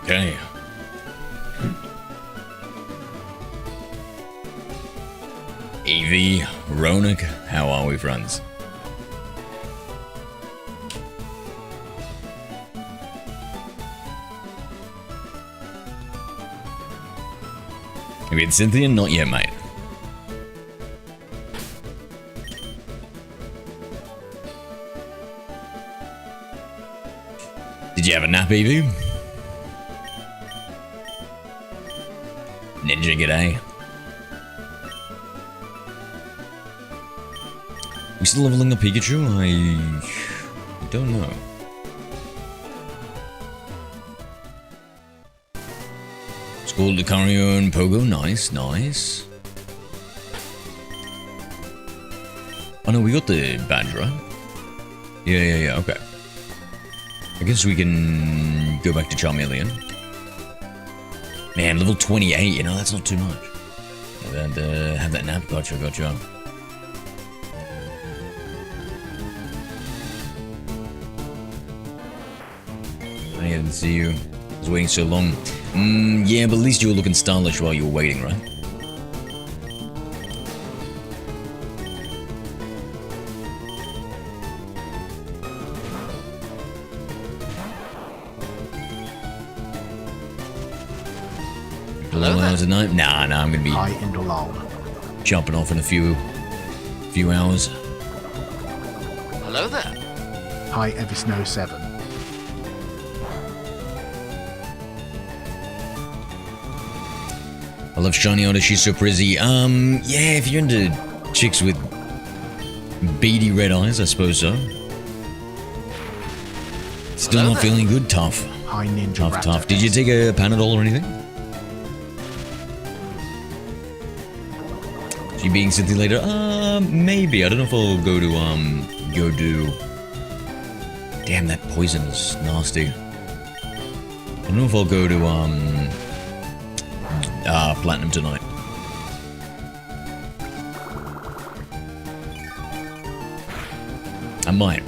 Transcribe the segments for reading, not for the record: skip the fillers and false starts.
Okay. AV, Ronak, how are we, friends? Have you had Cynthia? Not yet, mate. Did you have a nap, Evie? Ninja, g'day. We still leveling up Pikachu? I don't know. School Lucario and Pogo, nice, nice. Oh no, we got the badge, right? Yeah, okay. I guess we can go back to Charmeleon. Man, level 28, you know, that's not too much. And have that nap, gotcha. I didn't see you. I was waiting so long. Yeah, but at least you were looking stylish while you were waiting, right? Hours a night? Nah, I'm gonna be jumping off in a few hours. Hello there. Hi, Evisnow7. I love shiny Otter, she's so pretty. Yeah, if you're into chicks with beady red eyes, I suppose so. Still not feeling good? Tough. Hi, Ninja Tough. Did you take a Panadol or anything? You being Cynthia later? Maybe. I don't know if I'll go do... Damn, that poison is nasty. I don't know if I'll go to, Platinum tonight. I might.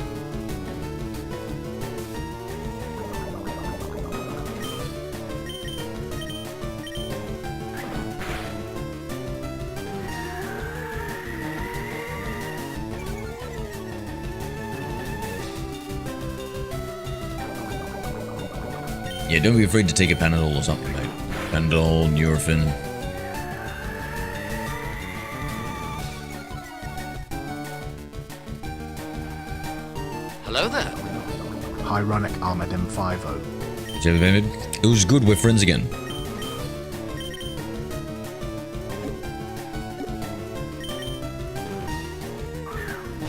Yeah, don't be afraid to take a Panadol or something, mate. Panadol, Nurofen. Hello there. Ironic Armored M50. David, it was good, we're friends again.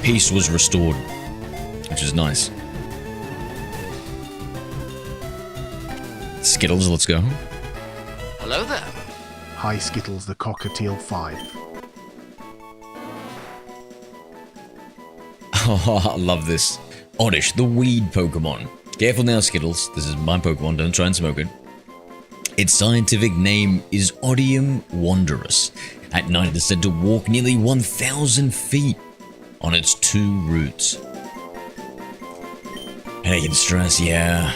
Peace was restored, which is nice. Skittles, let's go. Hello there. Hi, Skittles the Cockatiel 5. Oh, I love this. Oddish, the weed Pokemon. Careful now, Skittles. This is my Pokemon, don't try and smoke it. Its scientific name is Odium Wanderus. At night, it is said to walk nearly 1,000 feet on its 2 roots. Headache and stress, yeah.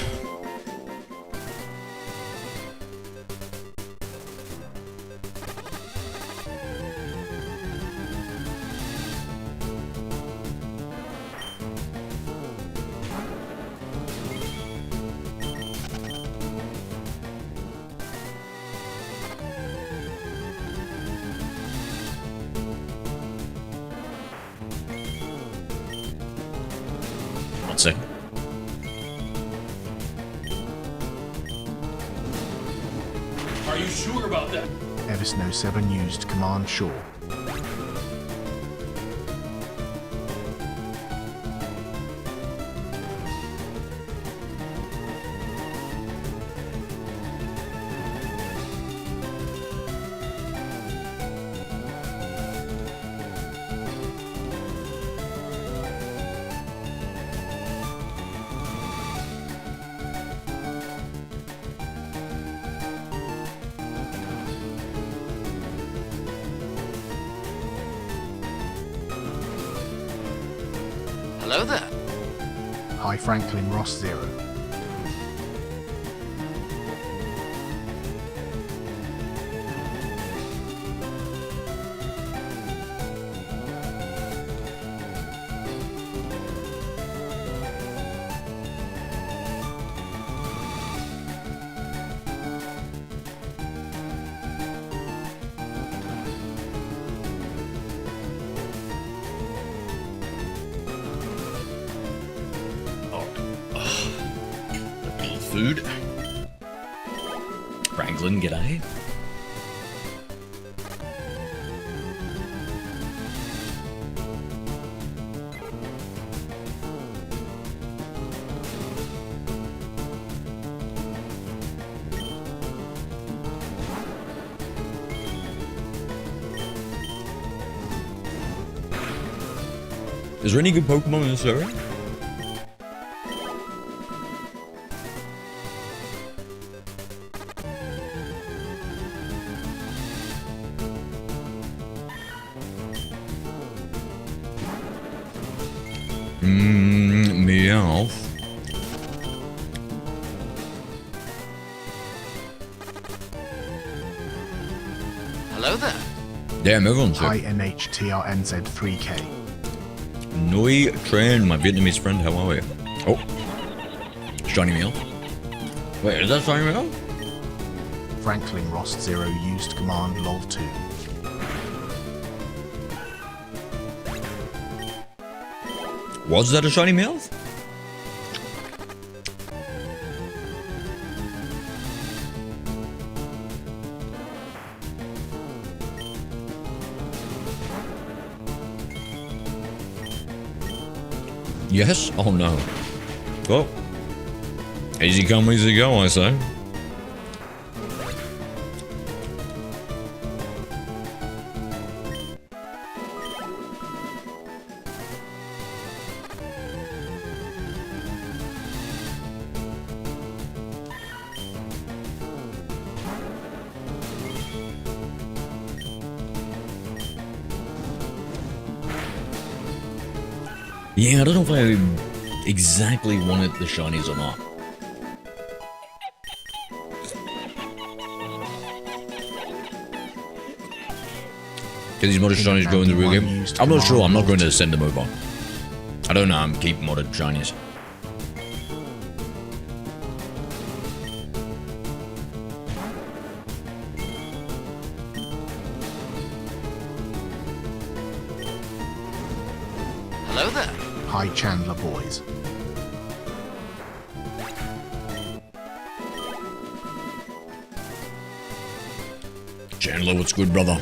One second. Are you sure about that? Evisnow7 used Command Sure. Hello there. Hi, Franklin Ross 0. food. Franklin, g'day. Is there any good Pokemon in this area? Meowth. Hello there. Damn, everyone's Hi here. NHTRNZ3K. Noi Tran, my Vietnamese friend, how are you? Oh. Shiny Meowth. Wait, is that Shiny Meowth? Franklin Rost 0 used command lol 2. Was that a Shiny Meowth? Yes? Oh no. Well, easy come, easy go, I say. Yeah, I don't know if I exactly wanted the shinies or not. Can these modded shinies go in the real game? I'm not sure, I'm not going to send them over. I don't know, I'm keep modded shinies. Hello there. Hi Chandler boys. Chandler, what's good, brother?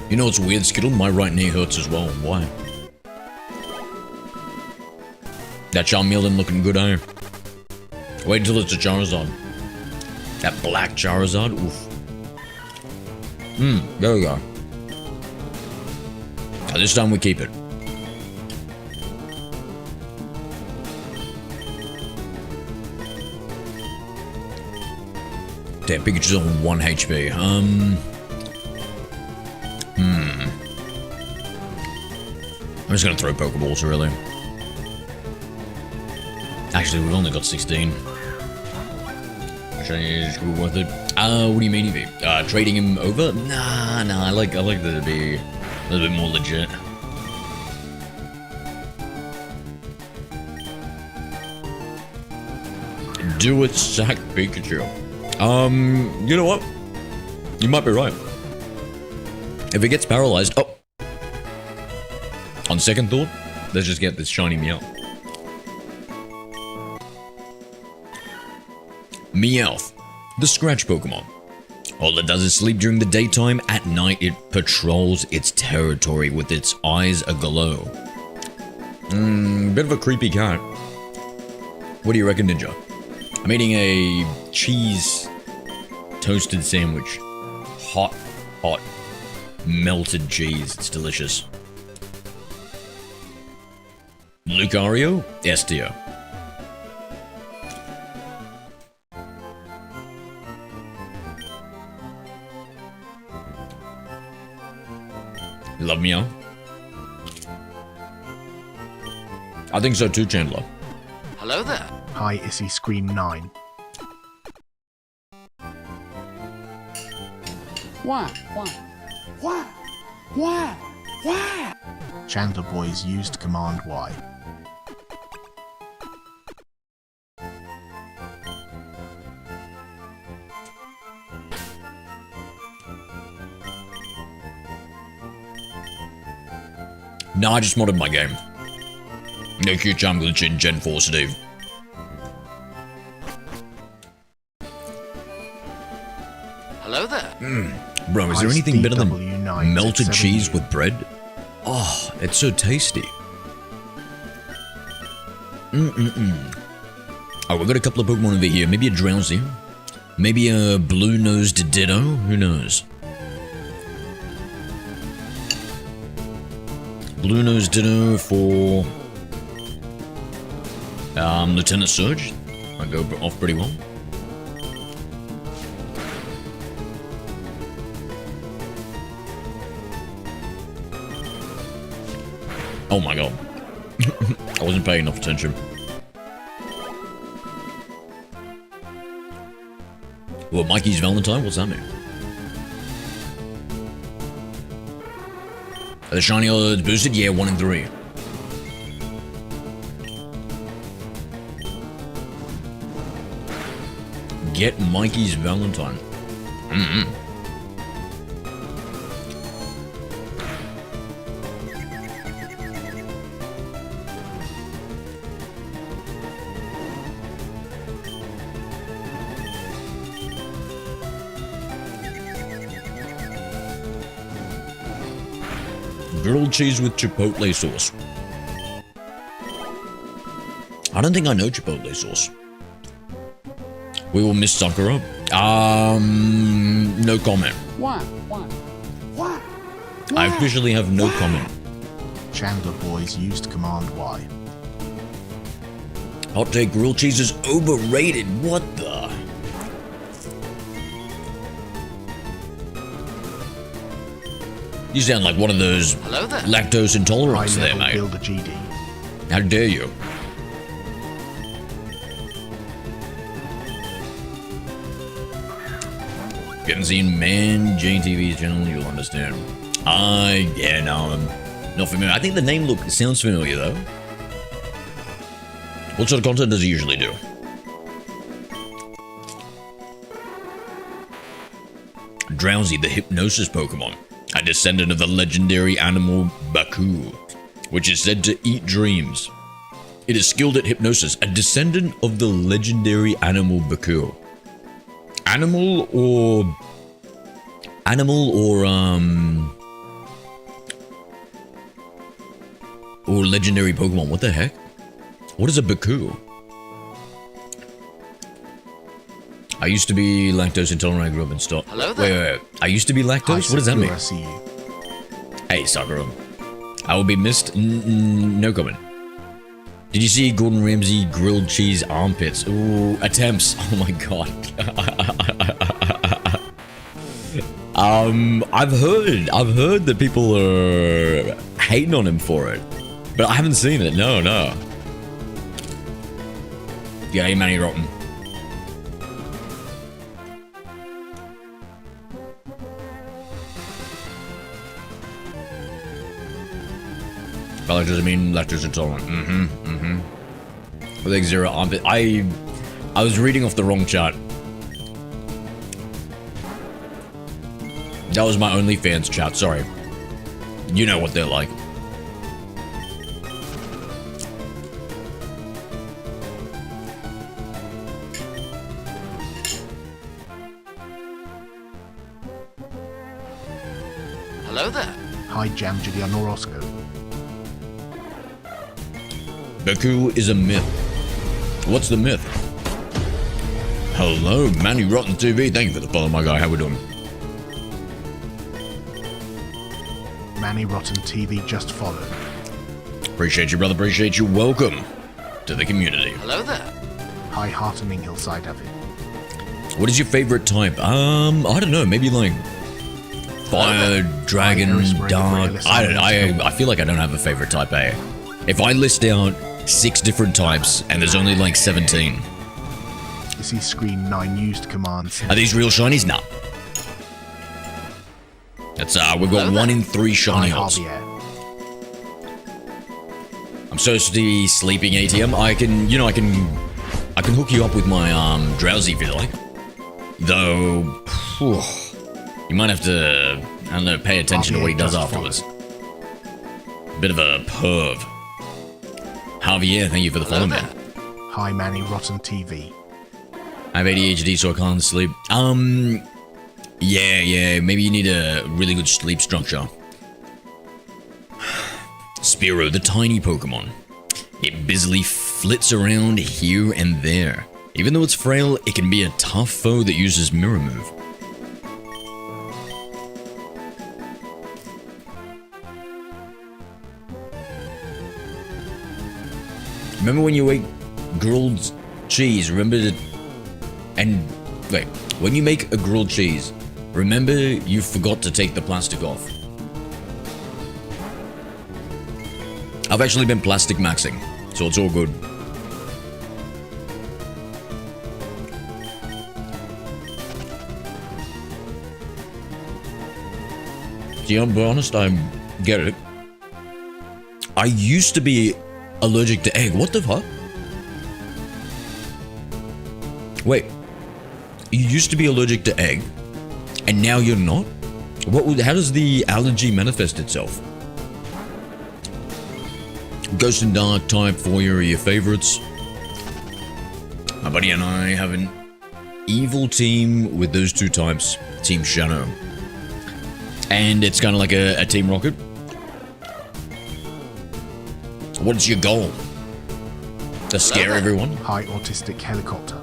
You know what's weird, Skittle? My right knee hurts as well. Why? That Charmeleon looking good, eh? Wait until it's a Charizard. That black Charizard? Oof. There we go. Now this time we keep it. Damn, Pikachu's on 1 HP. I'm just gonna throw Pokeballs, really. Actually, we've only got 16. Actually, it's worth it. What do you mean, Evie? Trading him over? Nah, I like that to be a little bit more legit. Do it, sack Pikachu. You know what? You might be right. If it gets paralyzed, oh. On second thought, let's just get this shiny Meowth. Meowth, the scratch Pokemon. All it does is sleep during the daytime. At night, it patrols its territory with its eyes aglow. Bit of a creepy cat. What do you reckon, Ninja? I'm eating a cheese toasted sandwich. Hot, melted cheese. It's delicious. Lucario, S tier. Love Meow? I think so too, Chandler. Hello there. Hi Issy Scream 9. Why? Chandler boys used command Y. Nah, I just modded my game. No Q-Charm glitch in Gen 4, Steve. Hello there. Bro, is there anything better than DW9 melted 67U. cheese with bread? Oh, it's so tasty. Oh, we've got a couple of Pokemon over here. Maybe a Drowsy. Maybe a blue-nosed Ditto. Who knows? Blue-nosed Ditto for Lieutenant Surge. Might go off pretty well. Oh my god. I wasn't paying enough attention. Well, Mikey's Valentine? What's that mean? Are the shiny odds boosted? Yeah, 1 in 3. Get Mikey's Valentine. Grilled cheese with chipotle sauce. I don't think I know chipotle sauce. We will miss Sakura. No comment. What? I officially have no comment. Chandler Boys used Command Y. Hot take, grilled cheese is overrated. What the? You sound like one of those Hello there. lactose intolerants High there, level mate. builder GD. How dare you? If you haven't seen Man JTV's channel, you'll understand. Yeah, no, I'm not familiar. I think the name sounds familiar though. What sort of content does he usually do? Drowsy, the hypnosis Pokemon, a descendant of the legendary animal Baku, which is said to eat dreams. It is skilled at hypnosis, a descendant of the legendary animal Baku. Animal or legendary Pokemon. What the heck? What is a Baku? I used to be lactose intolerant. I grew up in stock. Hello there. Wait. I used to be lactose? What does that mean? I see you. Hey, Sakura. I will be missed. No comment. Did you see Gordon Ramsay grilled cheese armpits? Ooh, attempts. Oh my god. I've heard that people are hating on him for it, but I haven't seen it. No. Yeah, hey, Manny Rotten. Lactose, I mean lactose intolerant. With like 0 armpit. I was reading off the wrong chart. That was my OnlyFans chat, sorry. You know what they're like. Hello there. Hi Jam Julian Orozco. Baku is a myth. What's the myth? Hello, Manny Rotten TV. Thank you for the follow, my guy. How we doing? Manny Rotten TV just followed. Appreciate you, brother. Appreciate you. Welcome to the community. Hello there. Hi Heartening Hillside Avid. What is your favorite type? I don't know. Maybe like fire, dragon, Aerosprite, dark. Rayless, I feel like I don't have a favorite type A. If I list out 6 different types and there's only like 17, You see screen 9 used commands. are these real shinies? Nah. That's we've got 1 in 3 Hi shiny holes. Javier. I'm supposed to be sleeping ATM. I can hook you up with my drowsy if you like. Though, whew, you might have to, I don't know, pay attention to what he does afterwards. Bit of a perv. Javier, thank you for the follow, man. Hi, Manny Rotten TV. I have ADHD, so I can't sleep. Yeah, maybe you need a really good sleep structure. Spearow, the tiny Pokemon. It busily flits around here and there. Even though it's frail, it can be a tough foe that uses Mirror Move. Remember when you ate grilled cheese? When you make a grilled cheese, remember you forgot to take the plastic off. I've actually been plastic maxing, so it's all good. See, I'll be honest, I get it. I used to be allergic to egg. What the fuck? Wait. You used to be allergic to egg, and now you're not? How does the allergy manifest itself? Ghost and Dark, Type 4 are your favorites. My buddy and I have an evil team with those two types, Team Shadow. And it's kind of like a Team Rocket. What is your goal? To scare everyone? Hi, Autistic Helicopter.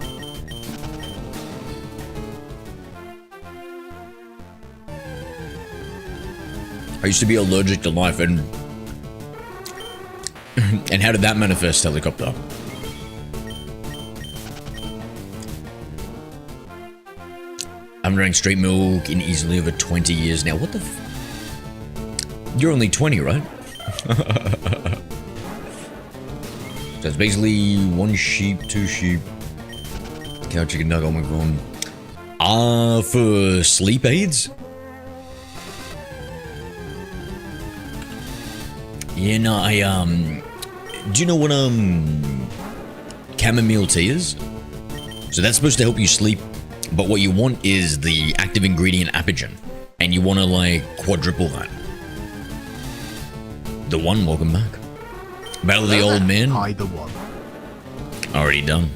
I used to be allergic to life, and how did that manifest, Helicopter? I've drank straight milk in easily over 20 years now. What the You're only 20, right? So it's basically one sheep, two sheep. Cow, chicken, duck, oh my god. For sleep aids? Yeah, no, do you know what, chamomile tea is? So that's supposed to help you sleep, but what you want is the active ingredient Apigen, and you want to, like, quadruple that. The One, welcome back. Battle of the Old Man. Hi, The One. Already done.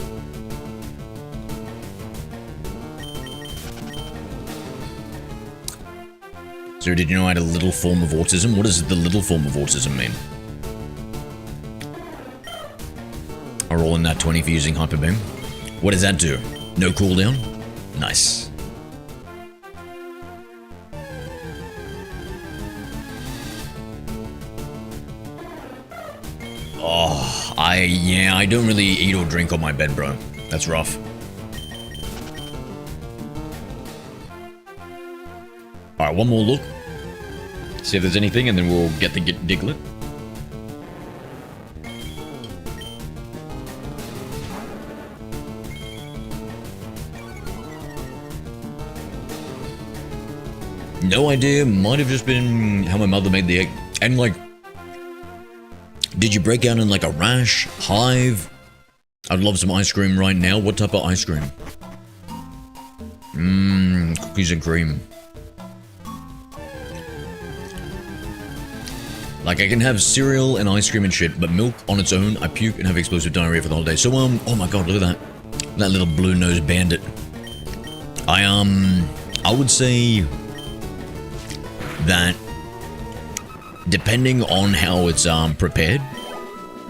So did you know I had a little form of autism? What does the little form of autism mean? I roll in that 20 for using Hyper Beam. What does that do? No cooldown? Nice. Oh, I don't really eat or drink on my bed, bro. That's rough. Alright, one more look. See if there's anything, and then we'll get the Diglett. No idea. Might have just been how my mother made the egg. And, like, did you break out in, like, a rash? Hive? I'd love some ice cream right now. What type of ice cream? Cookies and cream. Like, I can have cereal and ice cream and shit, but milk on its own, I puke and have explosive diarrhea for the whole day. So, oh my god, look at that. That little blue-nosed bandit. I would say that depending on how it's prepared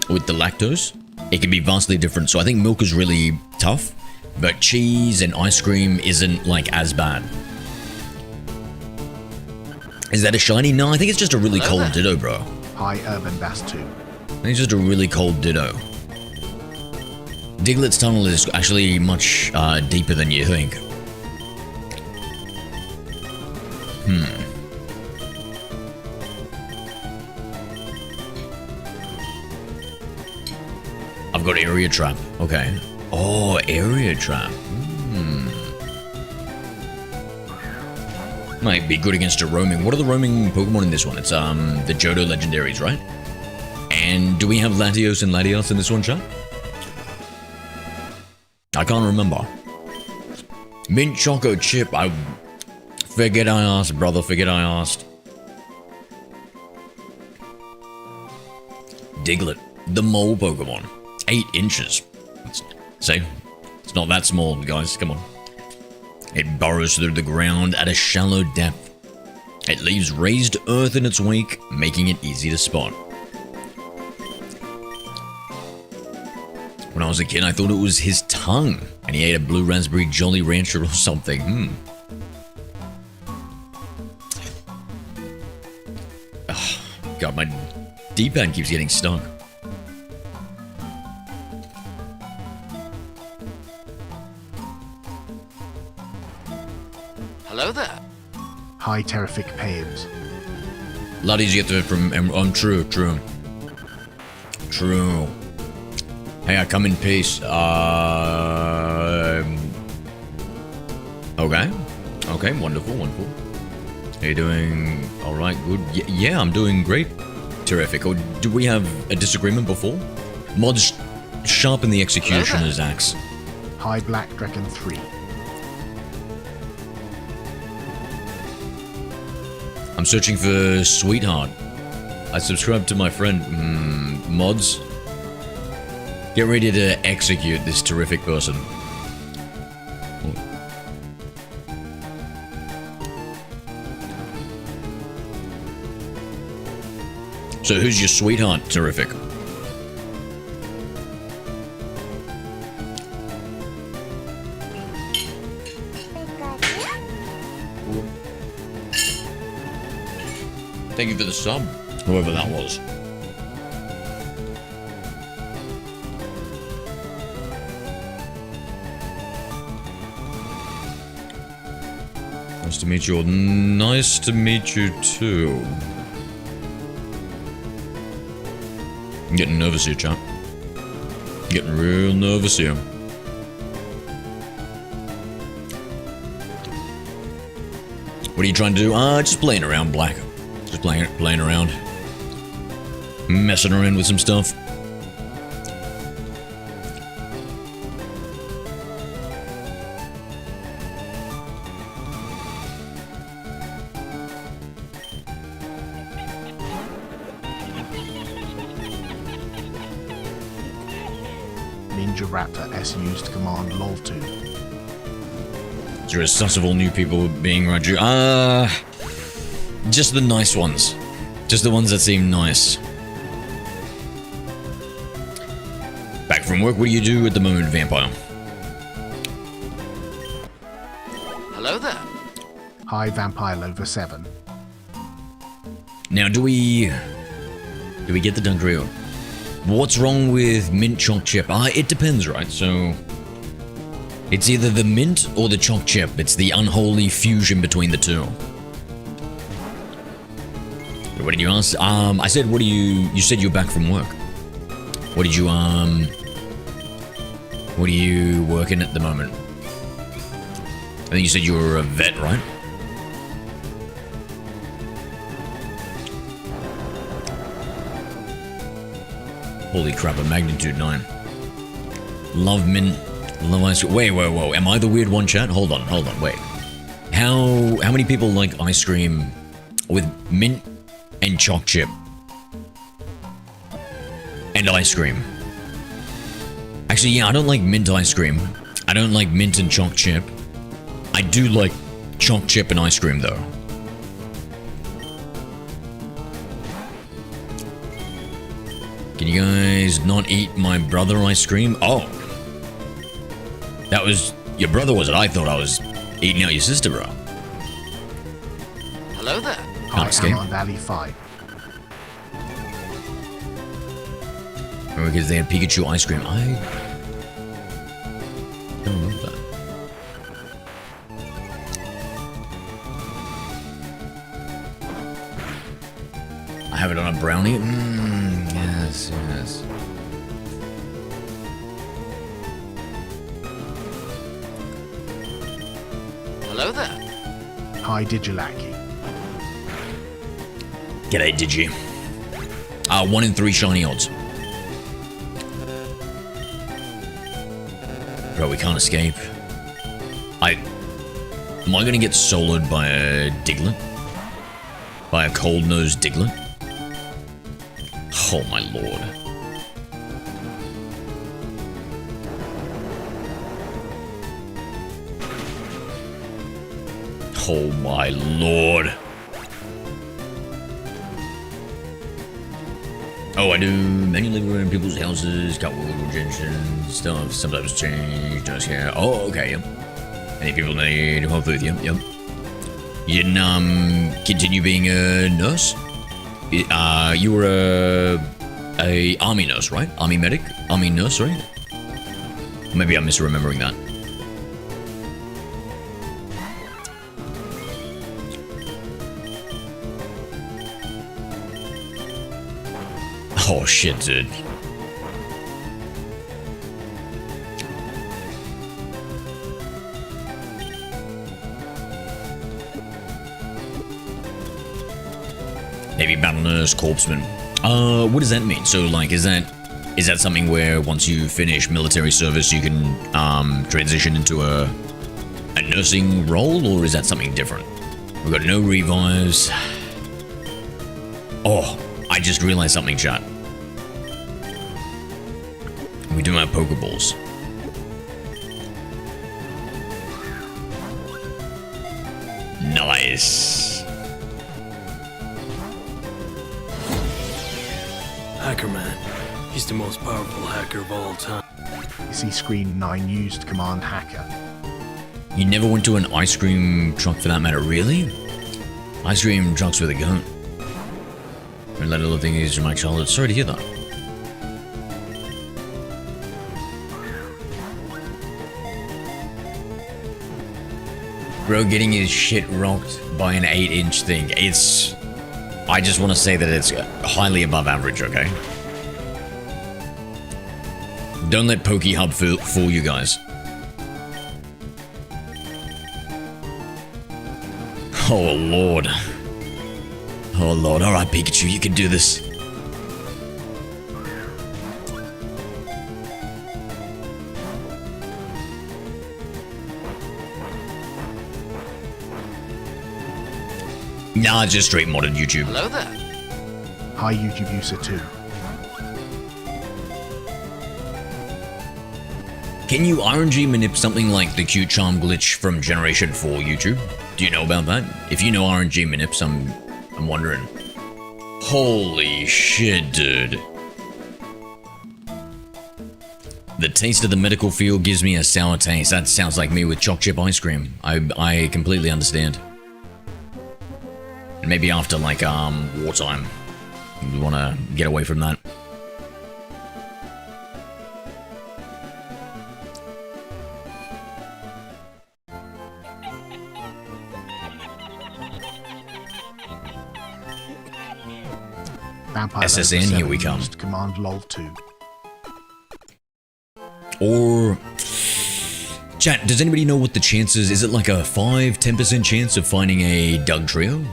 with the lactose, it can be vastly different. So I think milk is really tough, but cheese and ice cream isn't, like, as bad. Is that a shiny? No, I think it's just a really cold Ditto, bro. Hi, Urban Bass 2. I think it's just a really cold Ditto. Diglett's tunnel is actually much deeper than you think. I've got Area Trap. Okay. Oh, Area Trap. Might be good against a roaming. What are the roaming Pokemon in this one? It's the Johto legendaries, right? And do we have Latios and Latios in this one, chat? I can't remember. Mint Choco Chip. I figured I asked, brother. Figured I asked. Diglett, the mole Pokemon. 8 inches. See? It's not that small, guys. Come on. It burrows through the ground at a shallow depth. It leaves raised earth in its wake, making it easy to spot. When I was a kid, I thought it was his tongue, and he ate a blue raspberry Jolly Rancher or something. Oh, God, my D-pad keeps getting stuck. Hello there. Hi, terrific Paves. A lot easier to from. True. Hey, I come in peace. Okay, wonderful. How you doing? All right, good. Yeah, I'm doing great. Terrific. Or do we have a disagreement before? Mods sharpen the executioner's axe. Hi, Black Dragon 3. I'm searching for Sweetheart. I subscribed to my friend. Mods. Get ready to execute this terrific person. So who's your sweetheart? Terrific. Thank you for the sub, whoever that was. Nice to meet you. Nice to meet you too. I'm getting nervous here, chap. Getting real nervous here. What are you trying to do? Just playing around, Black. Just playing around. Messing around with some stuff. Ninja Raptor S used command lol2. You're a sus of all new people being Raju. Just the nice ones. Just the ones that seem nice. Back from work, what do you do at the moment, Vampire? Hello there. Hi, Vampire Lover 7. Now, do we get the Dugtrio? What's wrong with mint choc chip? It depends, right? So it's either the mint or the choc chip. It's the unholy fusion between the two. What did you ask? I said, what do you said you're back from work. What are you working at the moment? I think you said you were a vet, right? Holy crap, a magnitude 9. Love mint, love ice cream. Wait, whoa. Am I the weird one, chat? Hold on, wait. How many people like ice cream with mint and choc chip? And ice cream. Actually, yeah, I don't like mint ice cream. I don't like mint and choc chip. I do like choc chip and ice cream, though. Can you guys not eat my brother ice cream? Oh. That was... Your brother was it? I thought I was eating out your sister, bro. Hello there. Hi, escape. Amon Valley 5. Because they had Pikachu ice cream. I don't know that. I have it on a brownie. Yes. Hello there. Hi, Digilaki. G'day, Digi. 1 in 3 shiny odds. Bro, we can't escape. Am I gonna get soloed by a Diglett? By a cold-nosed Diglett? Oh my lord. Oh my lord. Oh, I do manually in people's houses, got world regenerations, stuff, sometimes change, just here. Oh, okay, yep. Any people need help with you, yep. You didn't, continue being a nurse? You were a army nurse, right? Army medic? Army nurse, right? Maybe I'm misremembering that. Oh shit, dude. Navy battle nurse, corpsman. What does that mean? So, like, is that something where once you finish military service, you can transition into a nursing role, or is that something different? We've got no revives. Oh, I just realized something, chat. We do have Pokeballs. Nice. Hacker Man. He's the most powerful hacker of all time. You see screen 9 used command hacker. You never went to an ice cream truck for that matter, really? Ice cream trucks with a gun. And that little thing is my childhood. Sorry to hear that. Bro getting his shit rocked by an 8-inch thing. It's... I just want to say that it's highly above average, okay? Don't let PokeHub fool you guys. Oh lord. Oh lord. Alright, Pikachu, you can do this. Nah, just straight modded YouTube. Hello there. Hi YouTube user 2. Can you RNG manip something like the cute charm glitch from Generation 4 YouTube? Do you know about that? If you know RNG manips, I'm wondering. Holy shit, dude. The taste of the medical field gives me a sour taste. That sounds like me with choc chip ice cream. I completely understand. And maybe after, like, wartime. You want to get away from that. Vampire SSN, here we come. used command lol 2. Or... Chat, does anybody know what the chances... Is it like a 5-10% chance of finding a Doug Trio?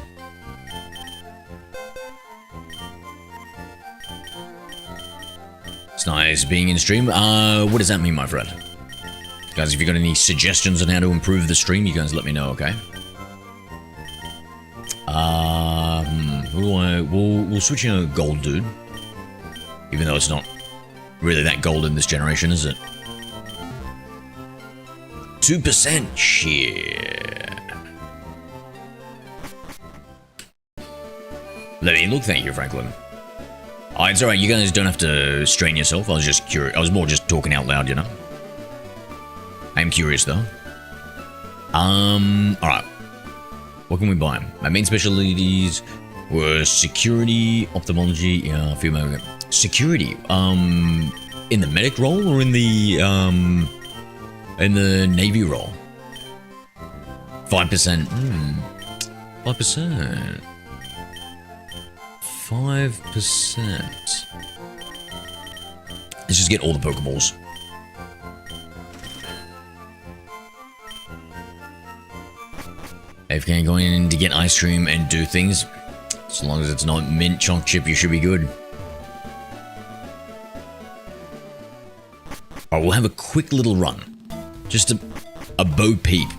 It's nice being in stream. What does that mean, my friend? Guys, if you got any suggestions on how to improve the stream, you guys let me know, okay? We'll switch in a gold dude. Even though it's not really that gold in this generation, is it? 2%? Shit. Let me look, thank you, Franklin. Oh, it's alright, you guys don't have to strain yourself. I was just curious. I was more just talking out loud, you know? I am curious, though. Alright. What can we buy? My main specialties were security, ophthalmology, yeah, female. Security, in the medic role or in the Navy role? 5%, 5%. 5%. Let's just get all the Pokeballs. If you're going in to get ice cream and do things, as long as it's not mint choc chip, you should be good. Alright, we'll have a quick little run. Just a Bo Peep.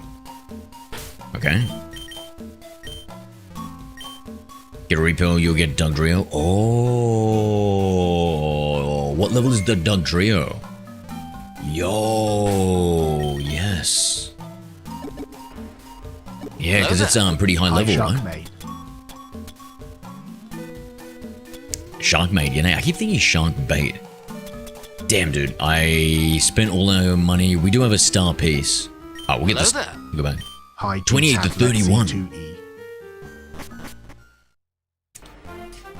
Okay. Get a repel, you'll get Dugtrio. Oh, what level is the Dugtrio? Yo, yes. Yeah, because it's pretty high Hi, level, right? Sharkmaid. Sharkmaid, you know, I keep thinking shark bait. Damn, dude, I spent all our money. We do have a star piece. Oh, we'll get Hello this. there. Go back. Hi, 28 to 31. 2E.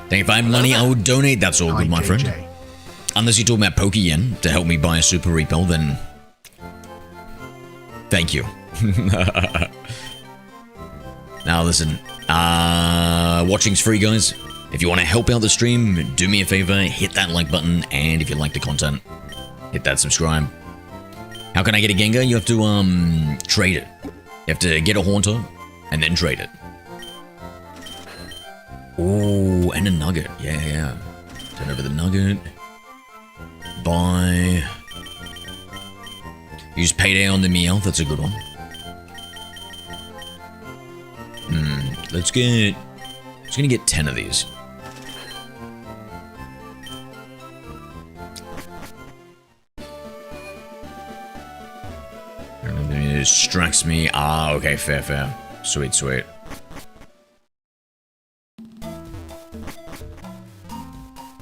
Think if I had money, I would donate. That's all Hi, good, my friend. JJ. Unless you're talking about Pokeyen to help me buy a Super Repel, then... Thank you. Now listen, watching's free, guys. If you want to help out the stream, do me a favor, hit that like button, and if you like the content, hit that subscribe. How can I get a Gengar? You have to trade it. You have to get a Haunter and then trade it. Oh, and a Nugget. Yeah. Turn over the Nugget. Buy. Use Payday on the Meowth. That's a good one. Let's gonna get 10 of these. It distracts me. Ah, okay, fair. Sweet.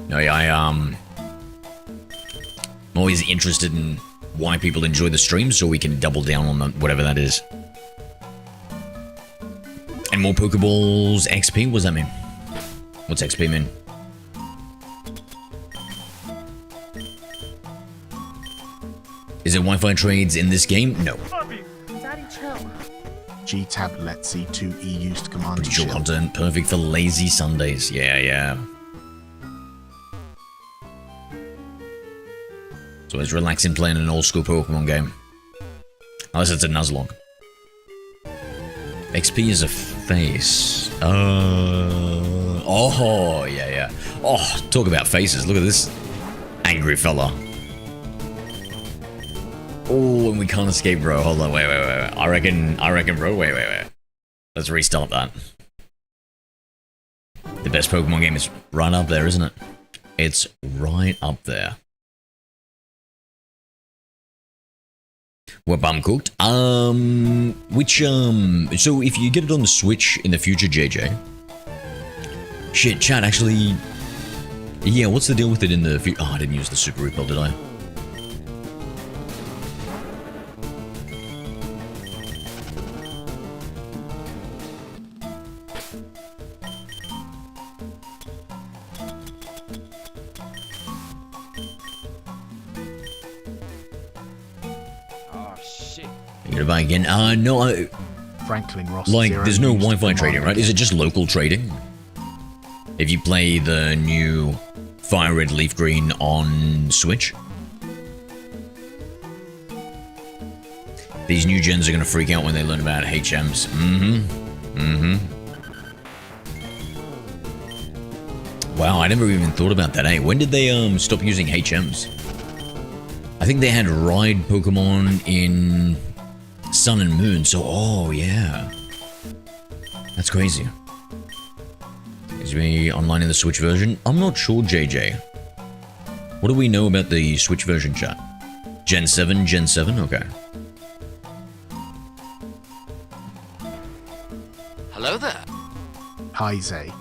No, yeah, I'm always interested in why people enjoy the stream, so we can double down on whatever that is. And more Pokeballs XP? What does that mean? What's XP mean? Is it Wi-Fi trades in this game? No. Daddy, chill. G-Tab Let's See 2E used command Pretty sure shield. content. Perfect for lazy Sundays. Yeah. So it's relaxing playing an old school Pokemon game. Unless it's a Nuzlocke. XP is a face. Oh, yeah. Oh, talk about faces. Look at this angry fella. Oh, and we can't escape, bro. Hold on, wait. I reckon, bro. Wait. Let's restart that. The best Pokemon game is right up there, isn't it? It's right up there. We're bum cooked. So if you get it on the Switch in the future, JJ. Shit, chat, actually. Yeah, what's the deal with it in the future? Oh, I didn't use the Super Repel, did I? You gonna buy again? No, Franklin Ross. like, 0 there's no used Wi-Fi command trading, right? Is it just local trading? If you play the new FireRed Leaf Green on Switch? These new gens are gonna freak out when they learn about HMs. Wow, I never even thought about that, eh? When did they stop using HMs? I think they had Ride Pokemon in Sun and Moon, so oh yeah. That's crazy. Is we online in the Switch version? I'm not sure, JJ. What do we know about the Switch version, chat? Gen 7? Okay. Hello there. Hi, Zay.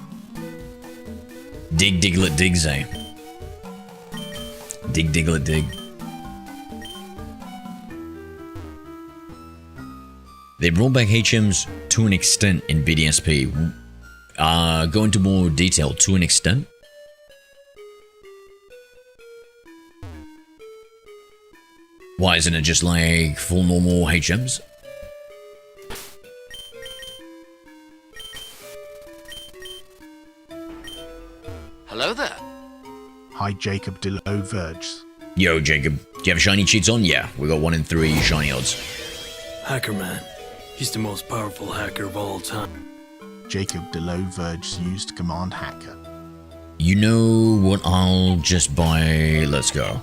Dig Diglett Dig, Zay. Dig Diglett Dig. They brought back HMs to an extent in BDSP. Go into more detail. To an extent? Why isn't it just like full normal HMs? Hello there. Hi, Jacob Delow Verge. Yo, Jacob. Do you have shiny cheats on? Yeah, we got 1 in 3 shiny odds. Hacker man. He's the most powerful hacker of all time. Jacob Delow Verge used command hacker. You know what? I'll just buy. Let's go.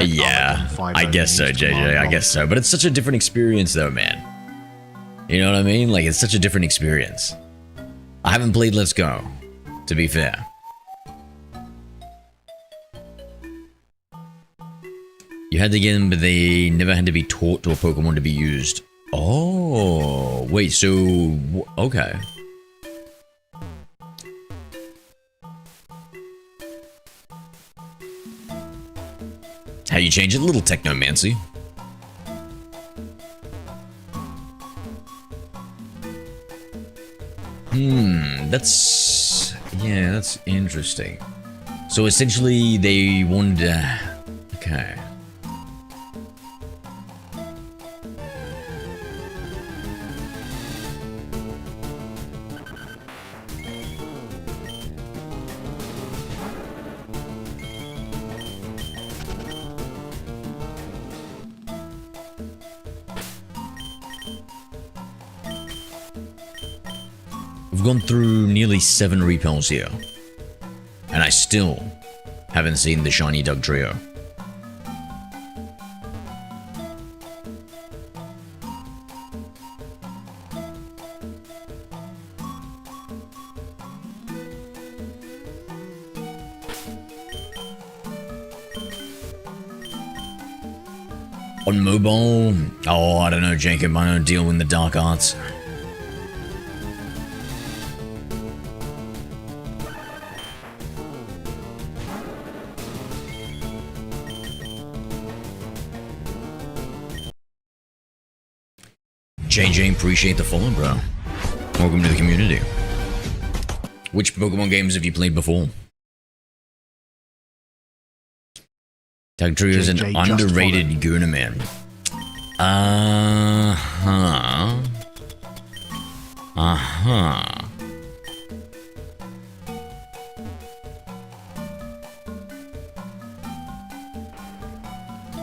Yeah. I guess so, JJ. I guess so. But it's such a different experience, though, man. You know what I mean? Like, it's such a different experience. I haven't played Let's Go, to be fair. You had to get them, but they never had to be taught to a Pokemon to be used. Oh, wait, so... Okay. How you change it? Little technomancy. That's... Yeah, that's interesting. So essentially, they wanted okay. We've gone through nearly 7 repels here, and I still haven't seen the shiny Doug trio. On mobile, oh, I don't know, Jacob, I don't deal in the dark arts. JJ, appreciate the follow, bro. Welcome to the community. Which Pokemon games have you played before? Tag Trio is an underrated Guna man.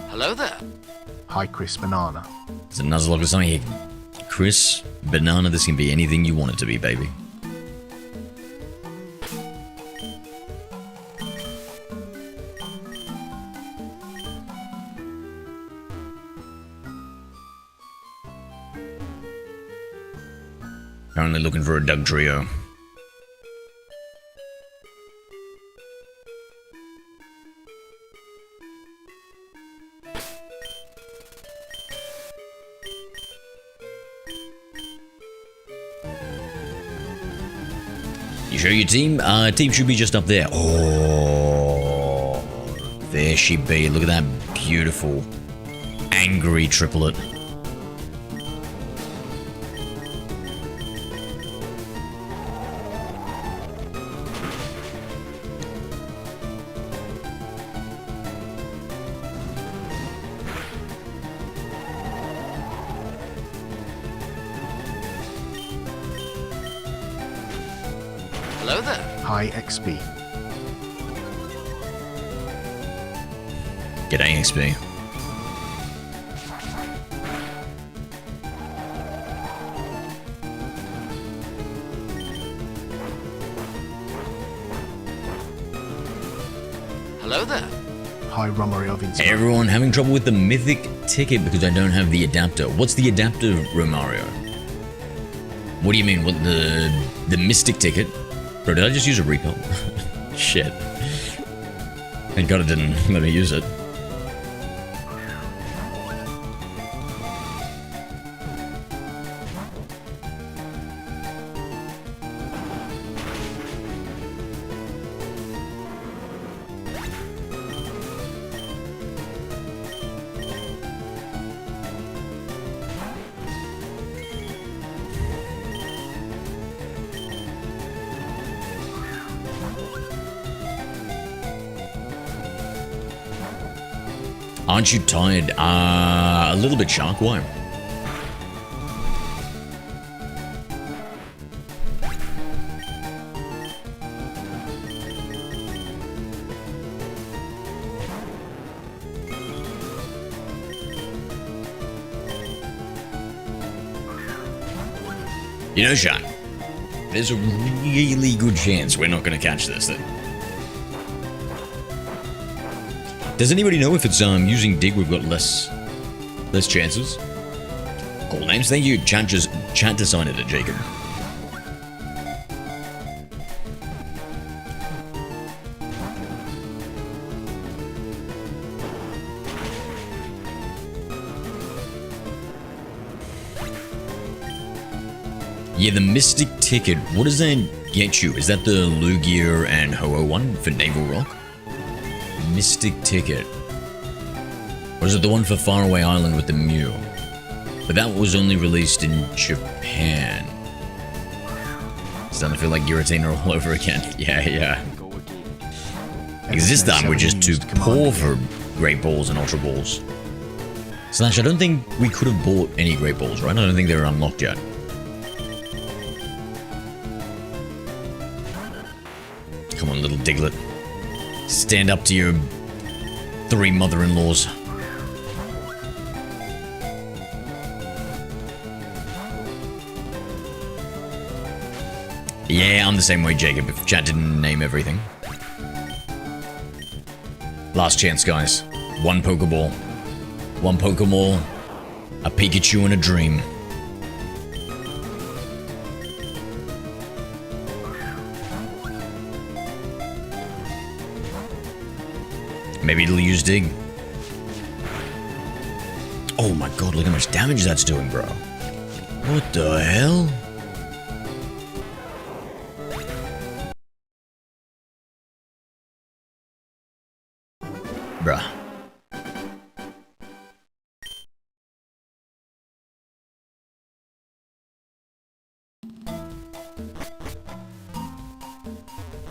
Hello there. Hi, Chris Banana. It's a Nuzlocke or something here. Chris, Banana, this can be anything you want it to be, baby. Currently looking for a Doug trio. You show your team? Team should be just up there. Oh, there she be. Look at that beautiful, angry triplet. Hello there. Hi, XP. G'day, XP. Hello there. Hi, Romario Vincent. Hey everyone, having trouble with the mythic ticket because I don't have the adapter. What's the adapter, Romario? What do you mean? What the mystic ticket? Bro, did I just use a repel? Shit. Thank God it didn't let me use it. Aren't you tired? A little bit, Shark. Why? You know, Shark, there's a really good chance we're not going to catch this thing. Does anybody know if it's using dig we've got less chances? Cool names, thank you. Chat decided it, Jacob. Yeah, the Mystic Ticket. What does that get you? Is that the Lugia and Ho-Oh one for Naval Rock? Mystic Ticket. Or is it the one for Faraway Island with the Mew? But that was only released in Japan. Starting to feel like Giratina all over again. Yeah. Because this time we're just too poor for Great Balls and Ultra Balls. Slash, I don't think we could have bought any Great Balls, right? I don't think they were unlocked yet. Come on, little Diglett. Stand up to your 3 mother-in-laws. Yeah, I'm the same way, Jacob, if chat didn't name everything. Last chance, guys. 1 Pokeball. 1 Pokeball. A Pikachu and a dream. Maybe it'll use Dig. Oh my god, look how much damage that's doing, bro. What the hell? Bruh.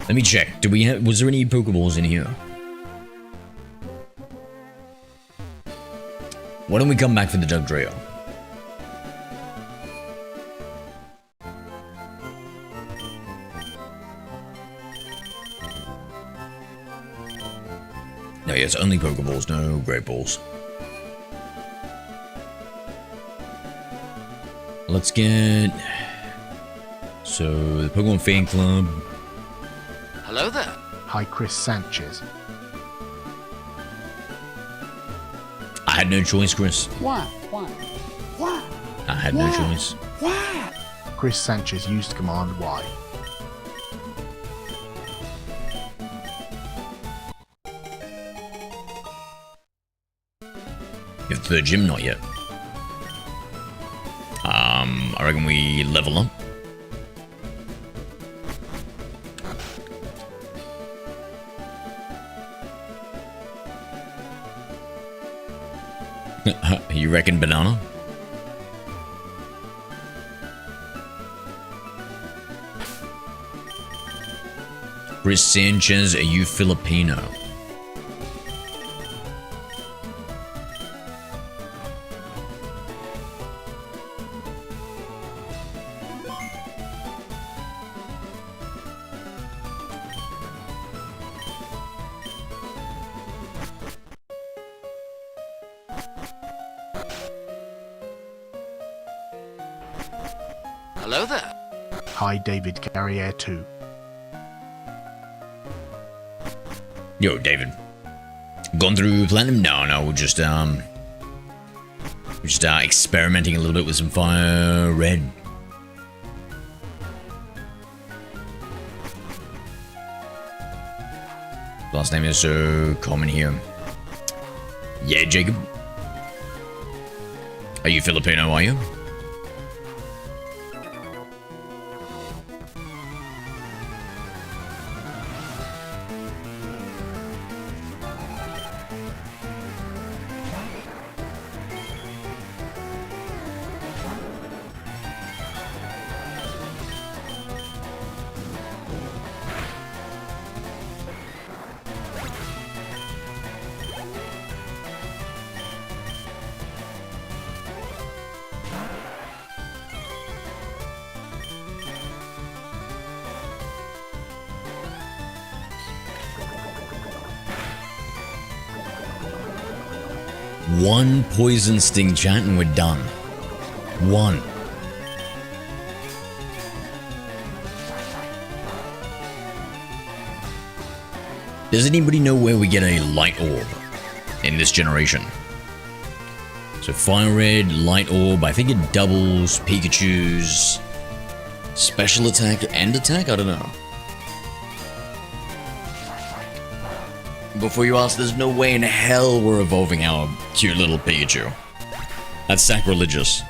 Let me check. Do we have? Was there any Pokeballs in here? Why don't we come back for the Dugtrio? No, yes, only Pokeballs, no Great Balls. Let's get... So, the Pokemon Fan Club. Hello there. Hi, Chris Sanchez. I had no choice, Chris. What? I had no choice. Chris Sanchez used Command Y. You have the gym, not yet. I reckon we level up. You reckon banana? Chris Sanchez, are you Filipino? Hello there. Hi, David Carrier 2. Yo, David. Gone through Platinum? No, we're just experimenting a little bit with some FireRed. Last name is so common here. Yeah, Jacob. Are you Filipino, are you? One poison sting chat and we're done. One. Does anybody know where we get a light orb in this generation? So FireRed, light orb, I think it doubles Pikachu's special attack and attack? I don't know. Before you ask, there's no way in hell we're evolving our cute little Pikachu. That's sacrilegious.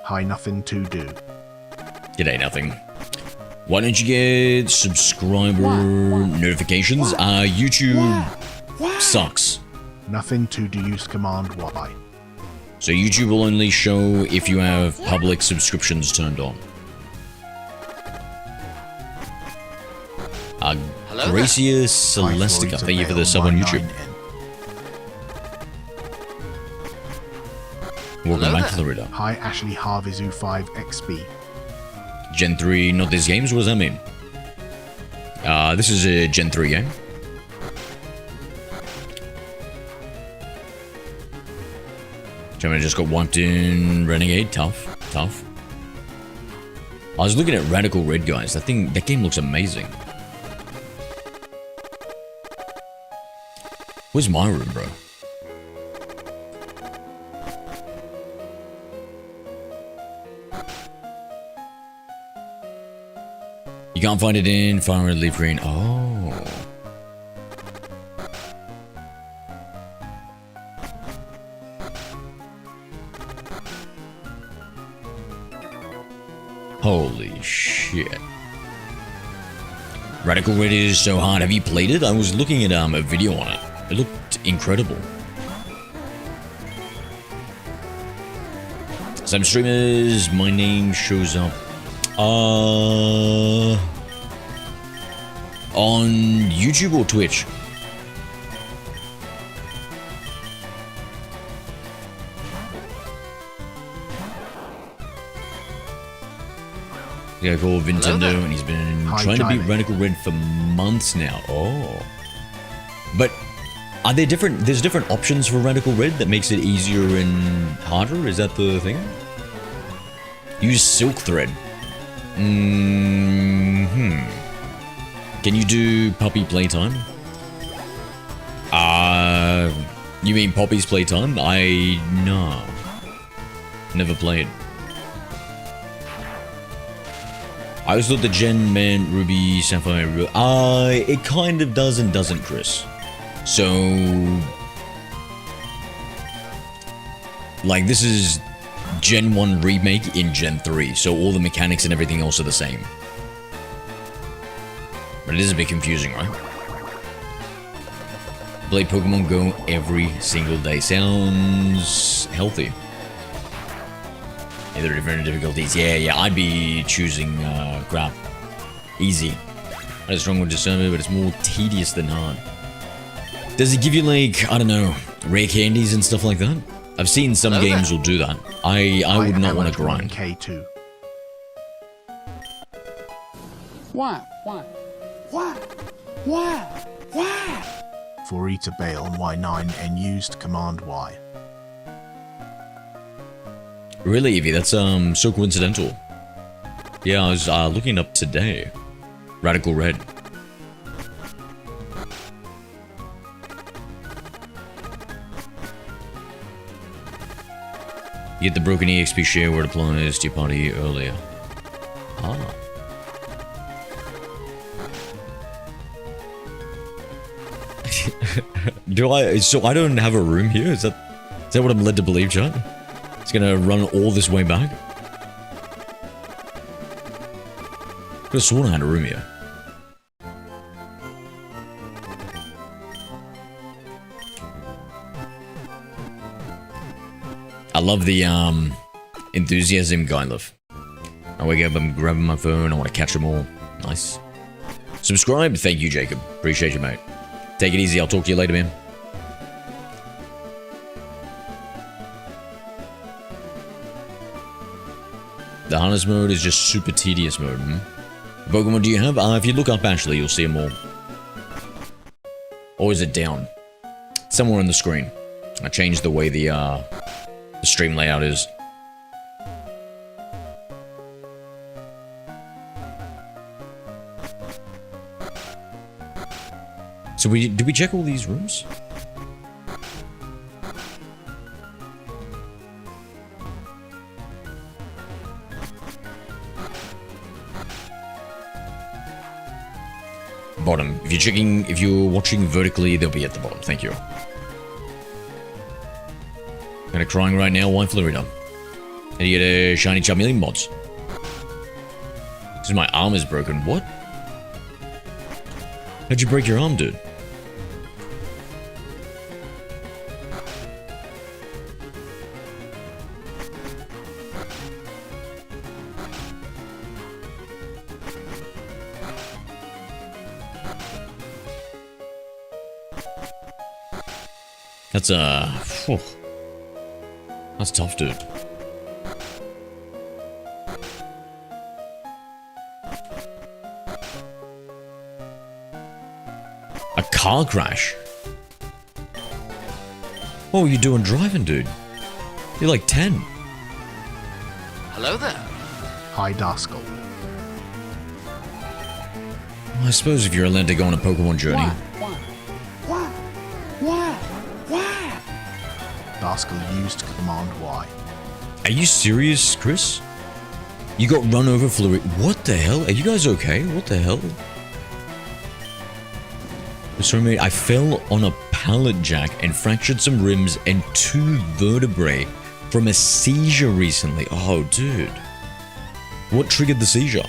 Hi, nothing to do. G'day, nothing. Why don't you get subscriber notifications? YouTube sucks. Nothing to do. Use Command Y. So YouTube will only show if you have public subscriptions turned on. Hello Gracia Celestica, thank you for the sub on YouTube. Welcome back to the reader. Hi, Ashley Harvizu 5XB. Gen 3, not this games? What does that mean? This is a Gen 3 game. German just got wiped in Renegade. Tough. Tough. I was looking at Radical Red, guys. That game looks amazing. Where's my room, bro? You can't find it in FireRed Leaf Green. Oh. Holy shit. Radical Red is so hard. Have you played it? I was looking at a video on it. It looked incredible. Some streamers, my name shows up. On YouTube or Twitch? Yeah, called Nintendo, and he's been trying to beat Radical Red for months now. Oh. But are there there's different options for Radical Red that makes it easier and harder? Is that the thing? Use Silk Thread. Can you do puppy playtime? You mean Poppy's playtime? No. Never played. I always thought the Gen meant Ruby, Sapphire, it kind of does and doesn't, Chris. So, like, this is Gen 1 remake in Gen 3, so all the mechanics and everything else are the same. But it is a bit confusing, right? Play Pokemon Go every single day. Sounds healthy. Yeah, there are different difficulties. Yeah, I'd be choosing crap. Easy. Not as strong with discernment, but it's more tedious than hard. Does it give you, like, I don't know, rare candies and stuff like that? I've seen some games will do that. I would not want to grind. K2. Why? For E to bail on Y9 and used Command Y. Really, Evie? That's so coincidental. Yeah, I was looking up today. Radical Red. You get the broken EXP share where it applies to your party earlier. Ah. So I don't have a room here? Is that what I'm led to believe, chat? It's gonna run all this way back? I could have sworn I had a room here. I love the enthusiasm, guy love. I wake up, I'm grabbing my phone, I want to catch them all. Nice. Subscribe, thank you, Jacob. Appreciate you, mate. Take it easy, I'll talk to you later, man. The harness mode is just super tedious mode. Pokemon do you have? If you look up, Ashley, you'll see them all. Or is it down? Somewhere on the screen. I changed the way the stream layout is. So did we check all these rooms? Bottom. If you're watching vertically, they'll be at the bottom. Thank you. Kinda crying right now. Why Florida? And you get a shiny Charmeleon mods. Because my arm is broken. What? How'd you break your arm, dude? That's that's tough, dude. A car crash? What were you doing driving, dude? You're like 10. Hello there. Hi, Daskel. Well, I suppose if you're allowed to go on a Pokemon journey. Why? Daskel used Command Y. Are you serious, Chris? You got run over fluid. What the hell? Are you guys okay? What the hell? Sorry, mate. I fell on a pallet jack and fractured some ribs and 2 vertebrae from a seizure recently. Oh, dude. What triggered the seizure?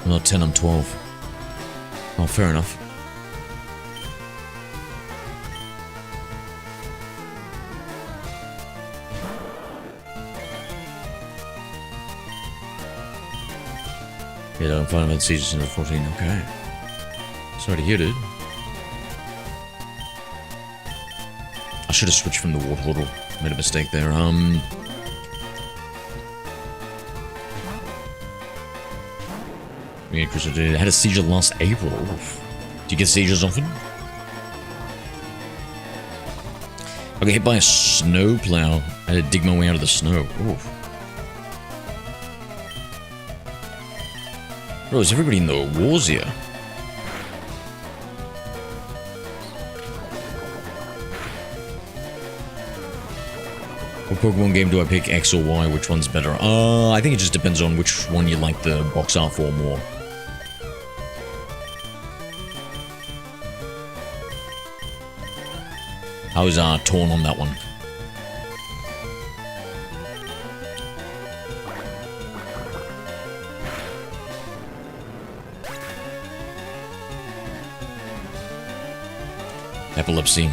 I'm not 10, I'm 12. Oh, fair enough. Yeah, I'm fine about seizures in 14, okay. Sorry to hear, dude. I should have switched from the water bottle. Made a mistake there. Me and Chris I had a seizure last April. Oof. Do you get seizures often? I got hit by a snowplow. I had to dig my way out of the snow. Oof. Bro, is everybody in the wars here? What Pokemon game do I pick, X or Y? Which one's better? I think it just depends on which one you like the box art for more. I was torn on that one. Epilepsy,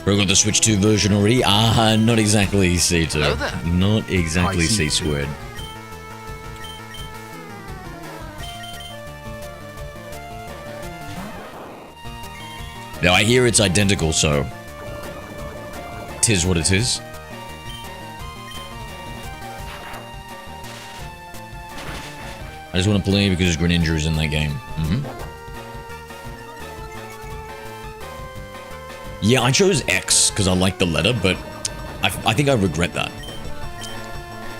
Bro got the Switch 2 version already? Not exactly C2. Hello there. Not exactly I see. C squared. Now I hear it's identical, so... Tis what it is. I just want to play because Greninja is in that game. Yeah, I chose X because I like the letter, but I think I regret that.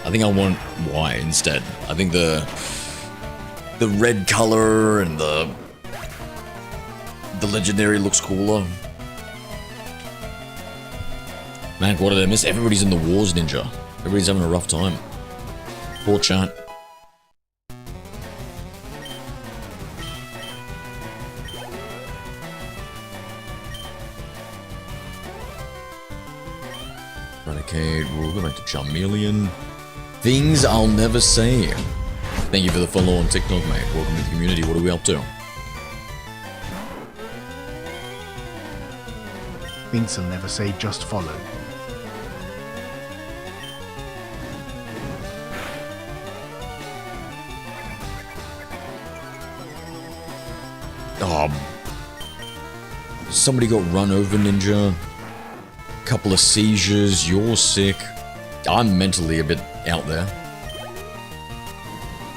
I think I want Y instead. I think the red color and the legendary looks cooler. Man, what did I miss? Everybody's in the wars, Ninja. Everybody's having a rough time. Poor chat. Renegade, we'll go back to Charmeleon. Things I'll never say. Thank you for the follow on TikTok, mate. Welcome to the community. What are we up to? Things I'll never say, just follow. Somebody got run over, Ninja. Couple of seizures. You're sick. I'm mentally a bit out there.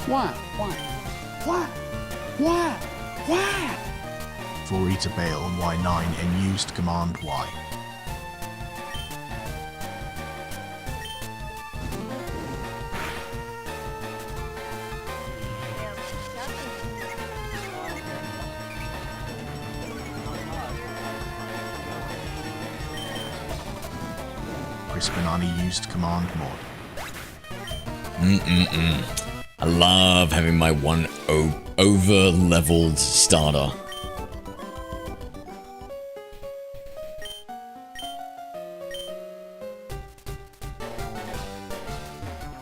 Why? For Rita Bale on Y9 and used Command Y. Chris Banani used Command Mod. I love having my one over-leveled starter.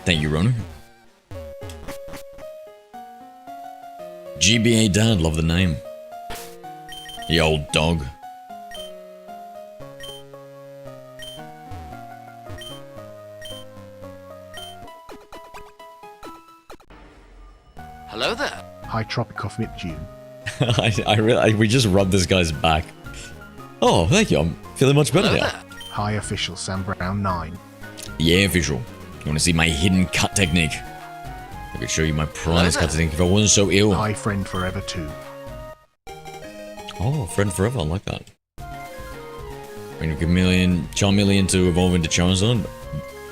Thank you, Ronan. GBA Dad, love the name. The old dog. Hello there. Hi, Tropic of June. We just rubbed this guy's back. Oh, thank you. I'm feeling much better Hello now. there. Hi, Official Sam Brown 9. Yeah, official. You want to see my hidden cut technique? I could show you my prize cut technique if I wasn't so ill. Hi, Friend Forever 2. Oh, friend forever. I like that. Bring Charmeleon to evolve into Charizard.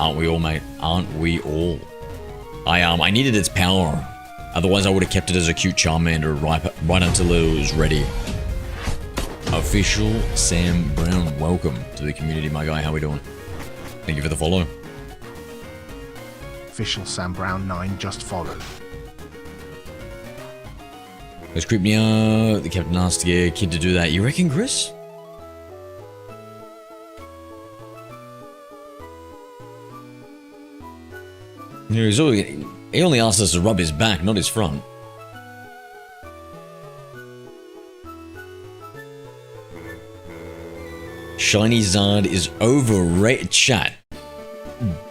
Aren't we all, mate? Aren't we all? I needed its power. Otherwise, I would have kept it as a cute Charmander right until it was ready. Official Sam Brown, welcome to the community, my guy. How we doing? Thank you for the follow. Official Sam Brown 9 just followed. Let's creep me out. The captain asked a kid to do that. You reckon, Chris? He only asked us to rub his back, not his front. Shiny Zard is overrated. Chat.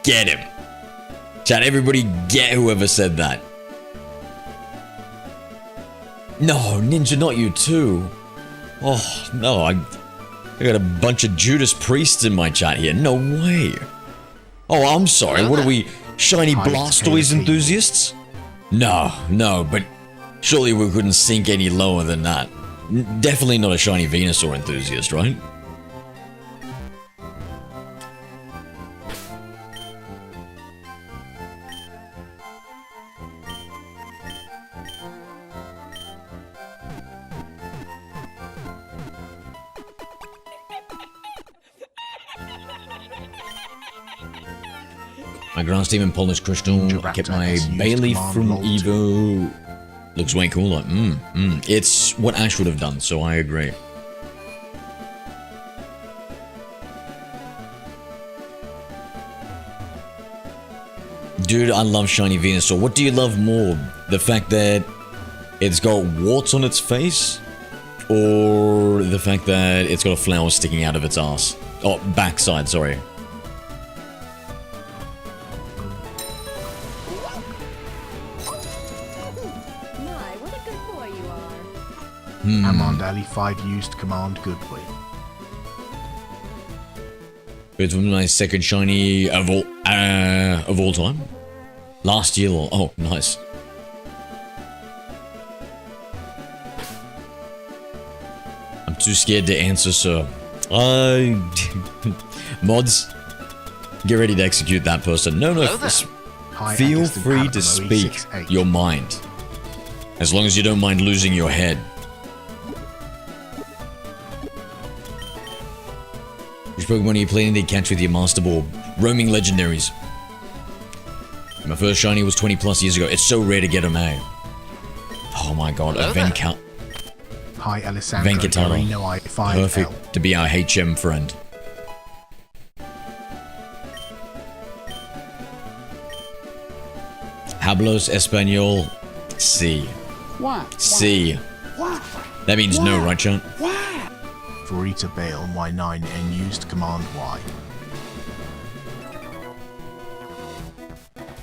Get him. Chat, everybody get whoever said that. No, Ninja, not you too. Oh, no, I got a bunch of Judas priests in my chat here. No way. Oh, I'm sorry. What are we, shiny Blastoise enthusiasts? No, but surely we couldn't sink any lower than that. Definitely not a shiny Venusaur enthusiast, right? My grass team and polished crystal. I kept my Bailey from Evo. Looks way cooler. It's what Ash would have done, so I agree. Dude, I love shiny Venusaur. What do you love more? The fact that it's got warts on its face? Or the fact that it's got a flower sticking out of its ass? Oh, backside, sorry. Amand Ali 5 used command good boy. It's my second shiny of all time. Last year, oh, nice. I'm too scared to answer, sir. Mods, get ready to execute that person. No, feel free to speak your mind. As long as you don't mind losing your head. Which Pokemon are you planning to catch with your Master Ball? Roaming legendaries. My first shiny was 20 plus years ago. It's so rare to get them, eh? Oh my god, a Venkat. Hi, Alessandro. Venkatana. Perfect to be our HM friend. Hablos Espanol. C. C. That means no, right, Chan? Rita Bale Y9 and used command Y.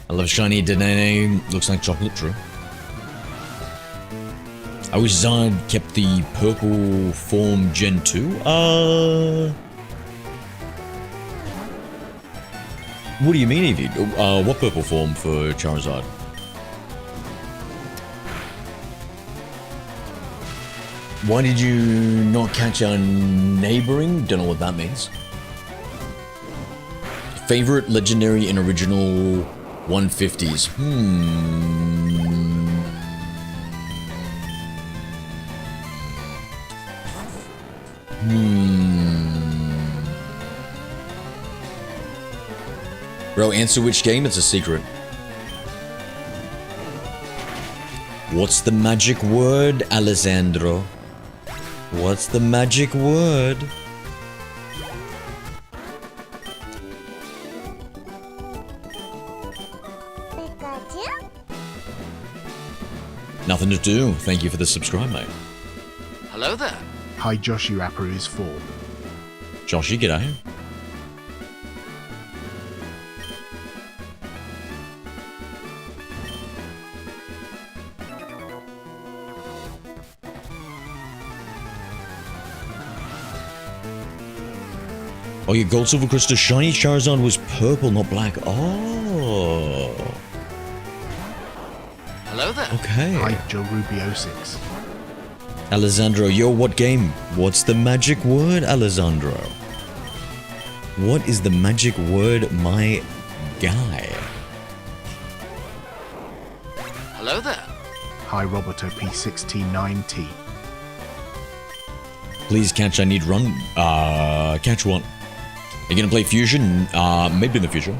I love shiny Denene. Looks like chocolate, true. I wish Zard kept the purple form Gen 2. What do you mean, Evie? What purple form for Charizard? Why did you not catch our neighboring? Don't know what that means. Favorite legendary and original 150s. Bro, answer which game? It's a secret. What's the magic word, Alessandro? What's the magic word? Nothing to do. Thank you for the subscribe, mate. Hello there. Hi Joshi Rapper is 4. Joshy, g'day. Oh, your gold, silver, crystal, shiny Charizard was purple, not black. Oh. Hello there. Okay. Hi Joe Rubio 6. Alessandro, yo, what game? What's the magic word, Alessandro? What is the magic word, my guy? Hello there. Hi Roberto P169T. Please catch, I need run. Catch what? Are you gonna play Fusion? Maybe in the future.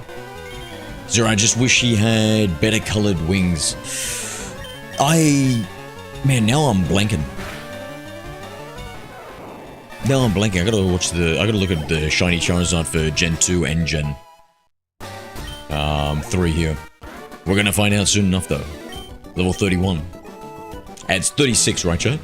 Zero, I just wish he had better colored wings. Man, now I'm blanking. Now I'm blanking. I gotta look at the shiny Charizard for Gen 2 and Gen 3 here. We're gonna find out soon enough though. Level 31. And it's 36, right, chat?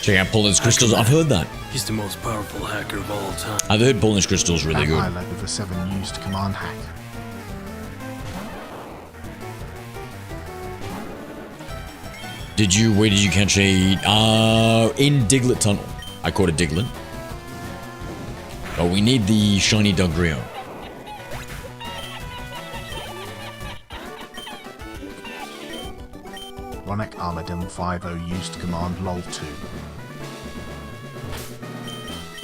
Check out Poland's Crystals. I've heard that. He's the most powerful hacker of all time. I've heard Poland's Crystals really good. Highlight with a 7 used command hack. Where did you catch a, in Diglett Tunnel. I caught a Diglett. Oh, we need the shiny Dugtrio. Ronak Armadillo 50 used command lol 2.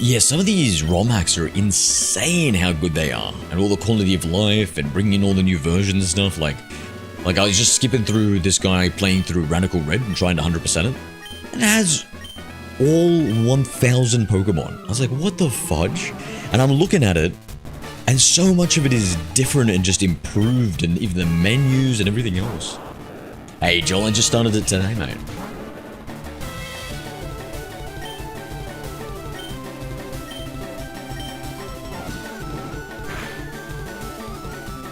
Yeah, some of these ROM hacks are insane how good they are. And all the quality of life and bringing in all the new versions and stuff. Like I was just skipping through this guy playing through Radical Red and trying to 100% it. And it has all 1,000 Pokemon. I was like, what the fudge? And I'm looking at it, and so much of it is different and just improved, and even the menus and everything else. Hey, Joel, I just started it today, mate.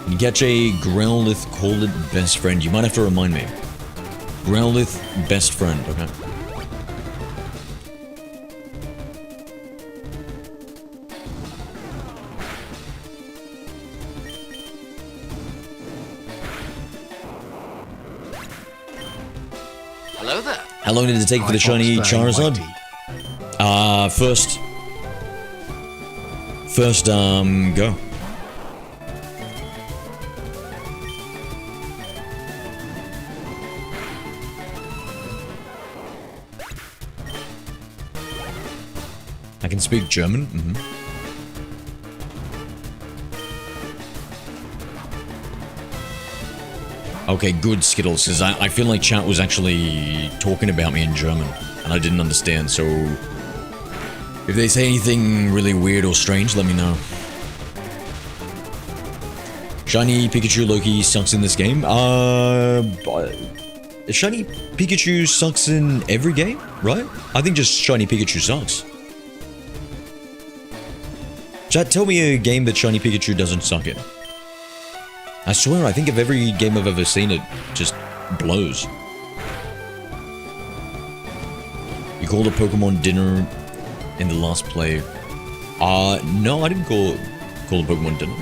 You catch a Growlithe, call it best friend. You might have to remind me. Growlithe, best friend, okay? Hello there. How long did it take for the shiny Charizard? First, go. I can speak German. Okay, good, Skittles, because I feel like chat was actually talking about me in German, and I didn't understand, so if they say anything really weird or strange, let me know. Shiny Pikachu Loki sucks in this game. Shiny Pikachu sucks in every game, right? I think just Shiny Pikachu sucks. Chat, tell me a game that Shiny Pikachu doesn't suck in. I swear, I think of every game I've ever seen, it just blows. You called a Pokemon dinner in the last play. No, I didn't call a Pokemon dinner.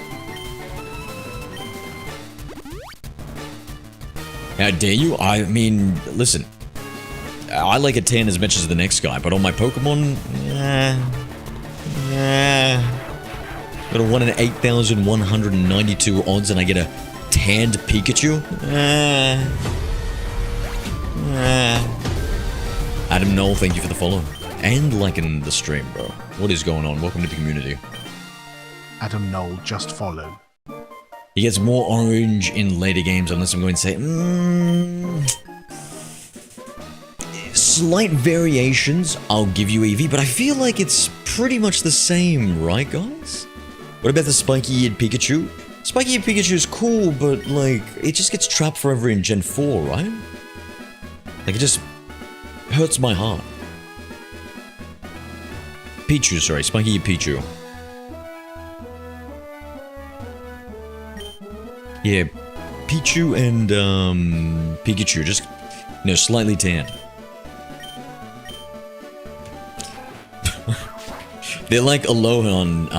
How dare you? I mean, listen. I like a 10 as much as the next guy, but on my Pokemon, got a 1 in 8,192 odds and I get a tanned Pikachu? Adam Knoll, thank you for the follow. And liking the stream, bro. What is going on? Welcome to the community. Adam Knoll just followed. He gets more orange in later games, unless I'm going to say... slight variations, I'll give you Eevee, but I feel like it's pretty much the same, right, guys? What about the spiky-eared Pikachu? Spiky-eared Pikachu is cool, but, like, it just gets trapped forever in Gen 4, right? Like, it just hurts my heart. Pichu, sorry, spiky-eared Pichu. Yeah, Pichu and, Pikachu, just, you know, slightly tan. They're like Alolan,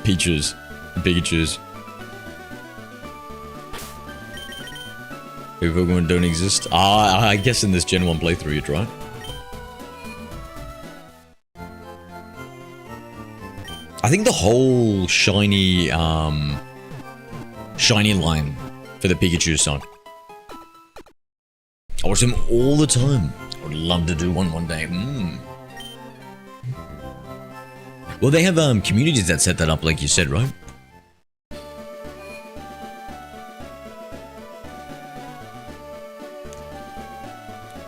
Pichus, Pikachus. Maybe Pokemon don't exist? I guess in this Gen 1 playthrough you'd right. I think the whole shiny, shiny line for the Pikachu song. I watch them all the time. I would love to do one day. Well, they have communities that set that up, like you said, right?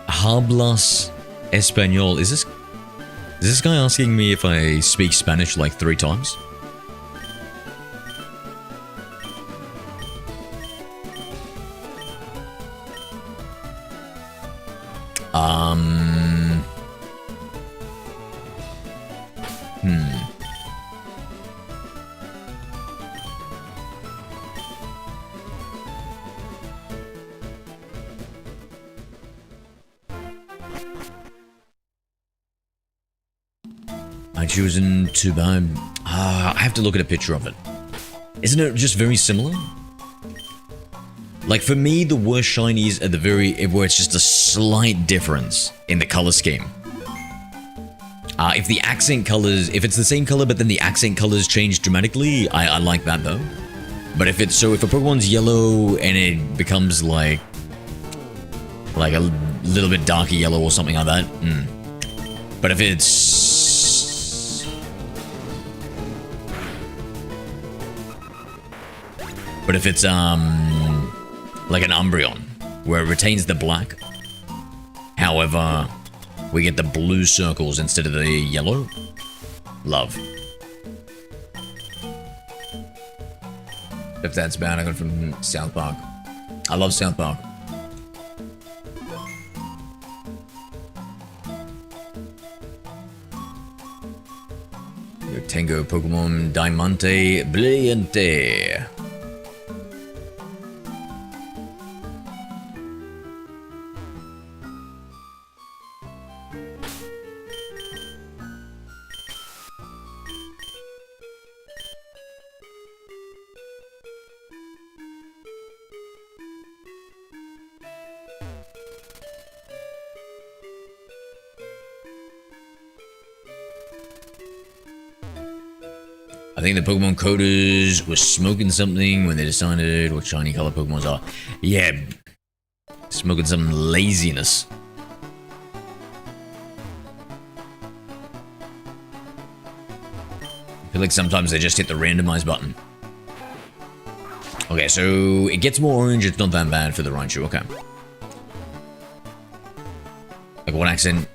Hablas Español. Is this guy asking me if I speak Spanish like 3 times? I chosen to buy... I have to look at a picture of it. Isn't it just very similar? Like, for me, the worst shinies are the where it's just a slight difference in the color scheme. If the accent colors... If it's the same color, but then the accent colors change dramatically, I like that, though. But if it's... So, if a Pokemon's yellow and it becomes, like a little bit darker yellow or something like that, But if it's... But if it's, like an Umbreon, where it retains the black, however, we get the blue circles instead of the yellow, love. If that's bad, I got it from South Park. I love South Park. Tango Pokemon Diamante Brilliante. I think the Pokemon coders were smoking something when they decided what shiny color Pokemons are. Yeah, smoking some laziness. I feel like sometimes they just hit the randomize button. Okay, so it gets more orange, it's not that bad for the Raichu, okay. Like, what accent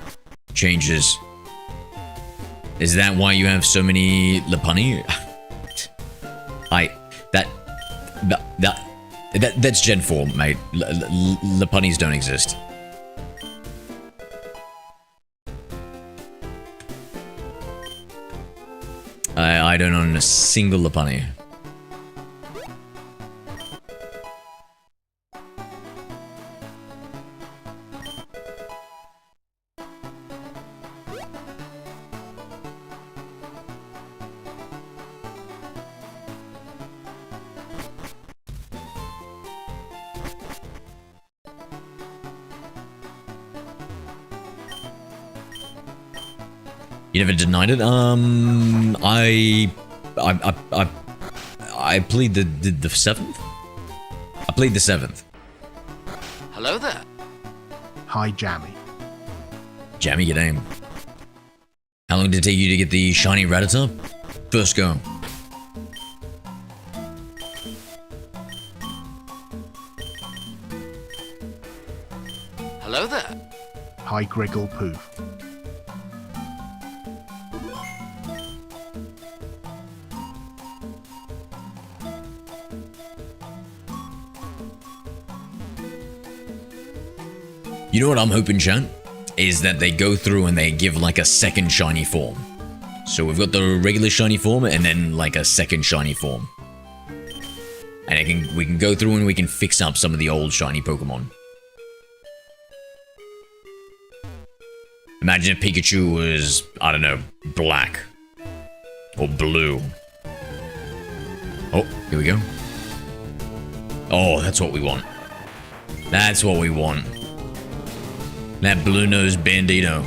changes? Is that why you have so many Lopunny? That's Gen 4, mate. Lopunnies don't exist. I don't own a single Lopunny. You never denied it? I plead the 7th? I plead the 7th. Hello there. Hi, Jammy. Jammy, get aim. How long did it take you to get the shiny Rattata? First go. Hello there. Hi, Griggle Poof. You know what I'm hoping, chat? Is that they go through and they give like a second shiny form. So we've got the regular shiny form and then like a second shiny form. And we can go through and we can fix up some of the old shiny Pokemon. Imagine if Pikachu was, I don't know, black. Or blue. Oh, here we go. Oh, that's what we want. That's what we want. That blue-nosed bandito.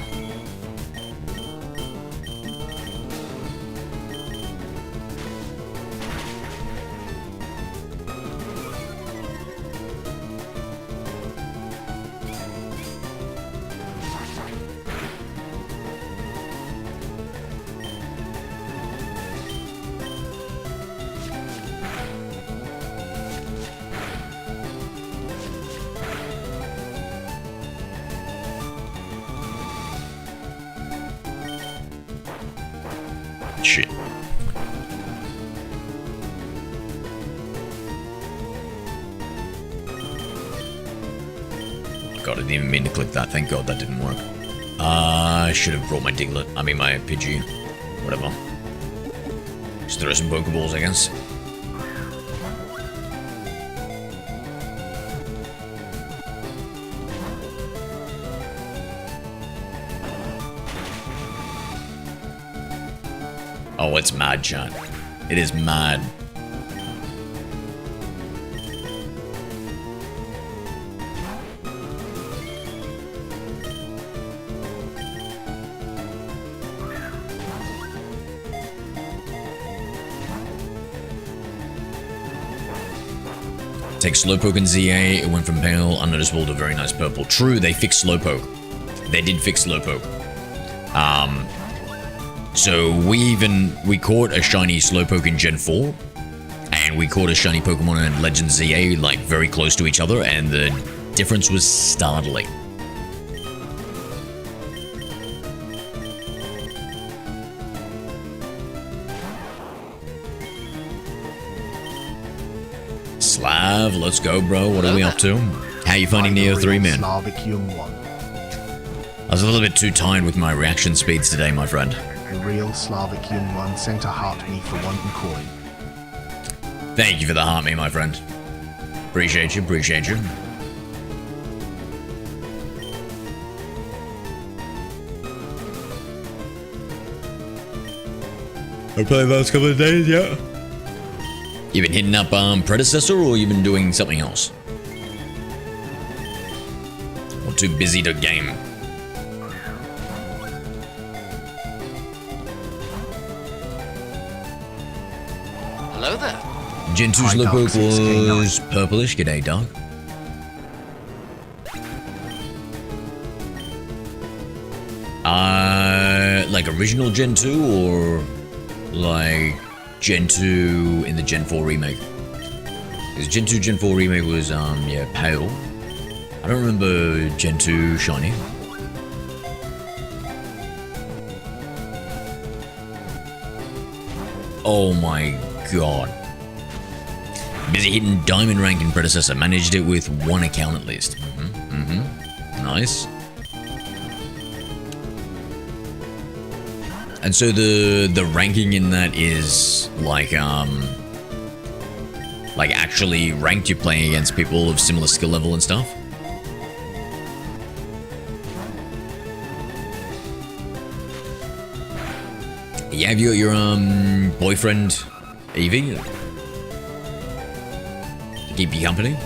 Shit. God, I didn't even mean to click that. Thank God that didn't work. I should have brought my Diglett. I mean, my Pidgey. Whatever. Just throw some Pokeballs, I guess. Oh, it's mad, chat. It is mad. Take Slowpoke and ZA, it went from pale, unnoticeable to very nice purple. True, they fixed Slowpoke. They did fix Slowpoke. So we caught a shiny Slowpoke in Gen 4, and we caught a shiny Pokemon in Legend ZA, like, very close to each other, and the difference was startling. Slav, let's go, bro. What are we up to? How you finding Hi, the Neo 3, real man? Slavic young one. I was a little bit too tired with my reaction speeds today, my friend. The real Slavic young one sent a heart me for one coin. Thank you for the heart me, my friend. Appreciate you, appreciate you. I played those couple of days, yeah. You been hitting up Predecessor, or you been doing something else? Or too busy to game? Hello there. Gen 2 Hi, Dark Slowpoke 6K9. was purplish. G'day, Dark. Like original Gen 2 or like Gen 2 in the Gen 4 remake? Because Gen 2, Gen 4 remake was, yeah, pale. I don't remember Gen 2 shiny. Oh my god. Busy hitting diamond rank in Predecessor. Managed it with one account at least. Nice. And so the ranking in that is like actually ranked, you're playing against people of similar skill level and stuff? Yeah, have you got your boyfriend Evie to keep you company?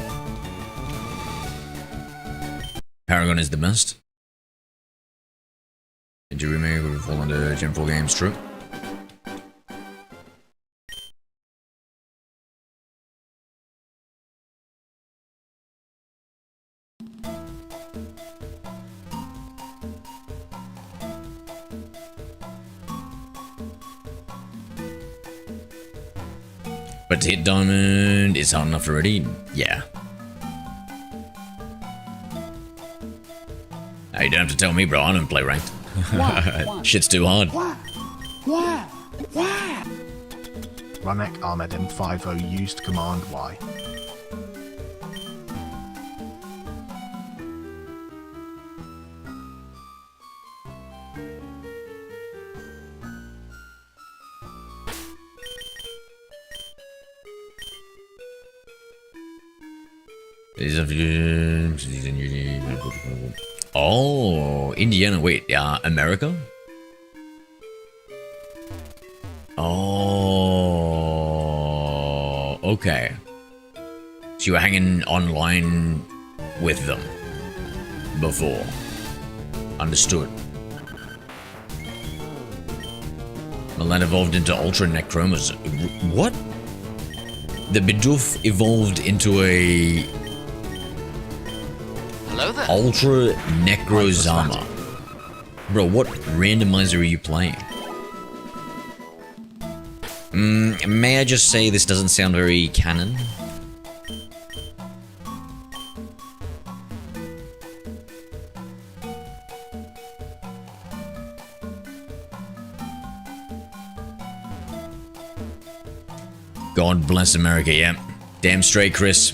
Paragon is the best. Did you remake would fall under Gen 4 games? True. But to hit diamond is hard enough already? Yeah. Now, you don't have to tell me, bro. I don't play ranked. Shit's too hard. Why? Runek Ahmed M50 used Command Y. Oh, Indiana. Wait, America? Oh, okay. So you were hanging online with them before. Understood. Milan evolved into Ultra Necromas. What? The Bidoof evolved into a Hello there. Ultra Necrozama. Bro, what randomizer are you playing? May I just say this doesn't sound very canon? God bless America, yeah. Damn straight, Chris.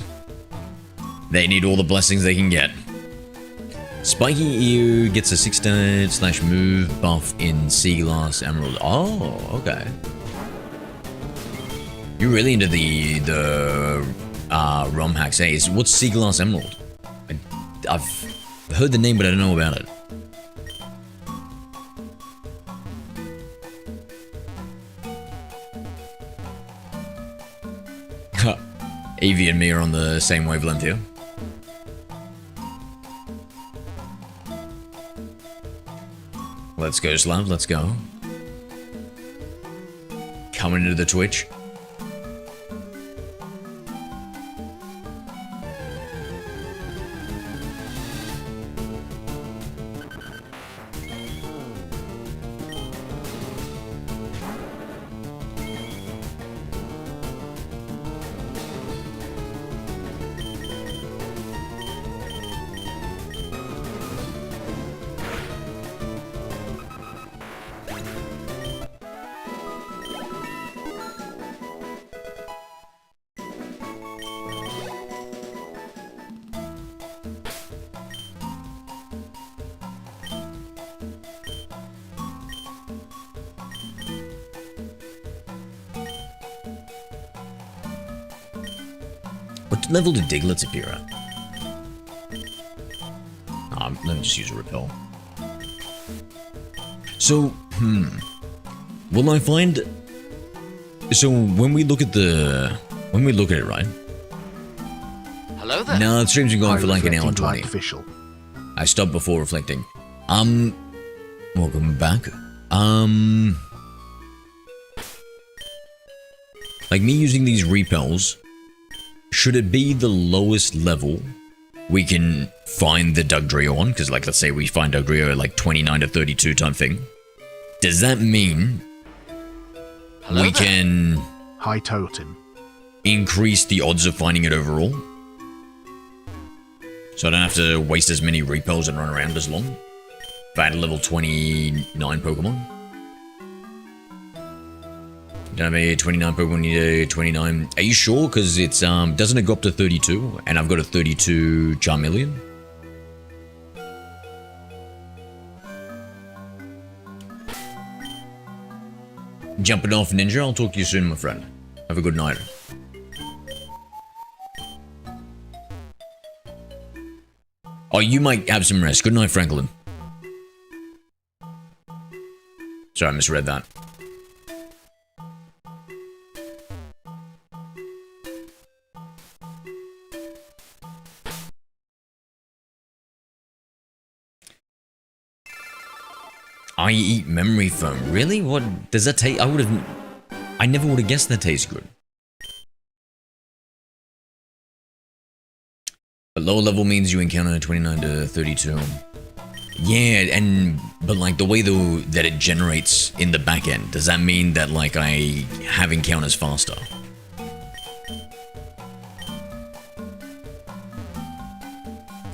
They need all the blessings they can get. Spiky EU gets a 6-move buff in Sea Glass Emerald. Oh, okay. You're really into the ROM hacks. Hey, what's Sea Glass Emerald? I've heard the name, but I don't know about it. Evie and me are on the same wavelength here. Let's go, Slav, let's go. Coming into the Twitch. What level did Diglets appear at? Let me just use a repel. So, will I find... So, when we look at it, right? Hello there. No, the stream's been going for like an hour and 20. Official. I stopped before reflecting. Welcome back. Like me using these repels, should it be the lowest level we can find the Dugtrio on? Because, like, let's say we find Dugtrio at like 29 to 32 type thing. Does that mean we can High totem. increase the odds of finding it overall? So I don't have to waste as many repels and run around as long? If I had a level 29 Pokemon? Don't have a 29 Pokemon, need a 29. Are you sure? Because it's, doesn't it go up to 32? And I've got a 32 Charmeleon? Jumping off, Ninja. I'll talk to you soon, my friend. Have a good night. Oh, you might have some rest. Good night, Franklin. Sorry, I misread that. I eat memory foam. Really? What does that taste? I never would have guessed that tastes good. But lower level means you encounter 29 to 32. Yeah, but like the way that it generates in the back end, does that mean that like I have encounters faster?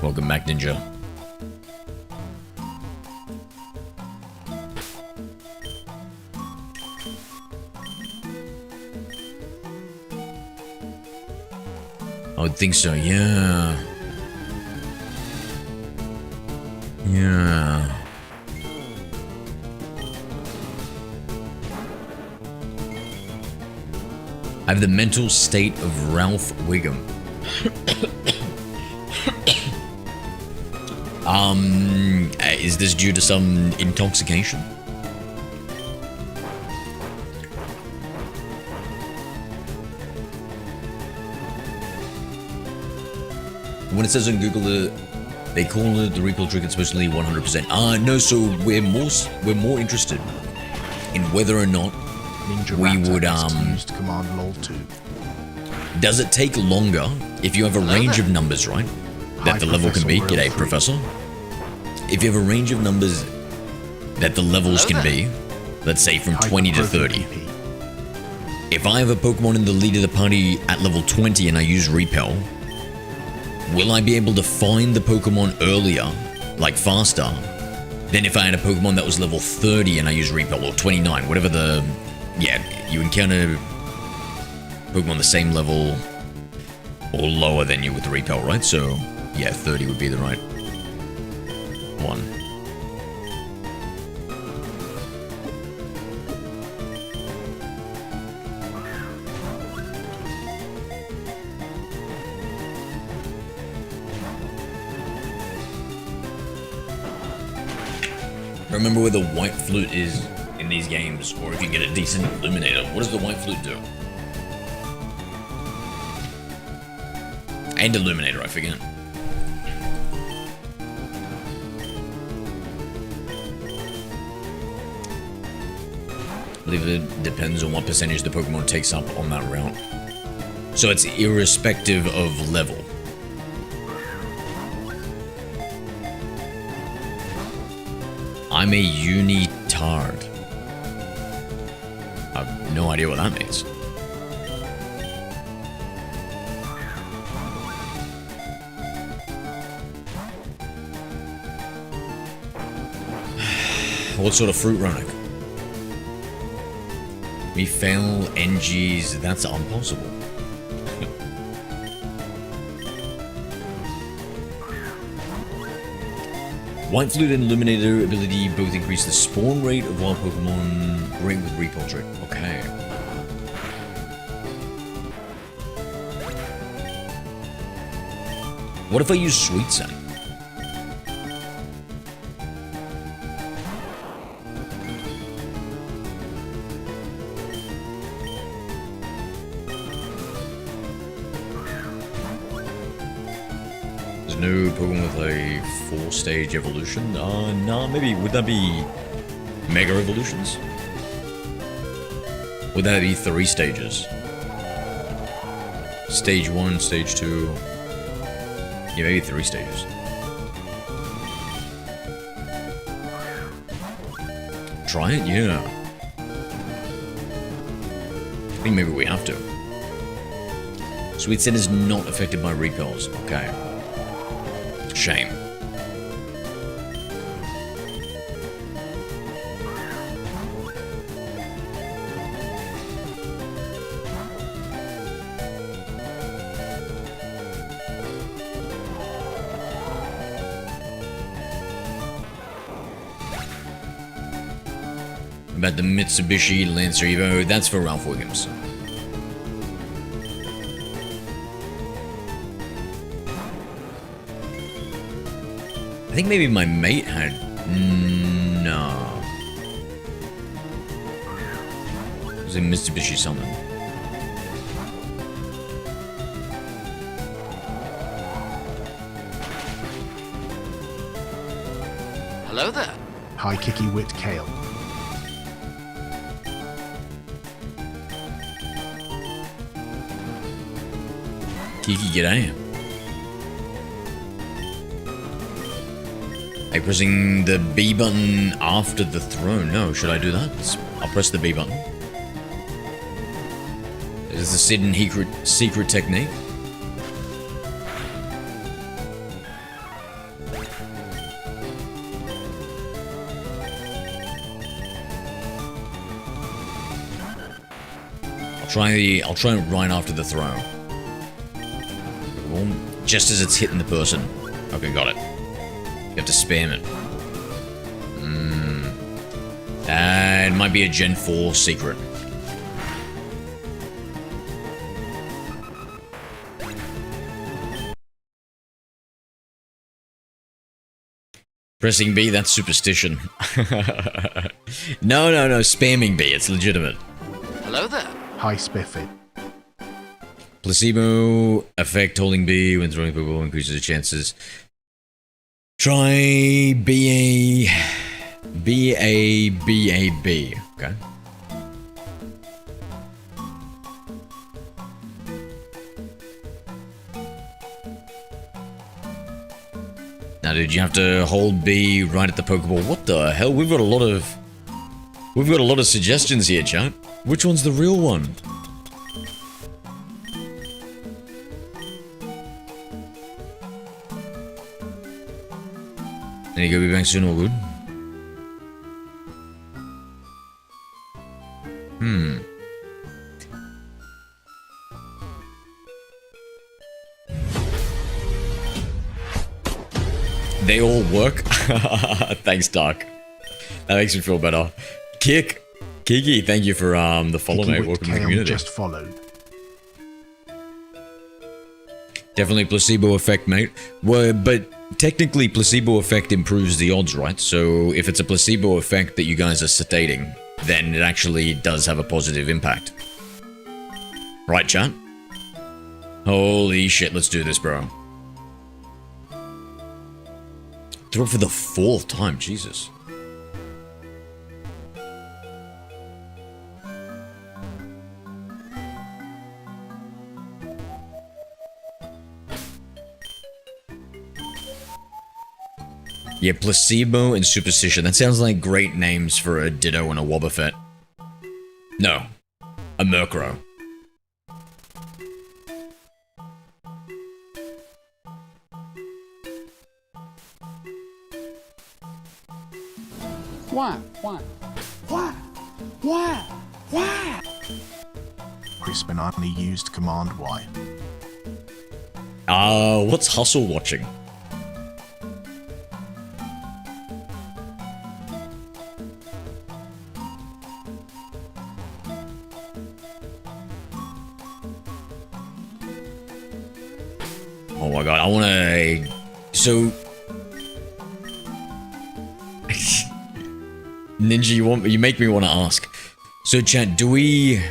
Welcome back, Ninja. I would think so, yeah. Yeah. I have the mental state of Ralph Wiggum. Is this due to some intoxication? When it says on Google they call it the replay trick, it's supposedly 100%. No, so we're more interested in whether or not Ninja we Raptor would is used command lol 2. Does it take longer if you have a range of numbers, right? That the level can be. G'day, Professor. If you have a range of numbers that the levels can be, let's say from 20 to 30. If I have a Pokemon in the lead of the party at level 20 and I use Repel, will I be able to find the Pokemon earlier, like faster, than if I had a Pokemon that was level 30 and I use Repel, or 29, whatever the... Yeah, you encounter Pokemon the same level or lower than you with the Repel, right? So, yeah, 30 would be the right one. Remember where the white flute is in these games, or if you get a decent illuminator. What does the white flute do? And illuminator, I forget. I believe it depends on what percentage the Pokemon takes up on that route. So it's irrespective of level. I'm a unitard. I have no idea what that means. What sort of fruit running? We fail NGs, that's impossible. White Flute and Illuminator ability both increase the spawn rate of wild Pokemon. Great with Repel Trick. Okay. What if I use Sweet Scent? No Pokemon with a 4-stage evolution? No, maybe. Would that be Mega Evolutions? Would that be 3 stages? Stage 1, Stage 2... Yeah, maybe 3 stages. Try it? Yeah. I think maybe we have to. Sweet Scent is not affected by repels. Okay. Shame. About the Mitsubishi Lancer Evo, that's for Ralph Wiggums. I think maybe my mate had... No. It was a Mitsubishi something. Hello there. Hi, Kicky Wit Kale. Kiki, g'day. Are you pressing the B button after the throw? No, should I do that? I'll press the B button. Is this a secret technique? I'll try right after the throw. Just as it's hitting the person. Okay, got it. You have to spam it. It might be a Gen 4 secret. Pressing B, that's superstition. No, spamming B, it's legitimate. Hello there. Hi, Spiffy. Placebo effect holding B when throwing Pokeball increases the chances. Try B. Okay. Now, did you have to hold B right at the Pokeball? What the hell? We've got a lot of suggestions here, chat. Which one's the real one? There you go, be back soon, all good. They all work? Thanks, Doc. That makes me feel better. Kiki, thank you for the follow, mate. Welcome to the community. Just followed. Definitely placebo effect, mate. Well, but technically placebo effect improves the odds, right? So if it's a placebo effect that you guys are stating, then it actually does have a positive impact. Right, chat? Holy shit, let's do this, bro. Throw for the 4th time, Jesus. Yeah, placebo and superstition. That sounds like great names for a Ditto and a Wobbuffet. No, a Murkrow. Why? Crispin only used Command Y. What's Hustle watching? Oh my god, I wanna... So... Ninja, you make me want to ask. So, chat, do we...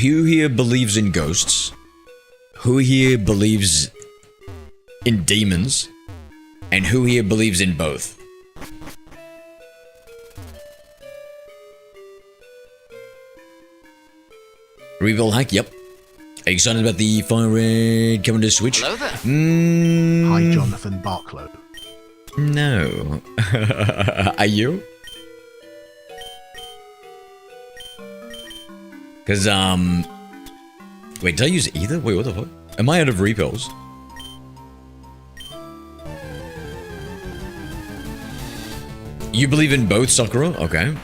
Who here believes in ghosts? Who here believes in demons? And who here believes in both? Rebuild hack, yep. Are you excited about the FireRed coming to Switch? Hello there. Hi, Jonathan Barklow. No. Are you? Because, wait, did I use either? Wait, what the fuck? Am I out of repels? You believe in both, Sakura? Okay.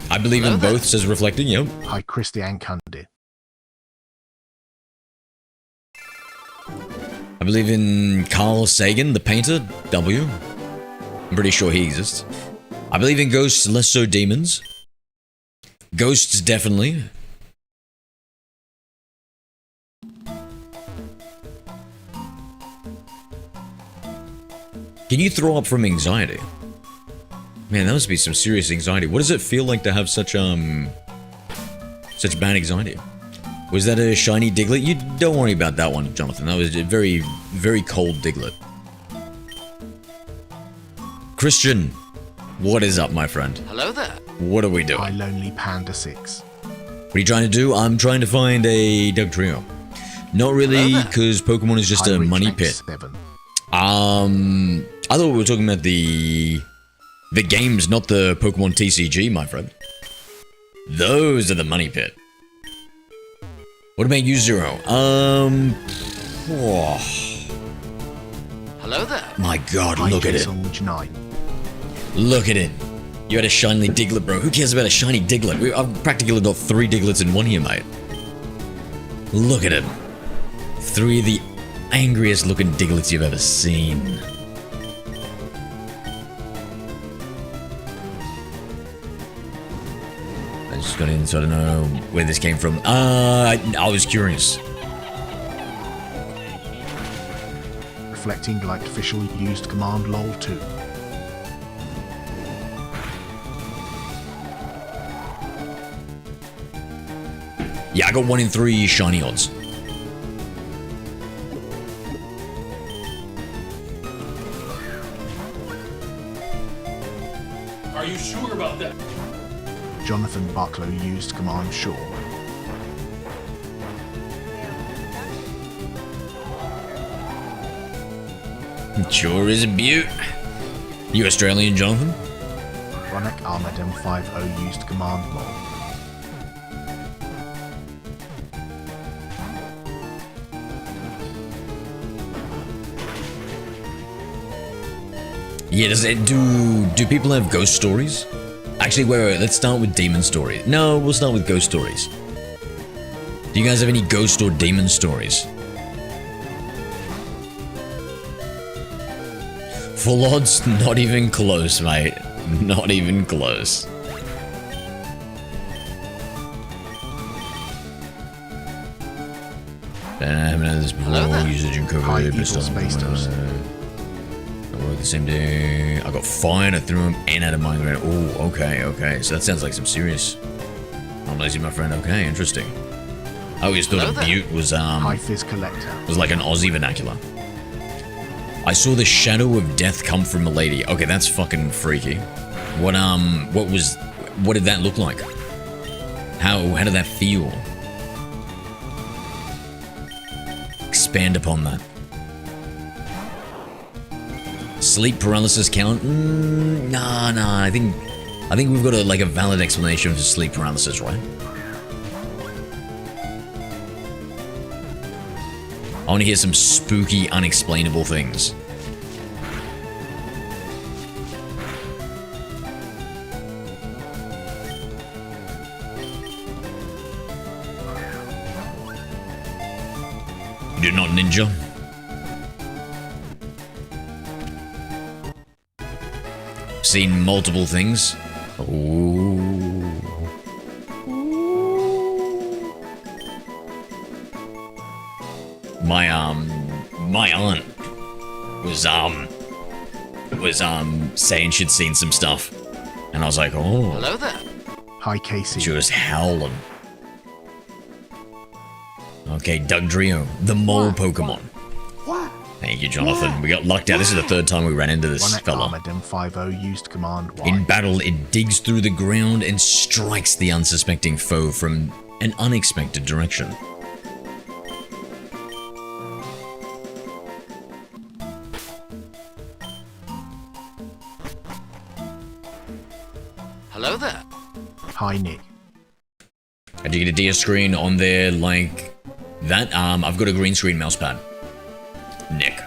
I believe in both, says Reflecting, yep. Hi, Christian Candy. I believe in Carl Sagan, the painter, W. I'm pretty sure he exists. I believe in ghosts, less so demons. Ghosts, definitely. Can you throw up from anxiety? Man, that must be some serious anxiety. What does it feel like to have such bad anxiety? Was that a shiny Diglett? You don't worry about that one, Jonathan. That was a very, very cold Diglett. Christian, what is up, my friend? Hello there. What are we doing? Hi, Lonely Panda 6. What are you trying to do? I'm trying to find a Doug Trio. Not really, because Pokemon is just Hi, a Rich money X pit. 7. I thought we were talking about the games, not the Pokemon TCG, my friend. Those are the money pit. What about you, Zero? Hello there. My god, Hi, look at it. Jason Witch 9. Look at it. You had a shiny Diglett, bro. Who cares about a shiny Diglett? I've practically got 3 Diglets in one here, mate. Look at him. 3 of the angriest looking Diglets you've ever seen. I just got in, so I don't know where this came from. I was curious. Reflecting like official used command lol 2. Yeah, I got 1 in 3 shiny odds. Are you sure about that? Jonathan Barklow used command sure. Sure is a beaut. You Australian, Jonathan? Ronak Ahmed M50 used command lol. Yeah, does it do people have ghost stories? Actually, wait, let's start with demon stories. No, we'll start with ghost stories. Do you guys have any ghost or demon stories? Full odds? Not even close, mate. Not even close. I haven't had this before. Usage and High COVID. evil space toast. I worked the same day. I got fined. I threw him and had a migraine. Oh, okay, okay. So that sounds like some serious. I'm lazy, my friend. Okay, interesting. I always thought a butte was High fizz collector. was like an Aussie vernacular. I saw the shadow of death come from a lady. Okay, that's fucking freaky. What did that look like? How did that feel? Expand upon that. Sleep paralysis count? Nah. I think we've got a valid explanation for sleep paralysis, right? I want to hear some spooky, unexplainable things. You do not ninja? Seen multiple things. Ooh. My aunt was saying she'd seen some stuff, and I was like, oh. Hello there. High Casey. She was howling. Okay, Dugtrio, the mole Pokemon. What? Thank you, Jonathan. We got lucked out. This is the 3rd time we ran into this Ronak fella. Ahmed M50 used command Y. In battle, it digs through the ground and strikes the unsuspecting foe from an unexpected direction. Hello there. High Nick. Had you get a DS screen on there like that? I've got a green screen mouse pad. Nick.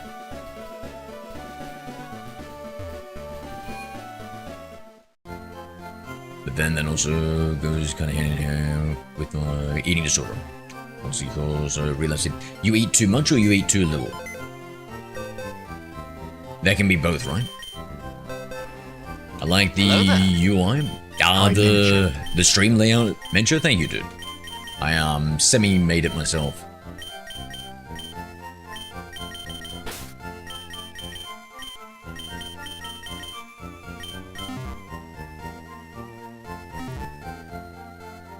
But then that also goes kind of hand in hand with my eating disorder. Also, because relapsing. You eat too much or you eat too little? That can be both, right? I like the UI. The stream layout. Mencho, thank you, dude. I semi-made it myself.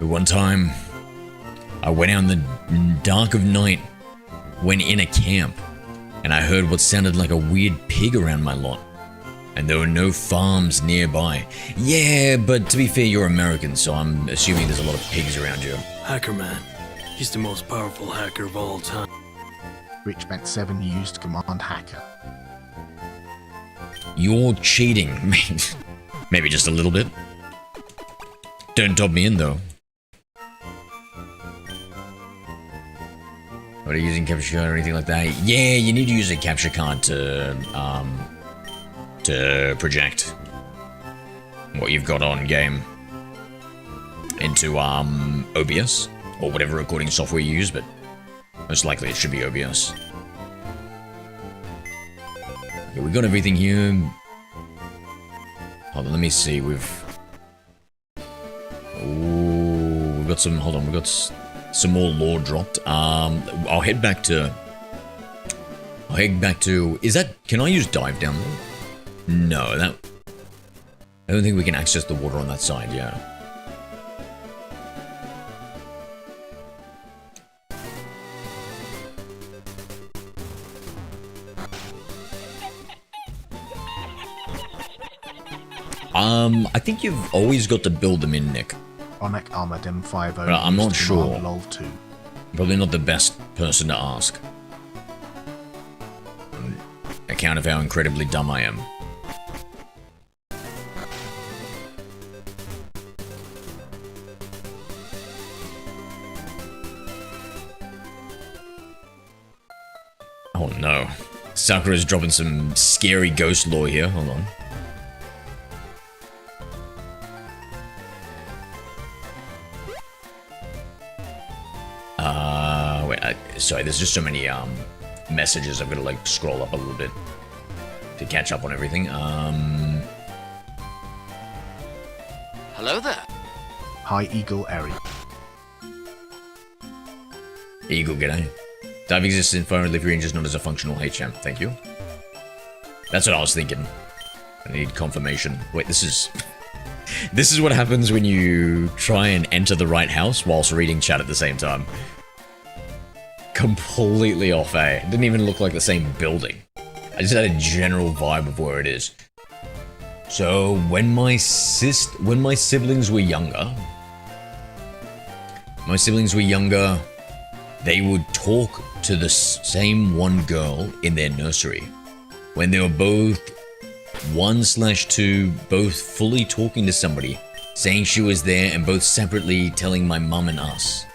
But one time, I went out in the dark of night, went in a camp, and I heard what sounded like a weird pig around my lot. And there were no farms nearby. Yeah, but to be fair, you're American, so I'm assuming there's a lot of pigs around you. Hacker man. He's the most powerful hacker of all time. Rich Bet 7 used command hacker. You're cheating. Maybe just a little bit. Don't top me in, though. What are you using capture card or anything like that? Yeah, you need to use a capture card to project what you've got on game into OBS or whatever recording software you use, but Most likely it should be OBS. Okay, we got everything here. Hold on, let me see. We've got some. Hold on, we got some more lore dropped. I'll head back to. Is that? Can I use dive down there? No, that. I don't think we can access the water on that side. Yeah. I think you've always got to build them in, Nick. Onek Armored M50. I'm not sure. LOL 2. Probably not the best person to ask. On account of how incredibly dumb I am. Oh no. Sakura's dropping some scary ghost lore here. Hold on. Sorry, there's just so many messages. I'm gonna like scroll up a little bit to catch up on everything. Hello there. Hi, Eagle Eri. Eagle, g'day. Dive exists in FireRed Livery and just not as a functional HM. Thank you. That's what I was thinking. I need confirmation. Wait, this is what happens when you try and enter the right house whilst reading chat at the same time. Completely off, eh? It didn't even look like the same building. I just had a general vibe of where it is. So when my siblings were younger, they would talk to the same one girl in their nursery. When they were both 1/2, both fully talking to somebody, saying she was there, and both separately telling my mum and us.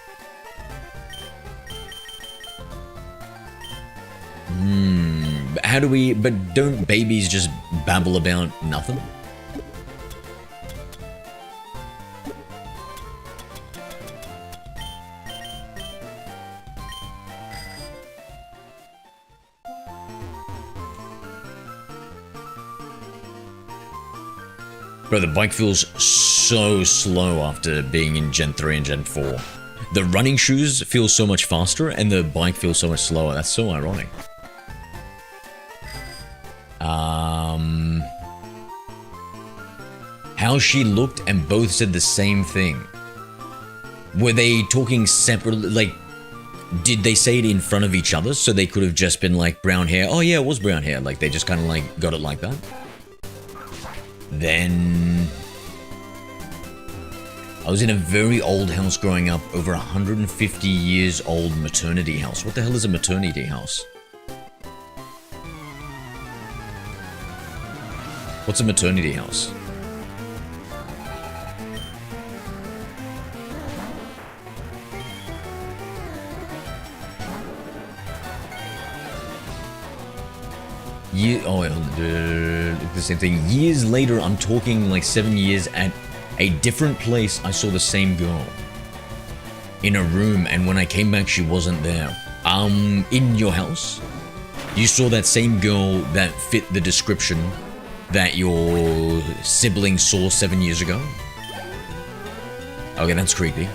How do we... But don't babies just babble about nothing? Bro, the bike feels so slow after being in Gen 3 and Gen 4. The running shoes feel so much faster, and the bike feels so much slower. That's so ironic. How she looked and both said the same thing. Were they talking separately? Like, did they say it in front of each other? So they could have just been like, brown hair. Oh yeah, it was brown hair. Like, they just kind of like got it like that. Then I was in a very old house growing up, over 150 years old maternity house. What the hell is a maternity house? What's a maternity house? The same thing. Years later, I'm talking like 7 years, at a different place, I saw the same girl in a room, and when I came back, she wasn't there. In your house, you saw that same girl that fit the description that your sibling saw 7 years ago? Okay, that's creepy.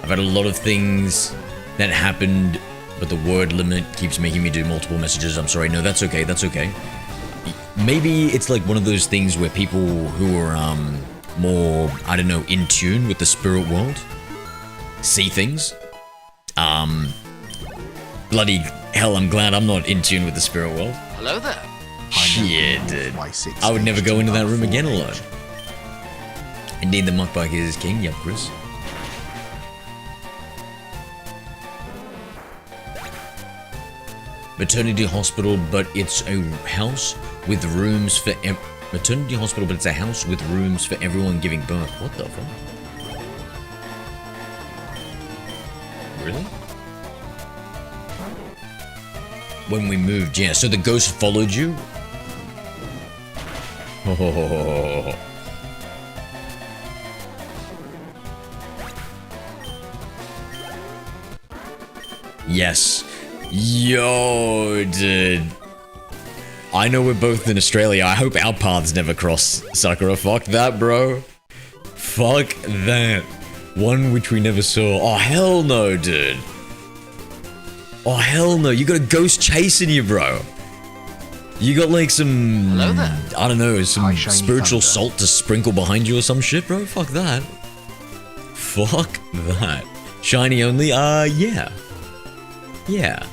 I've had a lot of things that happened, but the word limit keeps making me do multiple messages. I'm sorry. No, that's okay. That's okay. Maybe it's like one of those things where people who are more, I don't know, in tune with the spirit world see things. Bloody hell, I'm glad I'm not in tune with the spirit world. Hello there. Shit, dude. I would never go into that room again alone. Indeed, the muck bike is king. Yep, Chris. Maternity hospital, but it's a house with rooms for maternity hospital, but it's a house with rooms for everyone giving birth. What the fuck? Really? When we moved, yeah. So the ghost followed you? Oh. Yes. Yo, dude. I know we're both in Australia. I hope our paths never cross, Sakura. Fuck that, bro. Fuck that. One which we never saw. Oh, hell no, dude. Oh, hell no. You got a ghost chasing you, bro. You got like some... Hello there. I don't know, some Hi, shiny spiritual thunder. salt to sprinkle behind you or some shit, bro? Fuck that. Fuck that. Shiny only? Yeah. Yeah.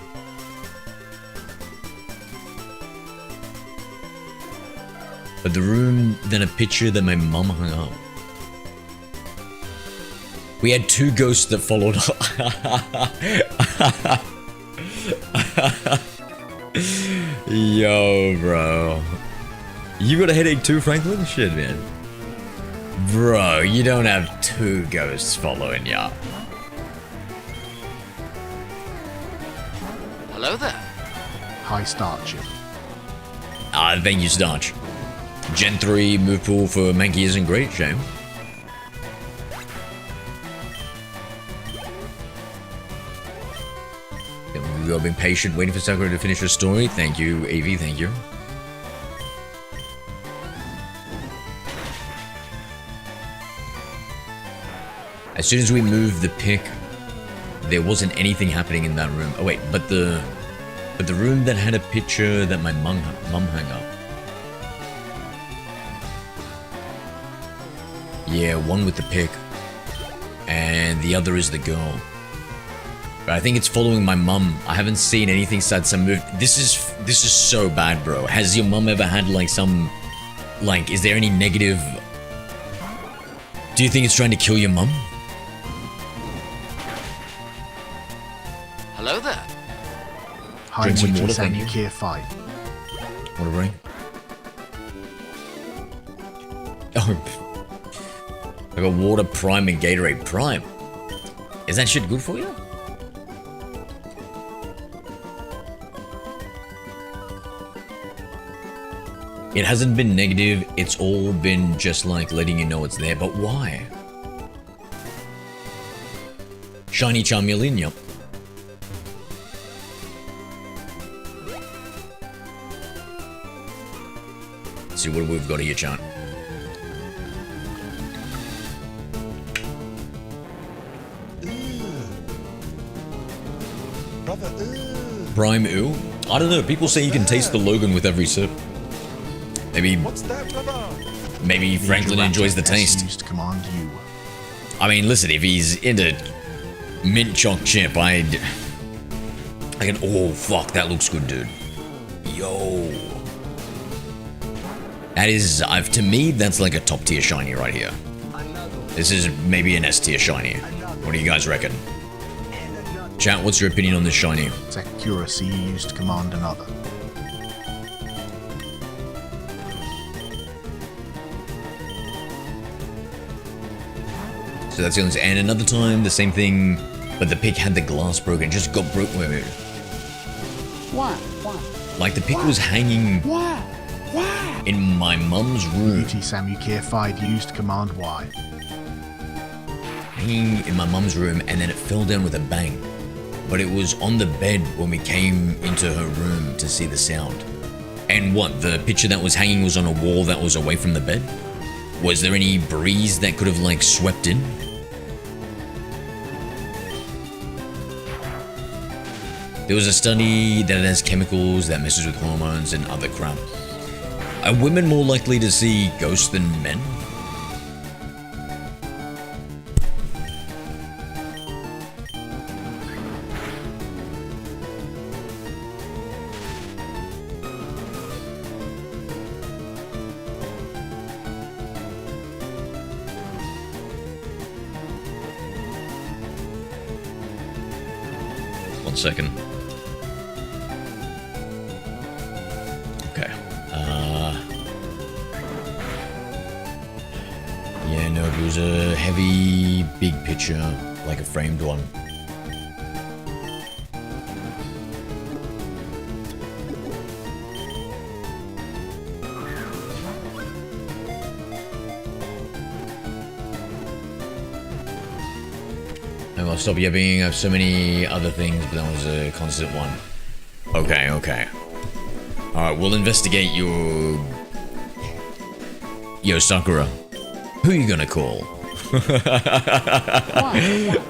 But the room, then a picture that my mum hung up. We had 2 ghosts that followed. Yo, bro. You got a headache too, Franklin? Shit, man. Bro, you don't have 2 ghosts following ya. Hello there. High Starchy. Thank you, Starch. Gen 3 move pool for Mankey isn't great, shame. We've been patient, waiting for Sakura to finish her story. Thank you, Avi, thank you. As soon as we moved the pick, there wasn't anything happening in that room. Oh wait, but the room that had a picture that my mum hung up. Yeah, one with the pick, and the other is the girl. But I think it's following my mum. I haven't seen anything since I moved. This is so bad, bro. Has your mum ever had like some, like, is there any negative? Do you think it's trying to kill your mum? Hello there. High Drink some Wiki water, Sam thank you. Care 5. What a ring. Oh, I got water prime and Gatorade prime. Is that shit good for you? It hasn't been negative, it's all been just like letting you know it's there, but why? Shiny Charmeleon, yep. Let's see what we've got here, chat. Prime ooh? I don't know, people say you can taste the Logan with every sip. Maybe Franklin enjoys the taste. Used to command you. I mean, listen, if he's into mint choc chip, I can. Oh fuck, that looks good, dude. Yo, that is. To me, that's like a top tier shiny right here. This is maybe an S tier shiny. What do you guys reckon? Chat, what's your opinion on this shiny? Its accuracy used to command another. So that's the only. And another time, the same thing, but the pick had the glass broken. Just got broke. Wait. Why? Like the pick was hanging Why? in my mum's room. Beauty Samu Care 5 used command Y. Hanging in my mum's room, and then it fell down with a bang. But it was on the bed when we came into her room to see the sound. And what, the picture that was hanging was on a wall that was away from the bed? Was there any breeze that could have like swept in? There was a study that it has chemicals that messes with hormones and other crap. Are women more likely to see ghosts than men? One second. Okay. Yeah, no, it was a heavy, big picture, like a framed one. I'll stop yapping. I have so many other things, but that was a constant one. Okay, okay. Alright, we'll investigate your... Yo, Sakura. Who you gonna call?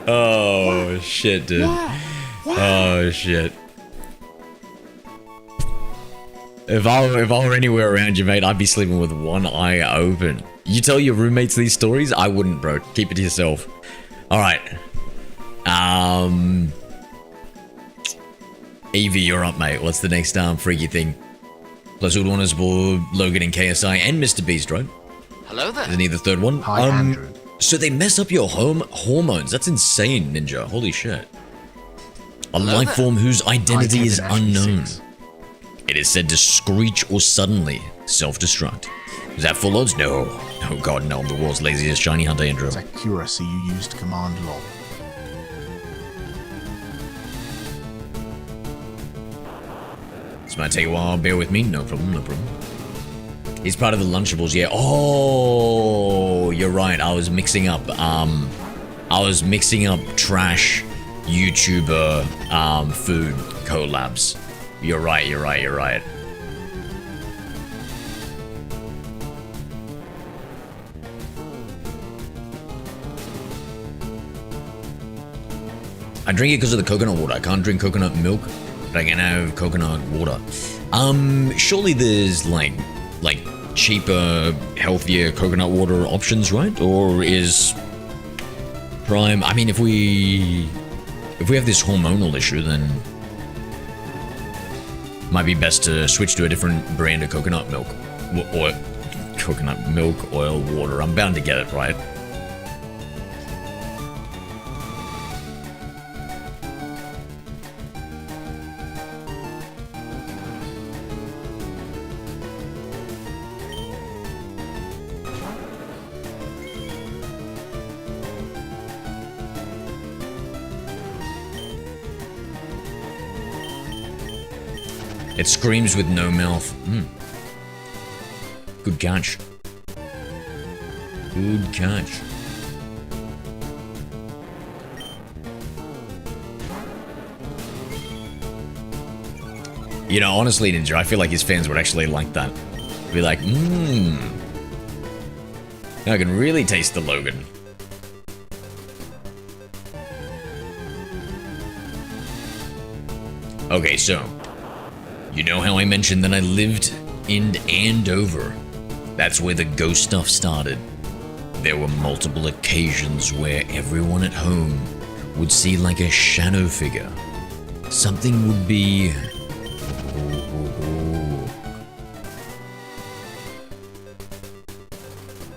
Oh, shit, dude. Oh, shit. If I were anywhere around you, mate, I'd be sleeping with one eye open. You tell your roommates these stories? I wouldn't, bro. Keep it to yourself. Alright. Evie, you're up, mate. What's the next freaky thing? Plus, who'd want us aboard Logan and KSI and Mr. Beast, right? Hello there. Isn't he the third one? Hi, Andrew. So they mess up your hormones. That's insane, Ninja. Holy shit. A Hello life there. form whose identity is I take unknown. Ashley 6. It is said to screech or suddenly self-destruct. Is that full odds? No. Oh god, no. I'm the world's laziest shiny hunter, Andrew. It's accuracy you use to command lol. This might take a while. Bear with me. No problem, no problem. He's part of the Lunchables, yeah. Oh, you're right. I was mixing up trash YouTuber food collabs. You're right, you're right, you're right. I drink it because of the coconut water. I can't drink coconut milk, but I can have coconut water. Surely there's like cheaper, healthier coconut water options, right? Or is Prime? I mean, if we have this hormonal issue, then might be best to switch to a different brand of coconut milk or coconut milk, oil, water. I'm bound to get it right. It screams with no mouth. Good catch. Good catch. You know, honestly, Ninja, I feel like his fans would actually like that. Be like, now I can really taste the Logan. Okay, so you know how I mentioned that I lived in Andover? That's where the ghost stuff started. There were multiple occasions where everyone at home would see like a shadow figure. Something would be...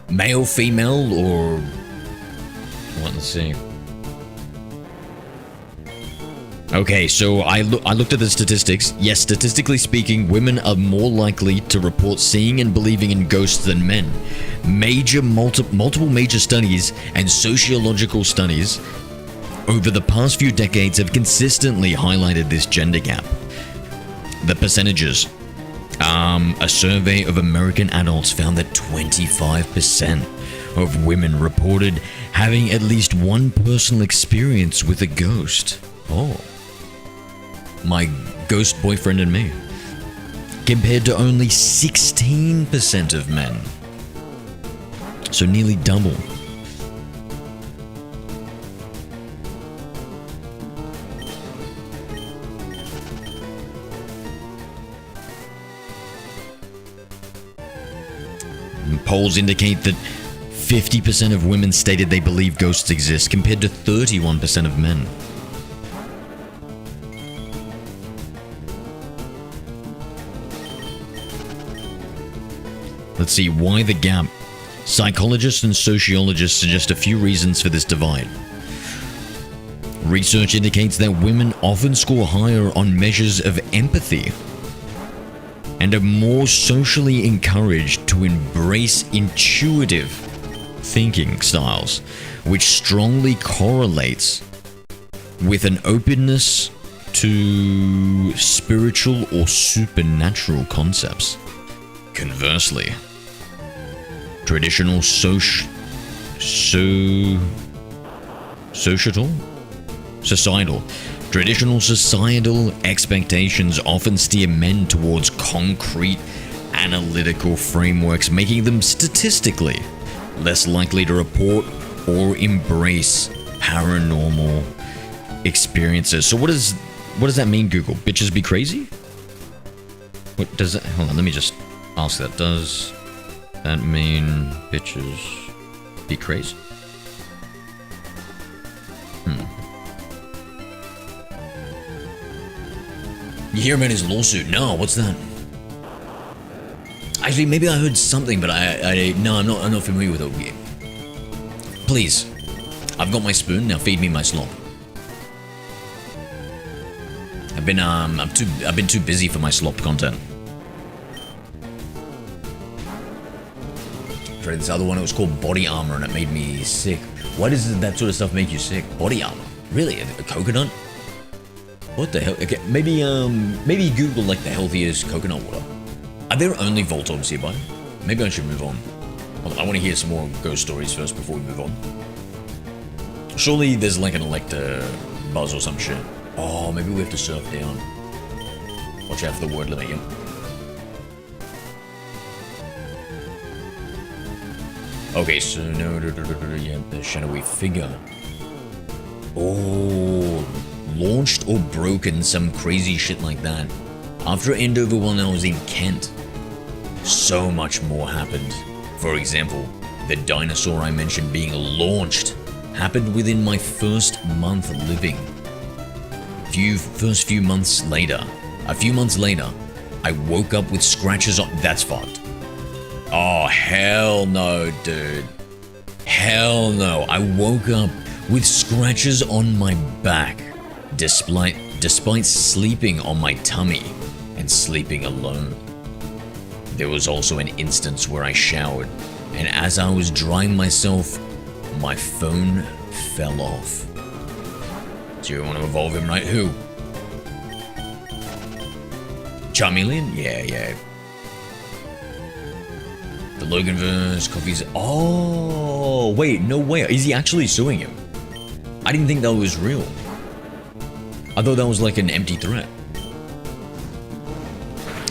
male, female, or... let's see. Okay, so I looked at the statistics. Yes, statistically speaking, women are more likely to report seeing and believing in ghosts than men. Multiple major studies and sociological studies over the past few decades have consistently highlighted this gender gap. The percentages. A survey of American adults found that 25% of women reported having at least one personal experience with a ghost. Oh. My ghost boyfriend and me. Compared to only 16% of men. So nearly double. Polls indicate that 50% of women stated they believe ghosts exist, compared to 31% of men. Let's see, why the gap? Psychologists and sociologists suggest a few reasons for this divide. Research indicates that women often score higher on measures of empathy and are more socially encouraged to embrace intuitive thinking styles, which strongly correlates with an openness to spiritual or supernatural concepts. Conversely, traditional societal Societal. Traditional societal expectations often steer men towards concrete, analytical frameworks, making them statistically less likely to report or embrace paranormal experiences. So what does that mean, Google? Bitches be crazy? What does that... Hold on, let me just ask that. Does that mean bitches be crazy? You hear about his lawsuit? No, what's that? Actually, maybe I heard something, but no, I'm not familiar with it. Please, I've got my spoon, now feed me my slop. I've been too busy for my slop content. Tried this other one, it was called body armor, and it made me sick. Why does that sort of stuff make you sick? Body armor? Really? A coconut? What the hell? Okay, maybe Google like the healthiest coconut water. Are there only Voltorbs hereby? Maybe I should move on. Hold on, I want to hear some more ghost stories first before we move on. Surely there's like an Elector buzz or some shit. Oh, maybe we have to surf down. Watch out for the word limit, yeah. Okay, so no, yeah, the shadowy figure. Oh, launched or broken, some crazy shit like that. After Endover when I was in Kent, so much more happened. For example, the dinosaur I mentioned being launched happened within my first month living. A few months later, I woke up with scratches on. That's fucked. Oh, hell no, dude. Hell no. I woke up with scratches on my back, despite sleeping on my tummy and sleeping alone. There was also an instance where I showered, and as I was drying myself, my phone fell off. Do you want to evolve him, right? Who? Charmeleon? Yeah. The Loganverse, coffees. Oh, wait, no way. Is he actually suing him? I didn't think that was real. I thought that was like an empty threat.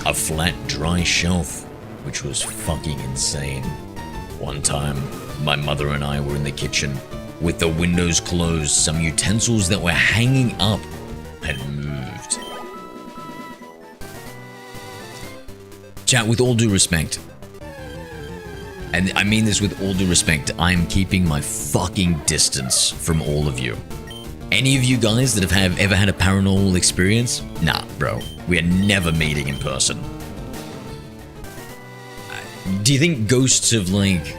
A flat, dry shelf, which was fucking insane. One time, my mother and I were in the kitchen with the windows closed. Some utensils that were hanging up had moved. Chat, with all due respect, and I mean this with all due respect, I'm keeping my fucking distance from all of you. Any of you guys that have ever had a paranormal experience? Nah, bro. We are never meeting in person. Do you think ghosts have, like,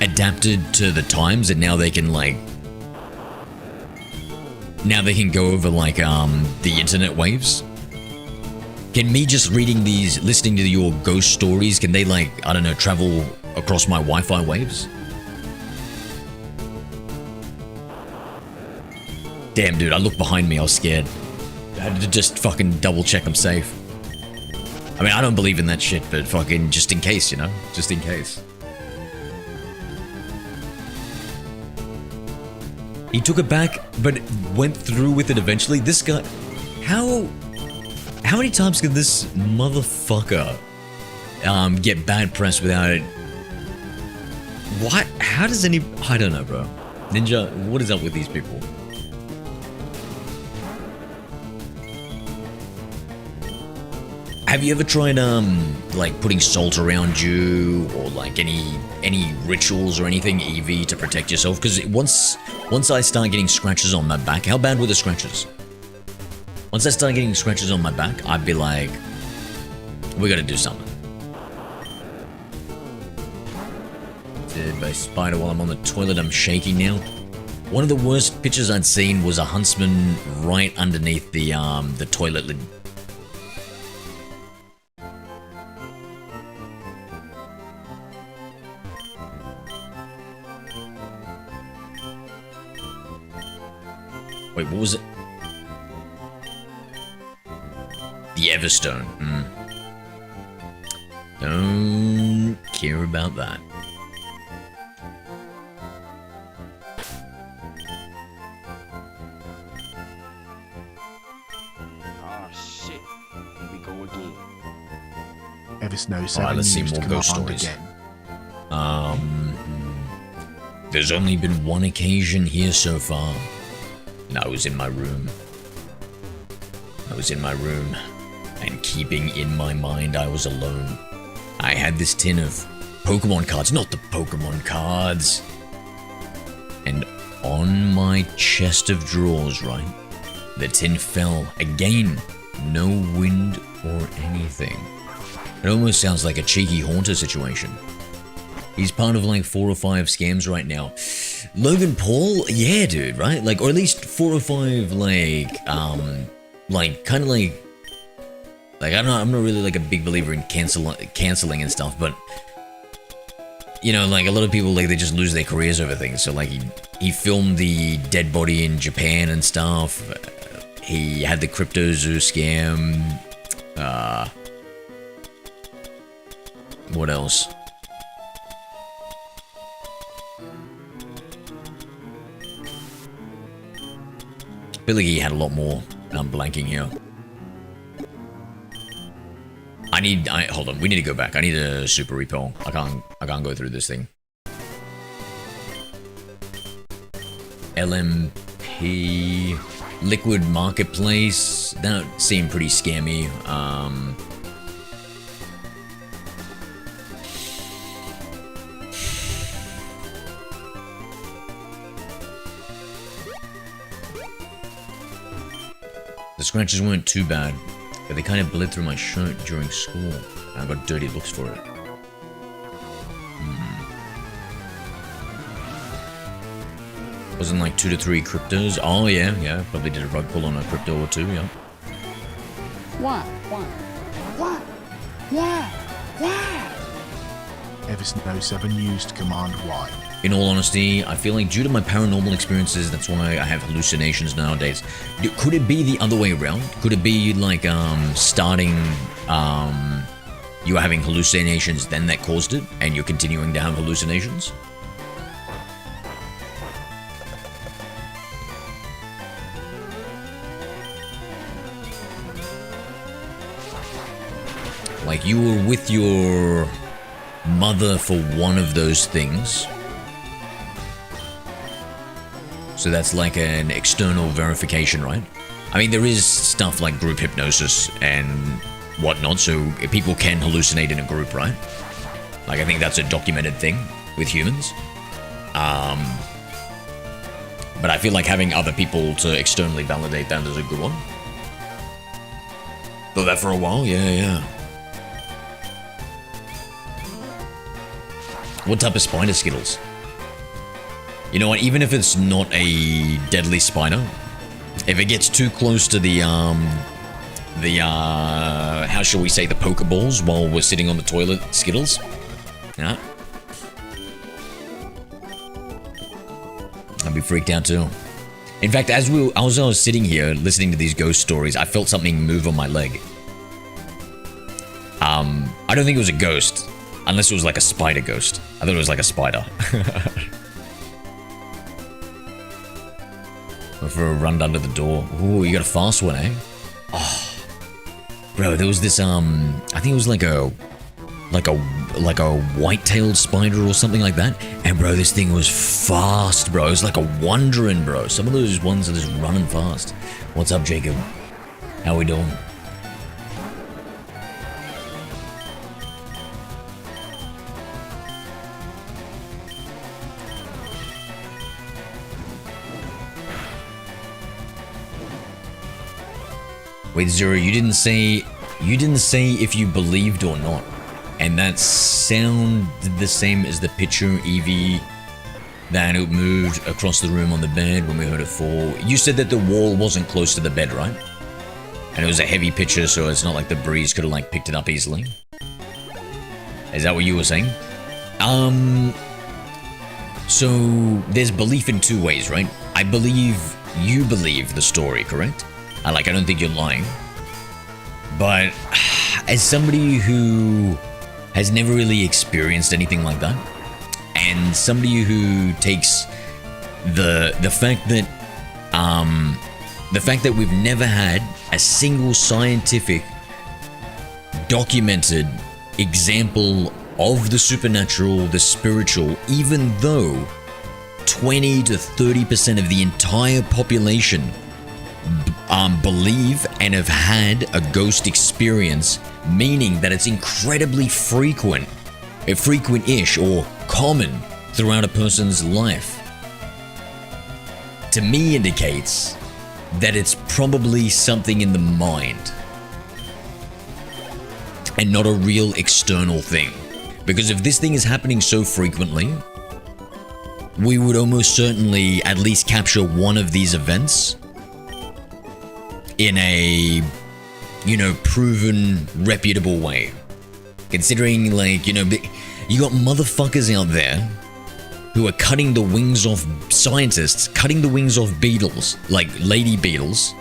adapted to the times and now they can, like... Now they can go over, like, the internet waves? Can me just reading these, listening to your ghost stories, can they, like, I don't know, travel across my Wi-Fi waves? Damn, dude, I looked behind me, I was scared. I had to just fucking double check I'm safe. I mean, I don't believe in that shit, but fucking just in case, you know? Just in case. He took it back, but went through with it eventually. This guy... How many times could this motherfucker get bad press without it? What? How does any... I don't know, bro. Ninja, what is up with these people? Have you ever tried, like putting salt around you, or like any rituals or anything, EV, to protect yourself? Because once I start getting scratches on my back, how bad were the scratches? Once I start getting scratches on my back, I'd be like, we gotta do something. Dead by spider while I'm on the toilet, I'm shaking now. One of the worst pictures I'd seen was a huntsman right underneath the toilet lid. Wait, what was it? The Everstone. Don't care about that. Evis No 7 Alright, let's see used more command ghost stories. again. There's only been one occasion here so far, and I was in my room. And keeping in my mind I was alone. I had this tin of Pokemon cards, not the Pokemon cards. And on my chest of drawers, right, the tin fell again. No wind or anything. It almost sounds like a cheeky Haunter situation. He's part of like 4 or 5 scams right now. Logan Paul, yeah, dude, right? Like, or at least 4 or 5, like kind of like I don't know, I'm not really like a big believer in canceling and stuff, but you know, like a lot of people, like they just lose their careers over things. So like he filmed the dead body in Japan and stuff. He had the crypto zoo scam. What else? I feel like he had a lot more, and I'm blanking here. Hold on, we need to go back. I need a super repel. I can't go through this thing. LMP Liquid Marketplace. That seemed pretty scammy. The scratches weren't too bad, but they kind of bled through my shirt during school, and I got dirty looks for it. Wasn't like 2 to 3 cryptos? Oh yeah, probably did a rug pull on a crypto or 2, yeah. Why? Evis No 7 used command Y. In all honesty, I feel like due to my paranormal experiences, that's why I have hallucinations nowadays. Could it be the other way around? Could it be like starting you were having hallucinations, then that caused it, and you're continuing to have hallucinations? Like you were with your mother for one of those things. So that's like an external verification, right? I mean, there is stuff like group hypnosis and whatnot, so people can hallucinate in a group, right? Like, I think that's a documented thing with humans. But I feel like having other people to externally validate that is a good one. Thought that for a while, yeah. What type of spider Skittles? You know what, even if it's not a deadly spider, if it gets too close to the how shall we say, the Pokeballs while we're sitting on the toilet, Skittles, yeah, I'd be freaked out too. In fact, as I was sitting here listening to these ghost stories, I felt something move on my leg. I don't think it was a ghost, unless it was like a spider ghost. I thought it was like a spider. For a run under the door. Ooh, you got a fast one, eh? Oh, bro, there was this I think it was like a white-tailed spider or something like that. And bro, this thing was fast, bro. It was like a wandering, bro. Some of those ones are just running fast. What's up, Jacob? How we doing? Wait, Zero, you didn't say if you believed or not. And that sounded the same as the picture, Eevee, that it moved across the room on the bed when we heard it fall. You said that the wall wasn't close to the bed, right? And it was a heavy picture, so it's not like the breeze could have like picked it up easily. Is that what you were saying? So there's belief in 2 ways, right? I believe you believe the story, correct? I don't think you're lying. But as somebody who has never really experienced anything like that, and somebody who takes the fact that we've never had a single scientific documented example of the supernatural, the spiritual, even though 20 to 30% of the entire population believe and have had a ghost experience, meaning that it's incredibly frequent-ish or common throughout a person's life, to me indicates that it's probably something in the mind and not a real external thing. Because if this thing is happening so frequently, we would almost certainly at least capture one of these events in a, you know, proven, reputable way. Considering, like, you know, you got motherfuckers out there who are cutting the wings off scientists, cutting the wings off beetles, like lady beetles,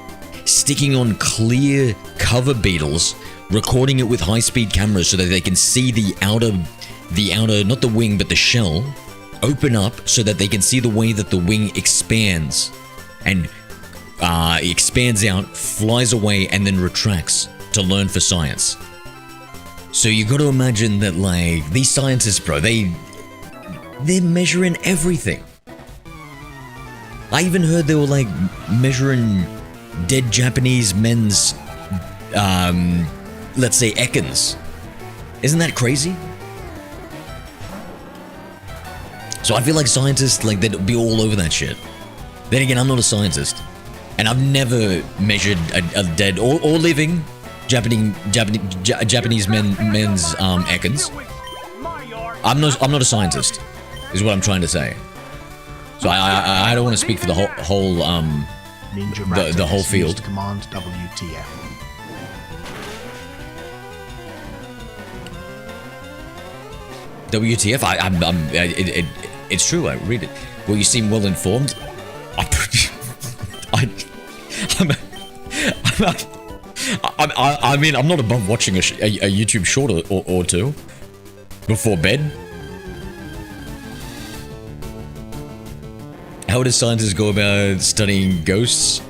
sticking on clear cover beetles, recording it with high-speed cameras so that they can see the outer, not the wing, but the shell, open up so that they can see the way that the wing expands and expands out, flies away, and then retracts to learn for science. So you got to imagine that, like, these scientists, bro, they're measuring everything. I even heard they were, like, measuring dead Japanese men's, let's say, ekans. Isn't that crazy? So I feel like scientists, like, they'd be all over that shit. Then again, I'm not a scientist. And I've never measured a dead or living Japanese men's ekans. I'm not a scientist, is what I'm trying to say. So I don't want to speak for the whole Ninja the whole field. used Command WTF. WTF? It's true. I read it. Well, you seem well informed. I mean, I'm not above watching a YouTube short or two before bed. How do scientists go about studying ghosts?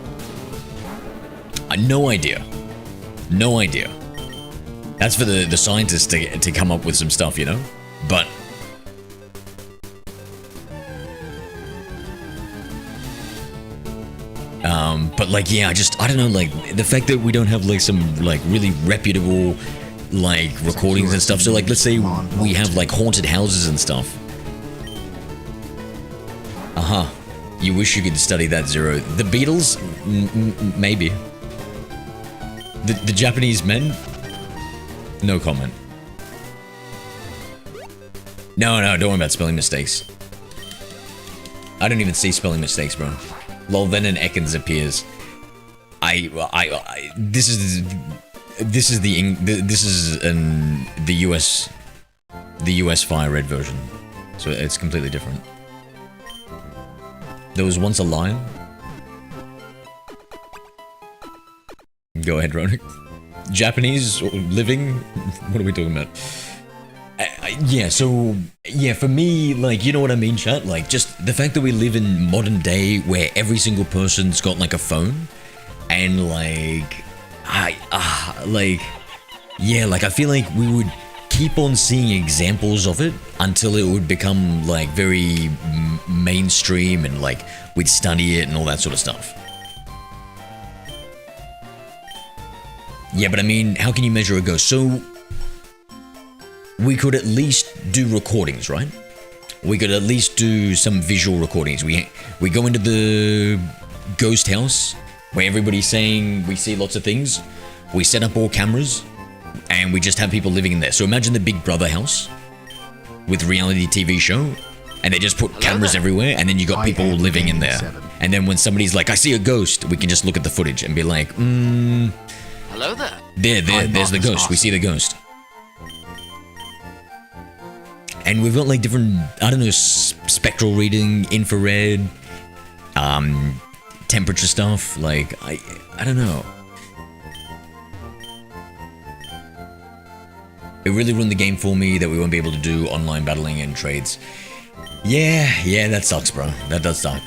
No idea. No idea. That's for the scientists to come up with some stuff, you know? But like, yeah, I don't know, like, the fact that we don't have, like, some, like, really reputable, like, recordings and stuff. So, like, let's say we have, like, haunted houses and stuff. You wish you could study that, Zero. The Beatles? Maybe. The Japanese men? No comment. No, don't worry about spelling mistakes. I don't even see spelling mistakes, bro. Lol, then an Ekans appears. This is the US FireRed version, so it's completely different. There was once a lion. Go ahead, Ronik. Japanese or living? What are we talking about? Yeah, so, yeah, for me, like, you know what I mean, chat? Like, just the fact that we live in modern day where every single person's got, like, a phone, and, like, yeah, like, I feel like we would keep on seeing examples of it until it would become, like, very mainstream, and, like, we'd study it and all that sort of stuff. Yeah, but I mean, how can you measure a ghost? So we could at least do recordings, right? We could at least do some visual recordings. We go into the ghost house where everybody's saying we see lots of things. We set up all cameras and we just have people living in there. So imagine the Big Brother house with reality TV show, and they just put cameras everywhere, and then you got people living in there. And then when somebody's like, I see a ghost, we can just look at the footage and be like, Hello there. There's the ghost. We see the ghost. And we've got, like, different, I don't know, spectral reading, infrared, temperature stuff. Like, I don't know. It really ruined the game for me that we won't be able to do online battling and trades. Yeah, that sucks, bro. That does suck.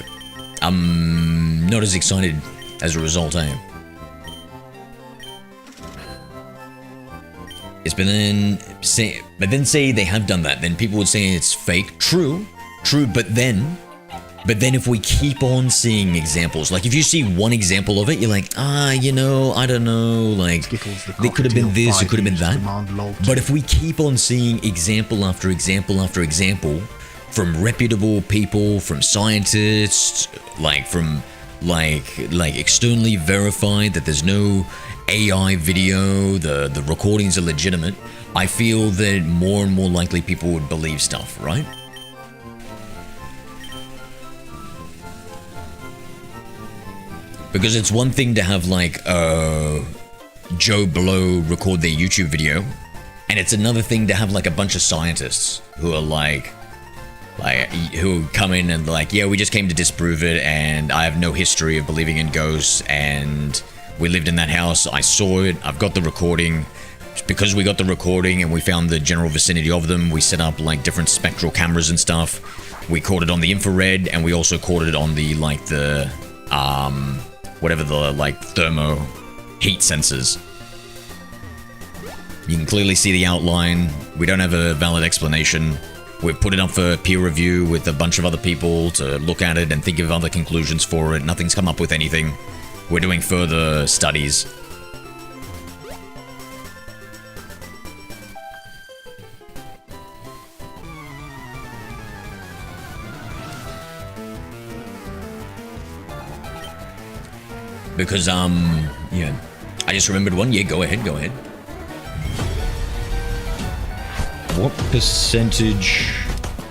I'm not as excited as a result, eh? It's been then say they have done that, then people would say it's fake. True, but then if we keep on seeing examples, like if you see one example of it, you're like, you know, I don't know, like it could have been this, it could have been that. But if we keep on seeing example after example after example from reputable people, from scientists, from externally verified that there's no AI video, the recordings are legitimate, I feel that more and more likely people would believe stuff, right? Because it's one thing to have Joe Blow record their YouTube video, and it's another thing to have a bunch of scientists who are who come in and yeah, we just came to disprove it, and I have no history of believing in ghosts, and we lived in that house, I saw it, I've got the recording. Because we got the recording and we found the general vicinity of them, we set up different spectral cameras and stuff. We caught it on the infrared, and we also caught it on the whatever the thermo heat sensors. You can clearly see the outline. We don't have a valid explanation. We've put it up for peer review with a bunch of other people to look at it and think of other conclusions for it. Nothing's come up with anything. We're doing further studies. Because, yeah, I just remembered one. Yeah, go ahead. What percentage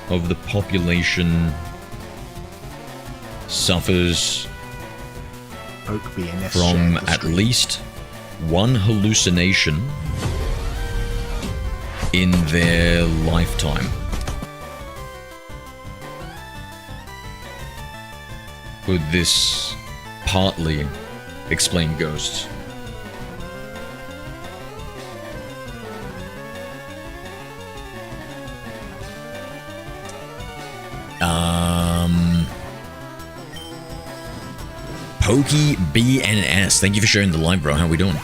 of the population suffers from at least one hallucination in their lifetime? Could this partly explain ghosts? Pokey BNS, thank you for sharing the live, bro. How we doing?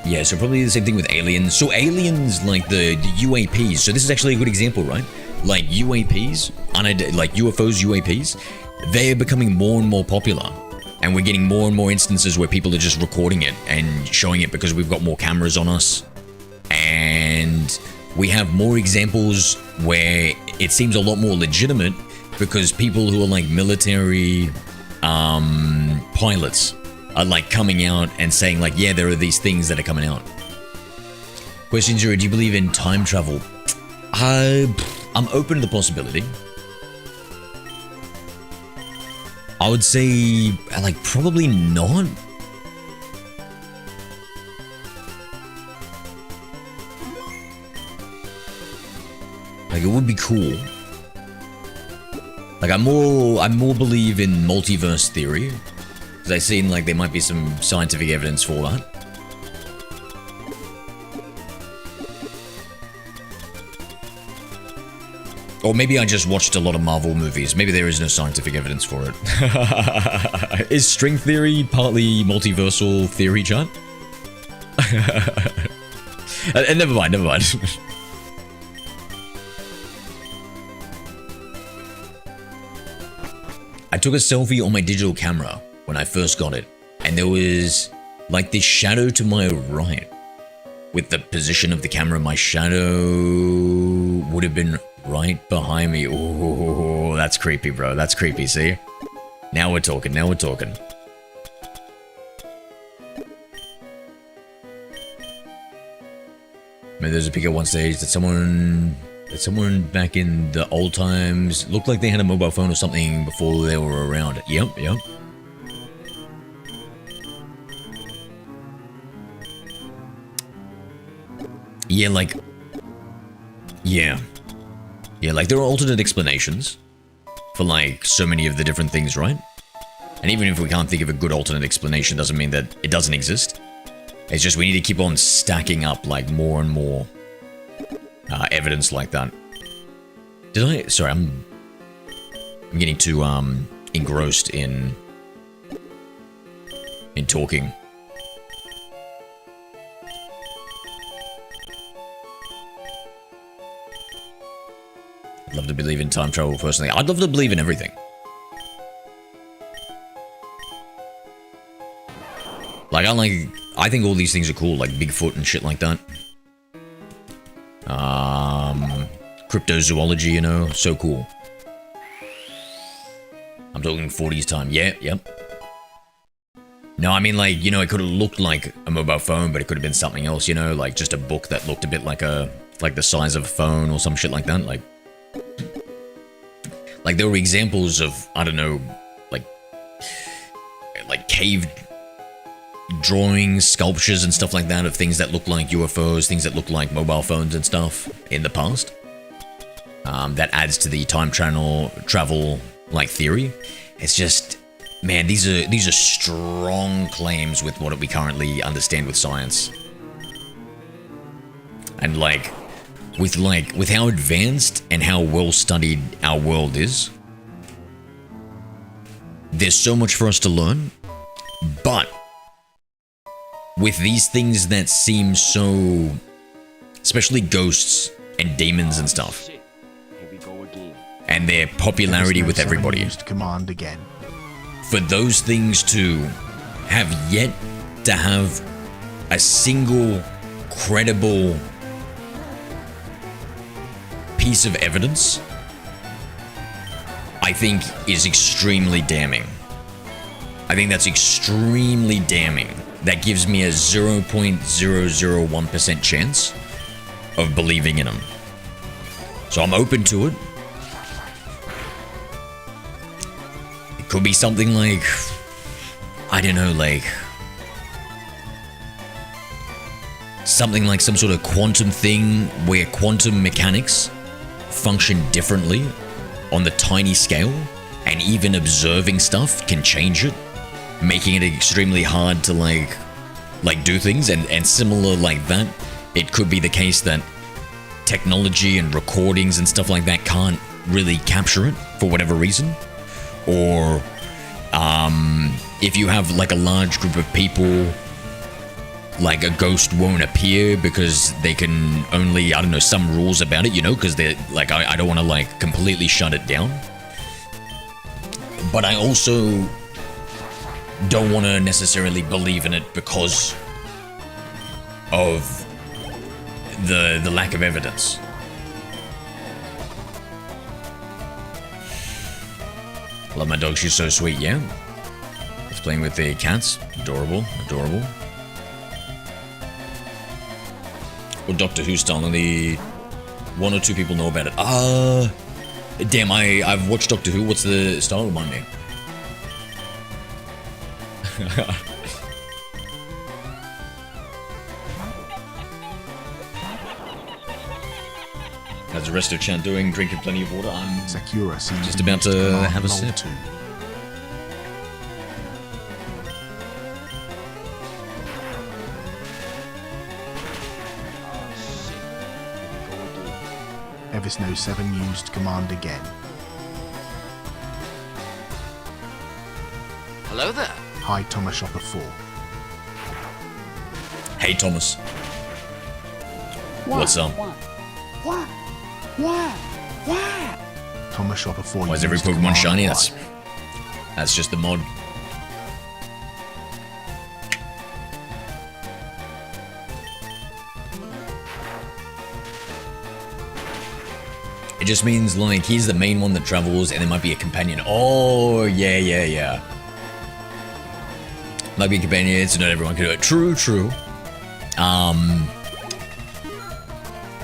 Yeah, so probably the same thing with aliens. So aliens, the UAPs. So this is actually a good example, right? UAPs, UFOs, UAPs, they're becoming more and more popular. And we're getting more and more instances where people are just recording it and showing it because we've got more cameras on us. And we have more examples where it seems a lot more legitimate because people who are military pilots are coming out and saying yeah, there are these things that are coming out. Question 0, do you believe in time travel? I'm open to the possibility. I would say, probably not. It would be cool. I more believe in multiverse theory. Because I've seen, there might be some scientific evidence for that. Or maybe I just watched a lot of Marvel movies. Maybe there is no scientific evidence for it. Is string theory partly multiversal theory, chat? Never mind. I took a selfie on my digital camera when I first got it, and there was this shadow to my right. With the position of the camera, my shadow would have been right behind me. Oh, that's creepy, bro. That's creepy, see? Now we're talking. Maybe there's a pic at one stage that someone back in the old times looked like they had a mobile phone or something before they were around. Yep. Yeah, Yeah, there are alternate explanations for, so many of the different things, right? And even if we can't think of a good alternate explanation, doesn't mean that it doesn't exist. It's just we need to keep on stacking up, more and more evidence like that. Sorry, I'm getting too, engrossed in talking. Love to believe in time travel personally. I'd love to believe in everything. Like, I think all these things are cool, like Bigfoot and shit like that. Cryptozoology, you know, so cool. I'm talking 40s time. Yeah, yep. No, I mean, like, you know, it could have looked like a mobile phone, but it could have been something else, you know, like just a book that looked a bit like the size of a phone or some shit like that. Like there were examples of, I don't know, like cave drawings, sculptures and stuff like that of things that look like UFOs, things that look like mobile phones and stuff in the past. That adds to the time travel like theory. It's just, man, these are strong claims with what we currently understand with science. And with how advanced and how well studied our world is, there's so much for us to learn. But with these things that seem so, especially ghosts and demons and stuff, and their popularity with everybody, command again. For those things to have yet to have a single credible piece of evidence, I think is extremely damning. I think that's extremely damning. That gives me a 0.001% chance of believing in them. So I'm open to it. It could be something like, I don't know, like something like some sort of quantum thing where quantum mechanics function differently on the tiny scale, and even observing stuff can change it, making it extremely hard to like do things. And similar like that, it could be the case that technology and recordings and stuff like that can't really capture it for whatever reason. Or if you have like a large group of people, like a ghost won't appear because they can only, I don't know, some rules about it, you know, because they're like, I don't want to like completely shut it down. But I also don't want to necessarily believe in it because of the lack of evidence. Love my dog, she's so sweet, yeah. Just playing with the cats, adorable, adorable. Or Doctor Who style, only 1 or 2 people know about it. Damn, I've watched Doctor Who. What's the style? Remind me. How's the rest of chat doing? Drinking plenty of water. I'm Sakura seems just about to have a sip. Too. Evisno 7 used command again. Hello there. Hi Thomas Shopper 4. Hey Thomas. What's up? Why? Thomas Shopper 4. Why is every used Pokemon command shiny? Y. That's just the mod. It just means like he's the main one that travels and there might be a companion. Oh, yeah. Might be a companion, so not everyone can do it. True.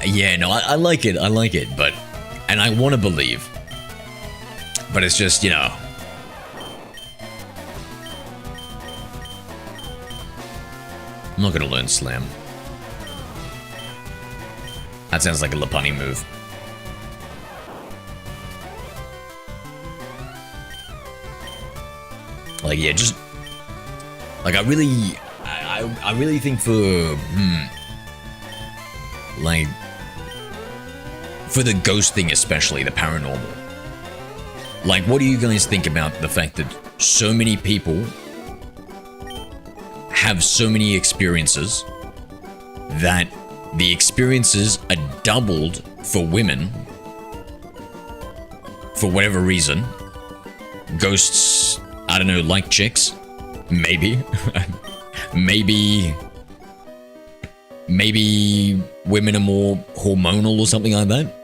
Yeah, no, I like it, but, and I want to believe, but it's just, you know, I'm not gonna learn Slam. That sounds like a Lopunny move. Like, yeah, just, like, I really think for, like, for the ghost thing especially, the paranormal. Like, what do you guys think about the fact that so many people have so many experiences that the experiences are doubled for women for whatever reason, ghosts, I don't know, like chicks? Maybe. Maybe women are more hormonal or something like that?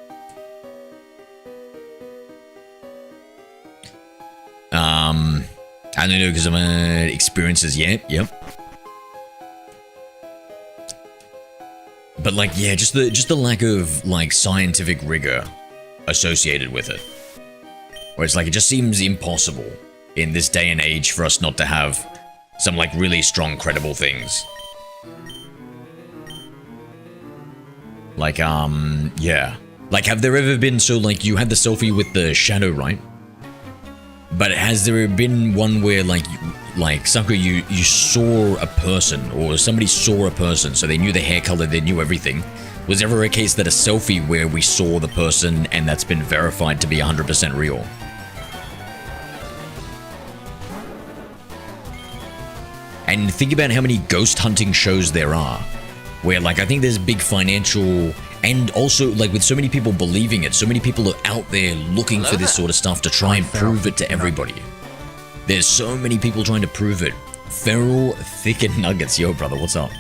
I don't know, because of my experiences yet. Yep. But like, yeah, just the lack of like scientific rigor associated with it. Where it's like, it just seems impossible in this day and age for us not to have some like really strong, credible things. Like, yeah. Like, have there ever been, so like, you had the selfie with the shadow, right? But has there been one where like Sako, you saw a person, or somebody saw a person, so they knew the hair color, they knew everything? Was there ever a case that a selfie where we saw the person and that's been verified to be 100% real? And think about how many ghost hunting shows there are, where like, I think there's big financial, and also like with so many people believing it, so many people are out there looking for this sort of stuff to try and prove it to everybody. There's so many people trying to prove it. Feral Thicket Nuggets, yo brother, what's up?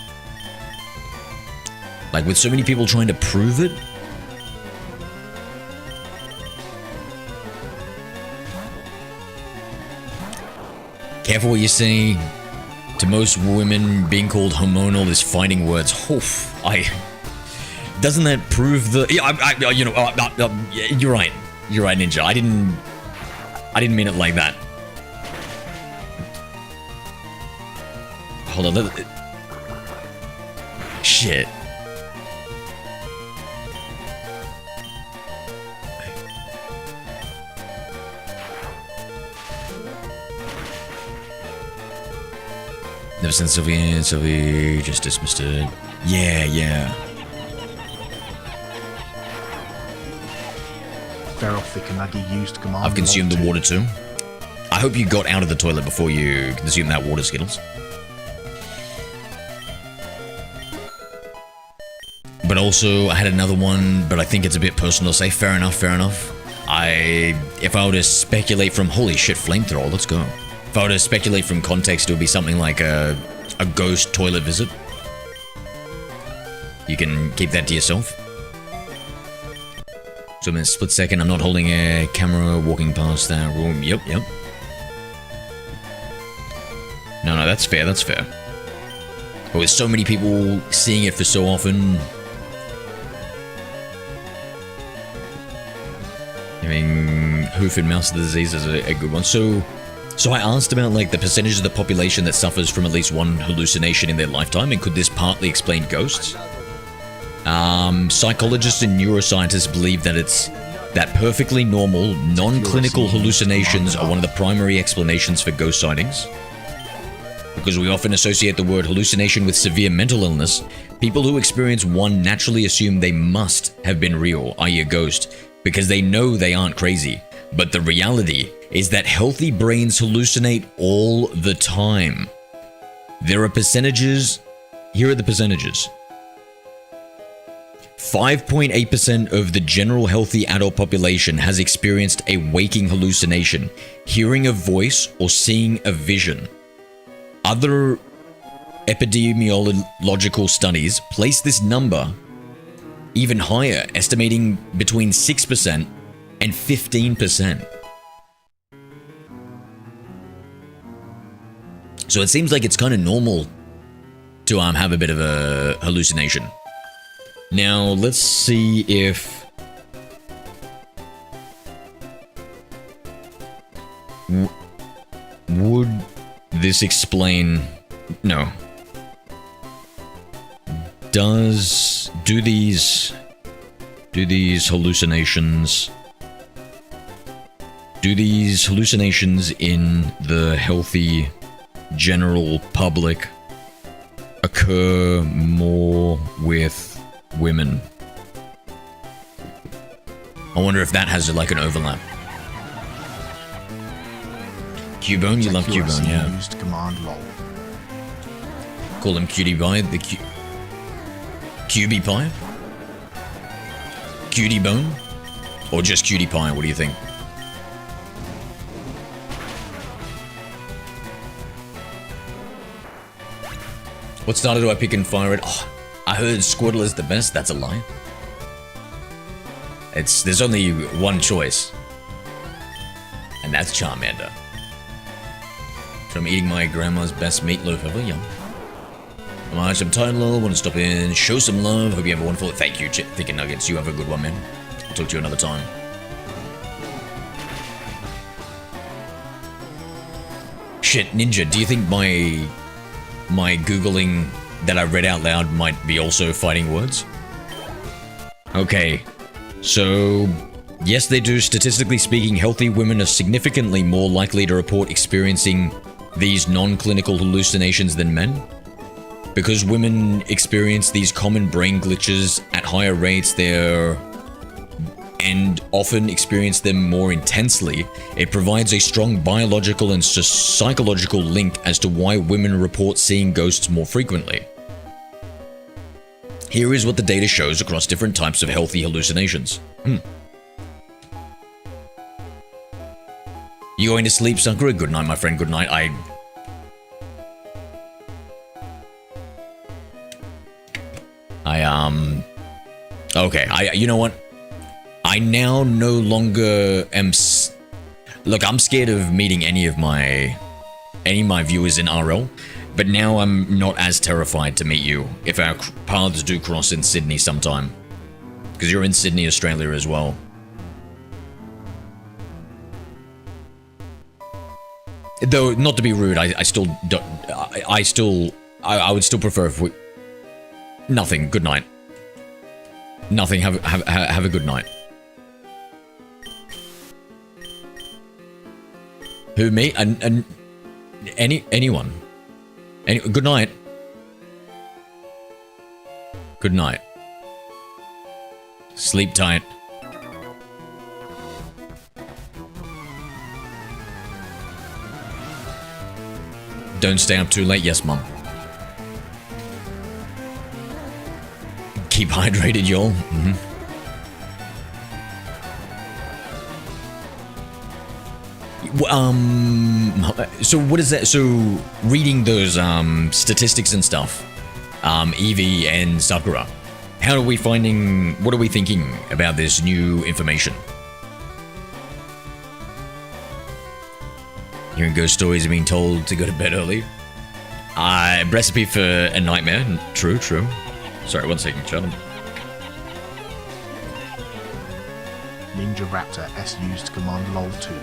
Like with so many people trying to prove it. Careful what you say. To most women, being called hormonal is fighting words. Oof, doesn't that prove the? Yeah, you know, you're right. You're right, Ninja. I didn't mean it like that. Hold on. Shit. Never seen Sylvie just dismissed it. Yeah. Feral Thickenuggy used command. I've consumed the water too. I hope you got out of the toilet before you consumed that water, Skittles. But also, I had another one, but I think it's a bit personal to say. Fair enough. If I were to speculate from, holy shit, flamethrower, let's go. If I were to speculate from context, it would be something like a ghost toilet visit. You can keep that to yourself. So in a split second, I'm not holding a camera walking past that room. Yep. No, that's fair. But with so many people seeing it for so often, I mean, hoof and mouse disease is a good one. So I asked about like the percentage of the population that suffers from at least one hallucination in their lifetime, and could this partly explain ghosts? Psychologists and neuroscientists believe that perfectly normal, non-clinical hallucinations are one of the primary explanations for ghost sightings. Because we often associate the word hallucination with severe mental illness, people who experience one naturally assume they must have been real, i.e. a ghost, because they know they aren't crazy. But the reality is that healthy brains hallucinate all the time. There are percentages. Here are the percentages. 5.8% of the general healthy adult population has experienced a waking hallucination, hearing a voice, or seeing a vision. Other epidemiological studies place this number even higher, estimating between 6% and 15%. So it seems like it's kind of normal to have a bit of a hallucination. Now, let's see if would this explain? No. Do these hallucinations in the healthy general public occur more with women? I wonder if that has like an overlap. Cubone, you love Cubone, yeah. Used command lol. Call him Cutie Pie, the Cutie Pie? Cutie Bone? Or just Cutie Pie, what do you think? What starter do I pick in FireRed? Oh, I heard Squirtle is the best. That's a lie. There's only one choice. And that's Charmander. From eating my grandma's best meatloaf ever. Yum. March, I'm tired, lol. Want to stop in, show some love. Hope you have a wonderful. Thank you, Chicken Nuggets. You have a good one, man. I'll talk to you another time. Shit, Ninja, do you think my Googling that I read out loud might be also fighting words? Okay, so yes, they do. Statistically speaking, healthy women are significantly more likely to report experiencing these non-clinical hallucinations than men. Because women experience these common brain glitches at higher rates, and often experience them more intensely, it provides a strong biological and psychological link as to why women report seeing ghosts more frequently. Here is what the data shows across different types of healthy hallucinations. You going to sleep, Sakura? Good night, my friend. Good night. Okay, you know what? I now no longer am... Look, I'm scared of meeting any of my viewers in RL, but now I'm not as terrified to meet you if our paths do cross in Sydney sometime. Because you're in Sydney, Australia as well. Though, not to be rude, I would still prefer if we... Nothing, good night. Nothing, have a good night. Who, me? And anyone. Good night. Good night. Sleep tight. Don't stay up too late. Yes, Mom. Keep hydrated, y'all. So what is that? So reading those statistics and stuff, Evie and Sakura, what are we thinking about this new information? Hearing ghost stories and being told to go to bed early. Recipe for a nightmare. True. Sorry, 1 second, Charlie. Ninja Raptor S used command lol 2.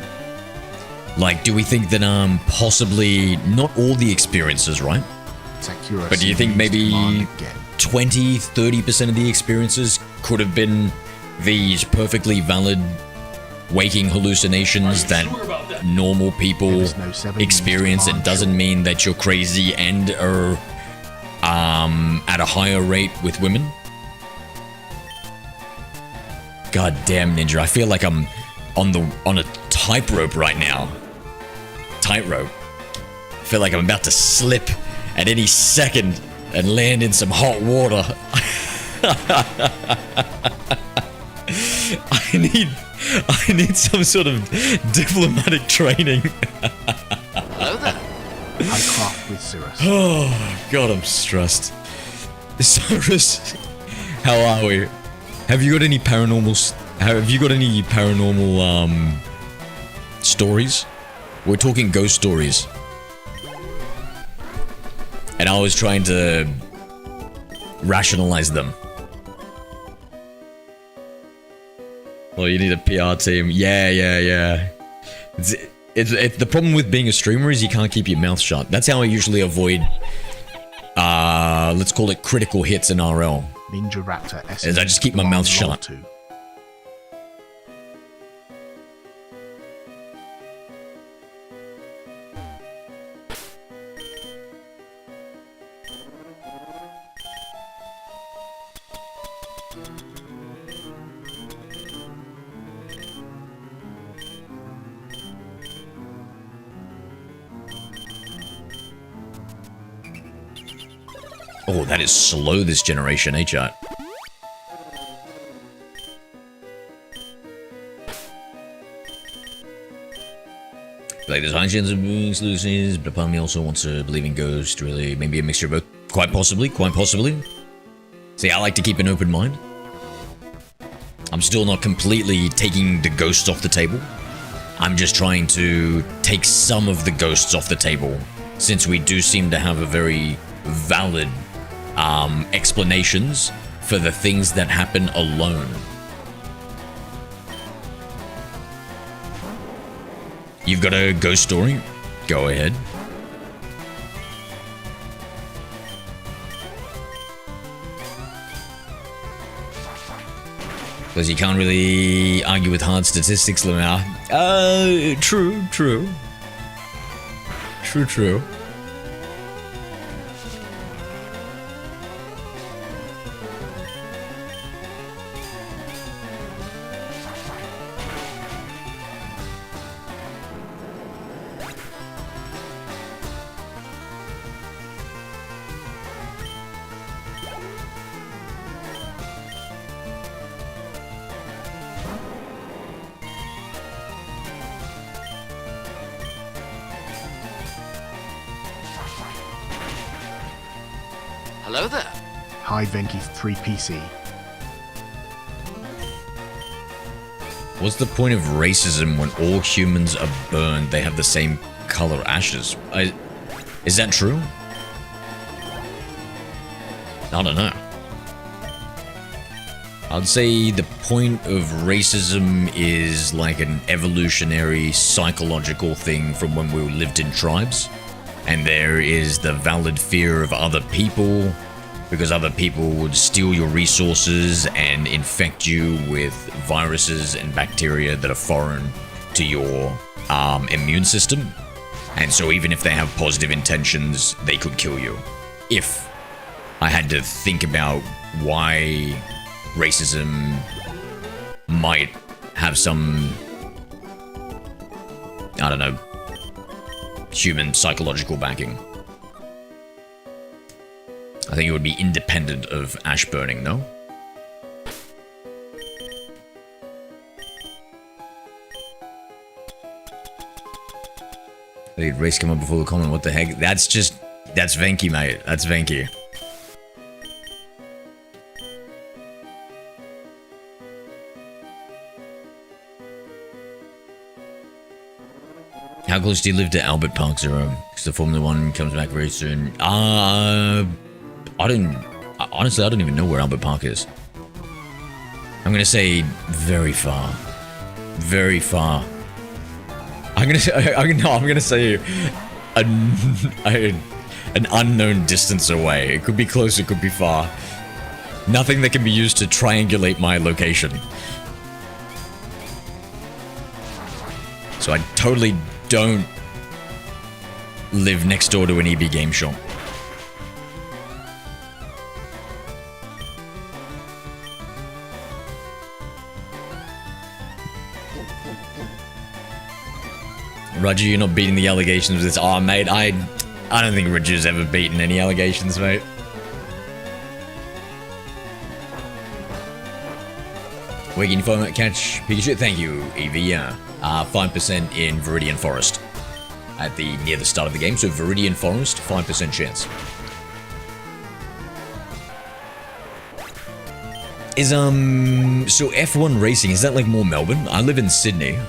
Like, do we think that possibly not all the experiences, right? Sakura, but do you think maybe 20-30% of the experiences could have been these perfectly valid waking hallucinations that normal people experience? It doesn't mean that you're crazy and are at a higher rate with women. God damn, Ninja, I feel like I'm on a tightrope right now. Tightrope. I feel like I'm about to slip at any second and land in some hot water. I need some sort of diplomatic training. Hello there. I craft with Cirrus. Oh God, I'm stressed. Cyrus, how are we? Have you got any paranormal stories? We're talking ghost stories. And I was trying to rationalize them. Well, you need a PR team. Yeah. It's the problem with being a streamer is you can't keep your mouth shut. That's how I usually avoid, let's call it critical hits in RL. Ninja Raptor S. Is I just keep my mouth shut. 2. Oh, that is slow this generation, eh, chat? Like, there's high chance of being solutions, but part of me also wants to believe in ghosts, really. Maybe a mixture of both. Quite possibly, quite possibly. See, I like to keep an open mind. I'm still not completely taking the ghosts off the table. I'm just trying to take some of the ghosts off the table, since we do seem to have a very valid explanations for the things that happen alone. You've got a ghost story? Go ahead. Because you can't really argue with hard statistics, Lamar. True. True. Hello there. Hi Venki 3PC. What's the point of racism when all humans are burned? They have the same color ashes. Is that true? I don't know. I'd say the point of racism is like an evolutionary psychological thing from when we lived in tribes. And there is the valid fear of other people, because other people would steal your resources and infect you with viruses and bacteria that are foreign to your immune system. And so even if they have positive intentions, they could kill you. If I had to think about why racism might have some, I don't know, human psychological backing. I think it would be independent of ash burning, no? Hey, race come up before the comment, what the heck? That's Venki, mate. That's Venki. How close do you live to Albert Park Zero? Because the Formula One comes back very soon. Honestly, I don't even know where Albert Park is. I'm gonna say very far. Very far. I'm gonna say an unknown distance away. It could be close, it could be far. Nothing that can be used to triangulate my location. So I totally don't live next door to an EB game shop. Roger, you're not beating the allegations with this. Oh, mate, I don't think Roger's ever beaten any allegations, mate. Where can you catch Pikachu? Thank you, EV. Yeah. 5% in Viridian Forest at near the start of the game. So Viridian Forest, 5% chance. Is so F1 racing, is that like more Melbourne? I live in Sydney.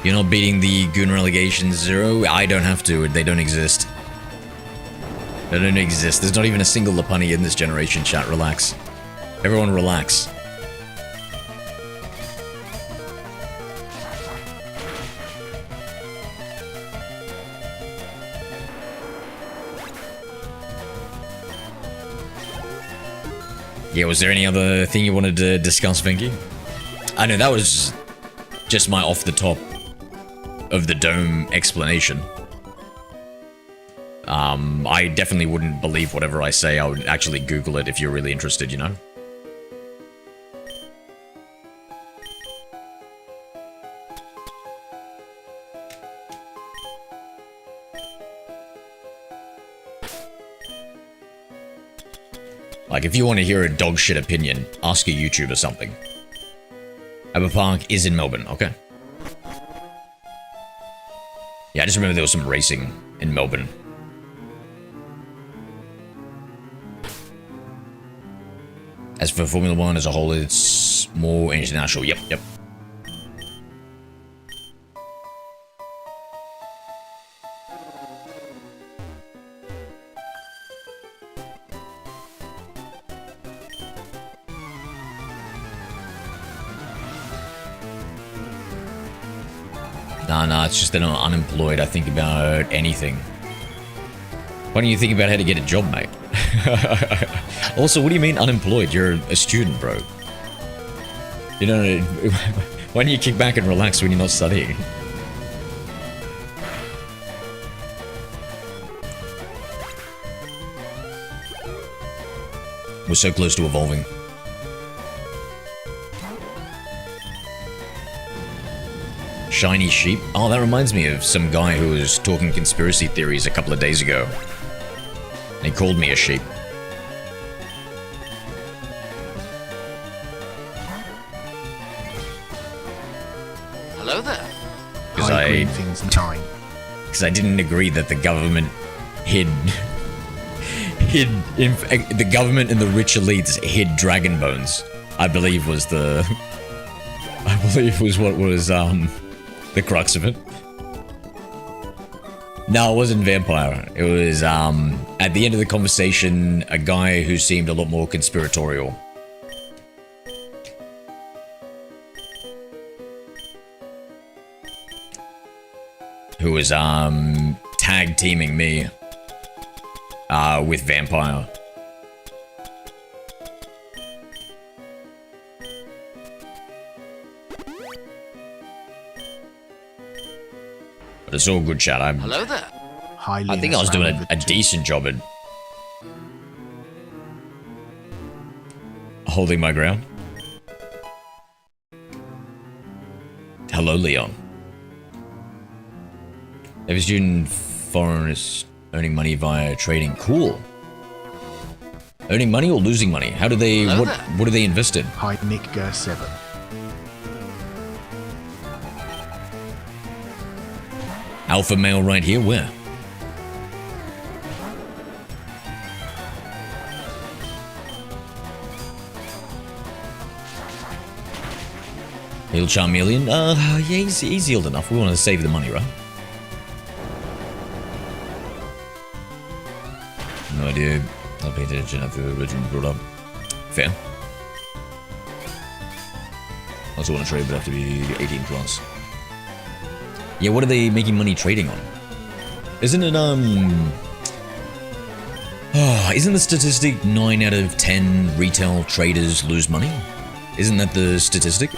You're not beating the Gooner allegations, Zero? I don't have to. They don't exist. They don't exist. There's not even a single Lapunny in this generation, chat. Relax. Everyone relax. Yeah, was there any other thing you wanted to discuss, Vinky? I know, that was just my off-the-top of the dome explanation. I definitely wouldn't believe whatever I say. I would actually Google it if you're really interested, you know? Like, if you want to hear a dog shit opinion, ask a YouTube or something. Aber Park is in Melbourne, okay. Yeah, I just remember there was some racing in Melbourne. As for Formula 1 as a whole, it's more international. Yep, yep. Nah, it's just that I'm unemployed. I think about anything. Why don't you think about how to get a job, mate? Also, what do you mean unemployed? You're a student, bro. You know, why don't you kick back and relax when you're not studying? We're so close to evolving. Shiny sheep? Oh, that reminds me of some guy who was talking conspiracy theories a couple of days ago. And he called me a sheep. Hello there. Because I didn't agree that the government the government and the rich elites hid dragon bones. I believe was what was the crux of it. No, it wasn't vampire. It was at the end of the conversation, a guy who seemed a lot more conspiratorial. Who was tag teaming me with vampire. But it's all good, chat. Hello there. I think I was doing a decent job at holding my ground. Hello, Leon. Every student foreign is earning money via trading. Cool. Earning money or losing money? How do they? What do they invest in? Hi, Nick Ger 7. Alpha male right here. Where? Heal Charmeleon? Yeah, he's healed enough. We want to save the money, right? No idea. I'll pay attention after the original brought up. Fair. I also want to trade, but I have to be 18 plus. Yeah, what are they making money trading on? Isn't it, isn't the statistic 9 out of 10 retail traders lose money? Isn't that the statistic?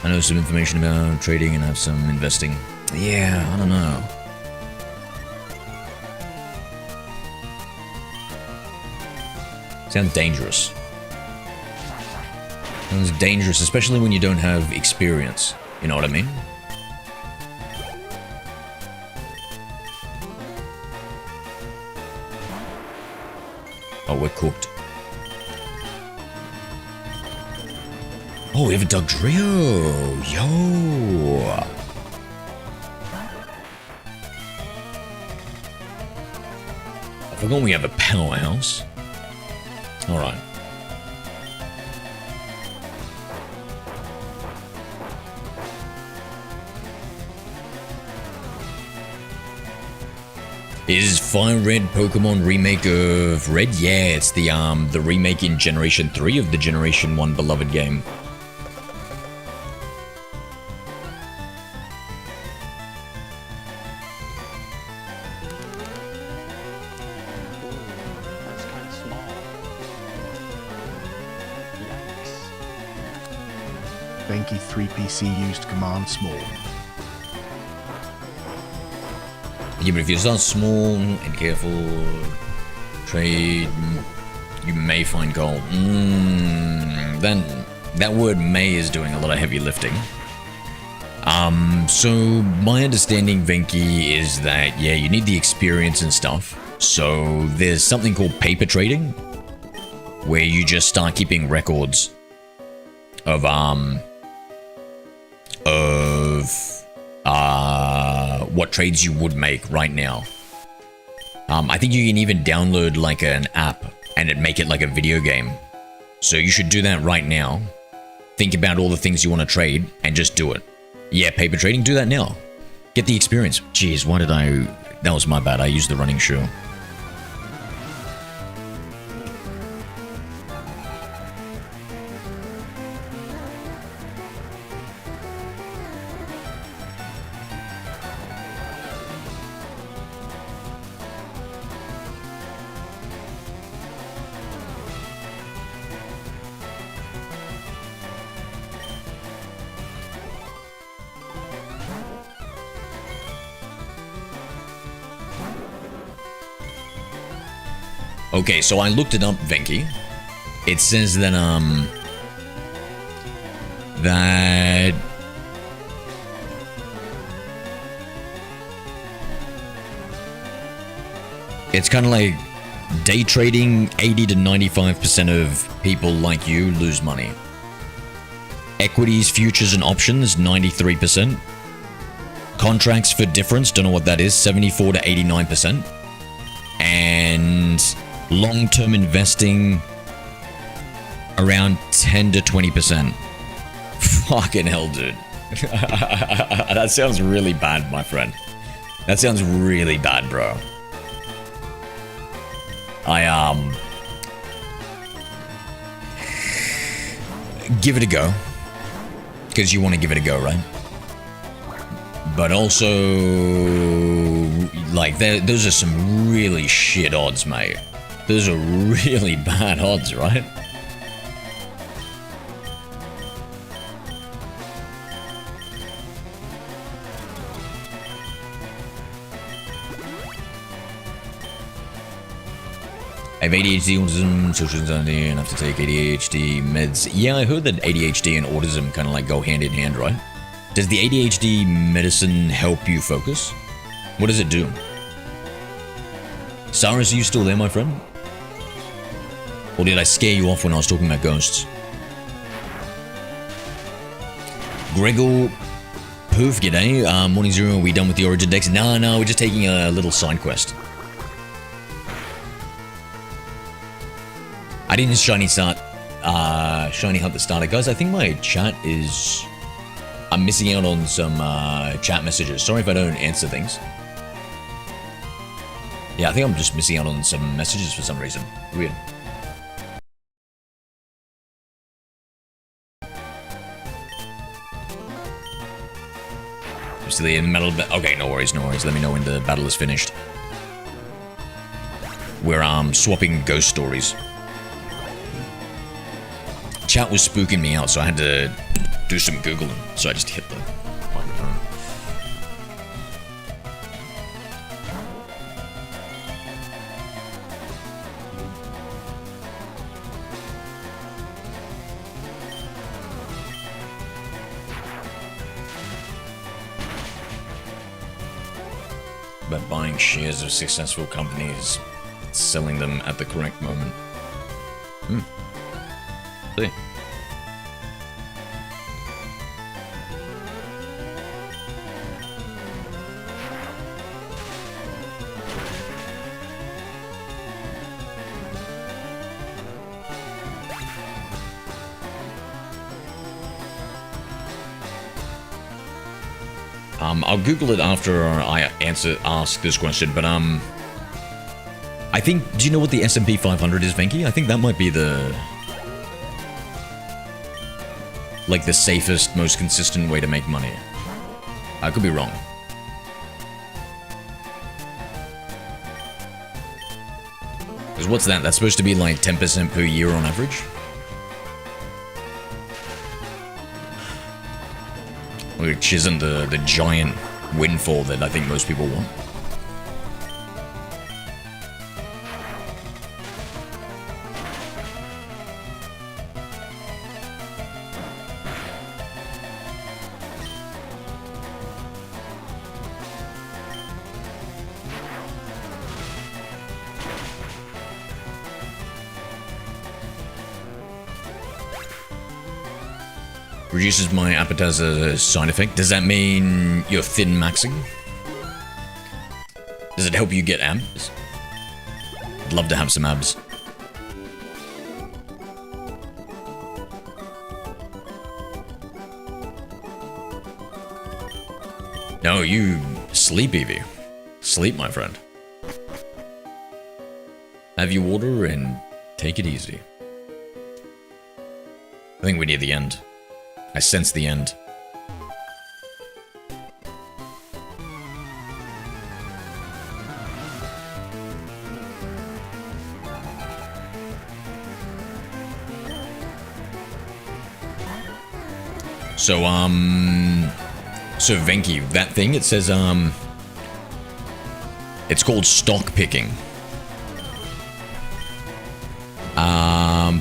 I know some information about trading and have some investing. Yeah, I don't know. Sounds dangerous. Sounds dangerous, especially when you don't have experience. You know what I mean? Oh, we're cooked. Oh, we have a Dugtrio! Yo! I forgot we have a powerhouse. Alright. Is FireRed Pokemon remake of Red? Yeah, it's the remake in Generation 3 of the Generation 1 beloved game. That's kind of small. Yikes. Benki 3PC used command small. Yeah, but if you start small and careful, trade, you may find gold. Then that word "may" is doing a lot of heavy lifting. So my understanding, Venki, is that, yeah, you need the experience and stuff. So there's something called paper trading, where you just start keeping records of what trades you would make right now. I think you can even download like an app and it make it like a video game. So you should do that right now. Think about all the things you want to trade and just do it. Yeah, paper trading, do that now. Get the experience. Jeez, why did I... That was my bad. I used the running shoe. Okay, so I looked it up, Venki. It says that, that... It's kind of like day trading, 80 to 95% of people like you lose money. Equities, futures, and options, 93%. Contracts for difference, don't know what that is, 74 to 89%. And long-term investing, around 10 to 20%. Fucking hell, dude. That sounds really bad, my friend. That sounds really bad, bro. Give it a go. Because you want to give it a go, right? But also, like, those are some really shit odds, mate. Those are really bad odds, right? I have ADHD, autism, social anxiety, and have to take ADHD meds. Yeah, I heard that ADHD and autism kind of like go hand in hand, right? Does the ADHD medicine help you focus? What does it do? Cyrus, are you still there, my friend? Or did I scare you off when I was talking about ghosts? Gregor, poof, g'day. Morning Zero, are we done with the Origin decks? No, we're just taking a little side quest. I didn't shiny hunt the starter. Guys, I think my chat is... I'm missing out on some chat messages. Sorry if I don't answer things. Yeah, I think I'm just missing out on some messages for some reason. Weird. I'm still in the middle of... Okay, no worries. Let me know when the battle is finished. We're swapping ghost stories. Chat was spooking me out, so I had to do some Googling. So I just hit the microphone. By buying shares of successful companies, selling them at the correct moment. See. I'll Google it after I ask this question, but I think, do you know what the S&P 500 is, Venki? I think that might be the safest, most consistent way to make money. I could be wrong. Because what's that? That's supposed to be like 10% per year on average? Which isn't the giant windfall that I think most people want. Reduces my appetizer side effect. Does that mean you're thin maxing? Does it help you get abs? I'd love to have some abs. No, you sleep, Evie. Sleep, my friend. Have your water and take it easy. I think we're near the end. I sense the end. So Venki, that thing, it says, it's called stock picking.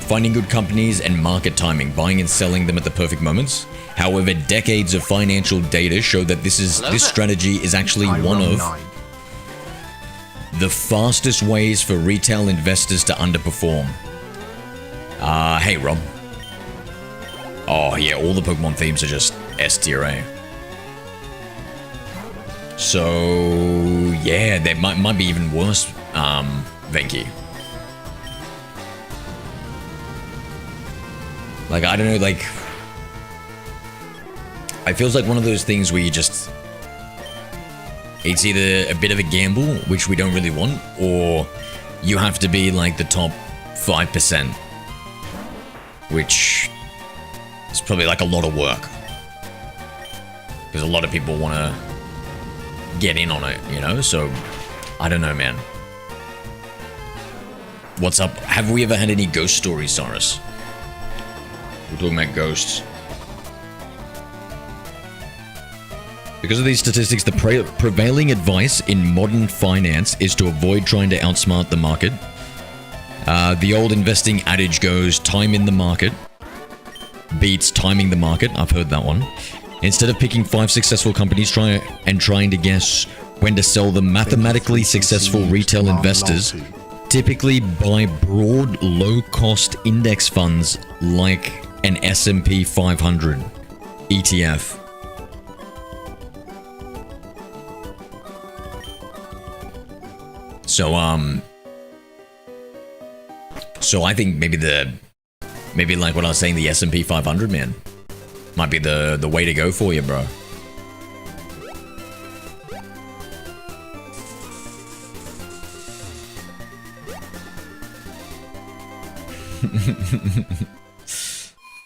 Finding good companies and market timing, buying and selling them at the perfect moments. However, decades of financial data show that this strategy is actually one of the fastest ways for retail investors to underperform. Hey Rob. Oh yeah, all the Pokemon themes are just S tier A. So yeah, that might be even worse, Venki. Like, I don't know, like, it feels like one of those things where you just, it's either a bit of a gamble, which we don't really want, or you have to be like the top 5%, which is probably like a lot of work. Because a lot of people want to get in on it, you know? So, I don't know, man. What's up? Have we ever had any ghost stories, Cyrus? We're talking about ghosts. Because of these statistics, the prevailing advice in modern finance is to avoid trying to outsmart the market. The old investing adage goes, time in the market beats timing the market. I've heard that one. Instead of picking 5 successful companies trying to guess when to sell them, mathematically successful retail investors typically buy broad, low-cost index funds like an S&P 500 ETF. So I think maybe like what I was saying, the S&P 500, man, might be the way to go for you, bro.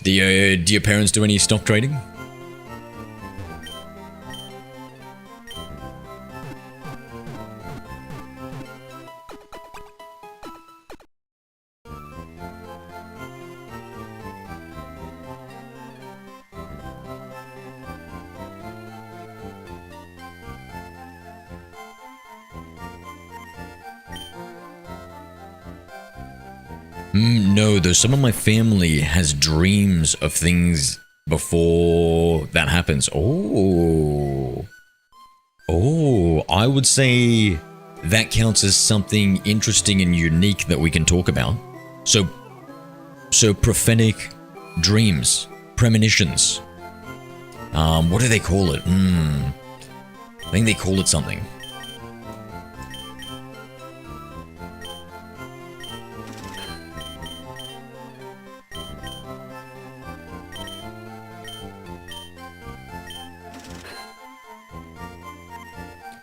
Do your parents do any stock trading? No, though some of my family has dreams of things before that happens. Oh, I would say that counts as something interesting and unique that we can talk about. So prophetic dreams, premonitions. What do they call it? I think they call it something.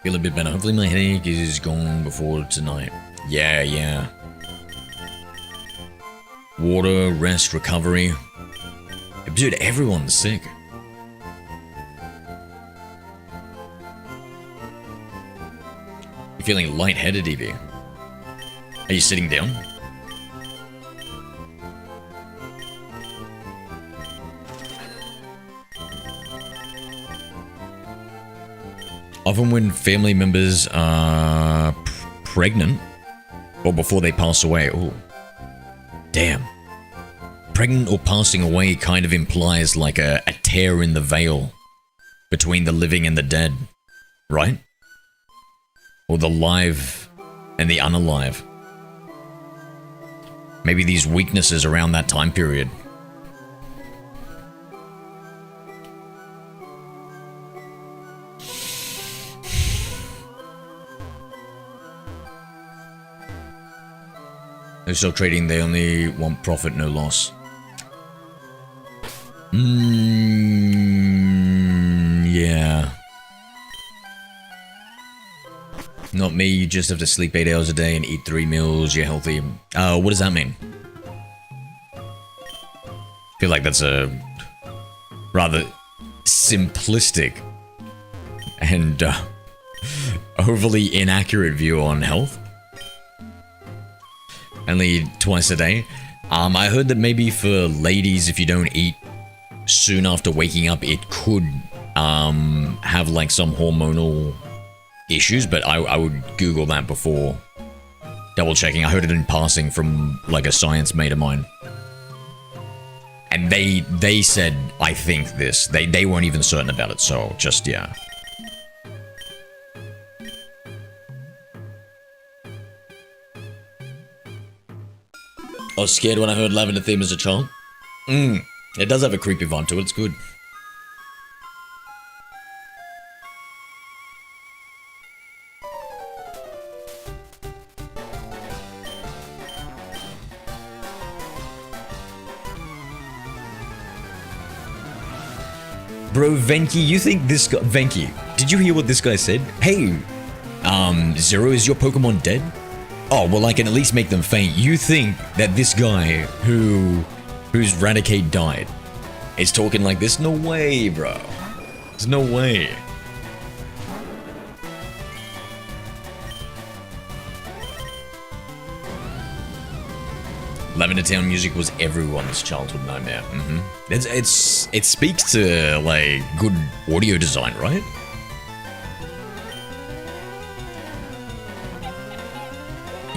Feel a bit better. Hopefully my headache is gone before tonight. Yeah. Water, rest, recovery. Dude, everyone's sick. You're feeling lightheaded, Evie. Are you sitting down? Often when family members are pregnant, or before they pass away, oh, damn. Pregnant or passing away kind of implies like a tear in the veil between the living and the dead, right? Or the live and the unalive. Maybe these weaknesses around that time period. They're still trading, they only want profit, no loss. Yeah. Not me, you just have to sleep 8 hours a day and eat 3 meals, you're healthy. What does that mean? I feel like that's a rather simplistic and overly inaccurate view on health. Only twice a day. I heard that maybe for ladies, if you don't eat soon after waking up, it could have like some hormonal issues, but I would Google that before double checking. I heard it in passing from like a science mate of mine. And they said, I think this. They weren't even certain about it, so just, yeah. I was scared when I heard Lavender Theme as a child. It does have a creepy vibe to it, it's good. Bro, Venki, you think this guy... Venki, did you hear what this guy said? Hey, Zero, is your Pokemon dead? Oh, well, I can at least make them faint. You think that this guy whose Raticate died is talking like this? No way, bro. There's no way. Lavender Town music was everyone's childhood nightmare. It speaks to like good audio design, right?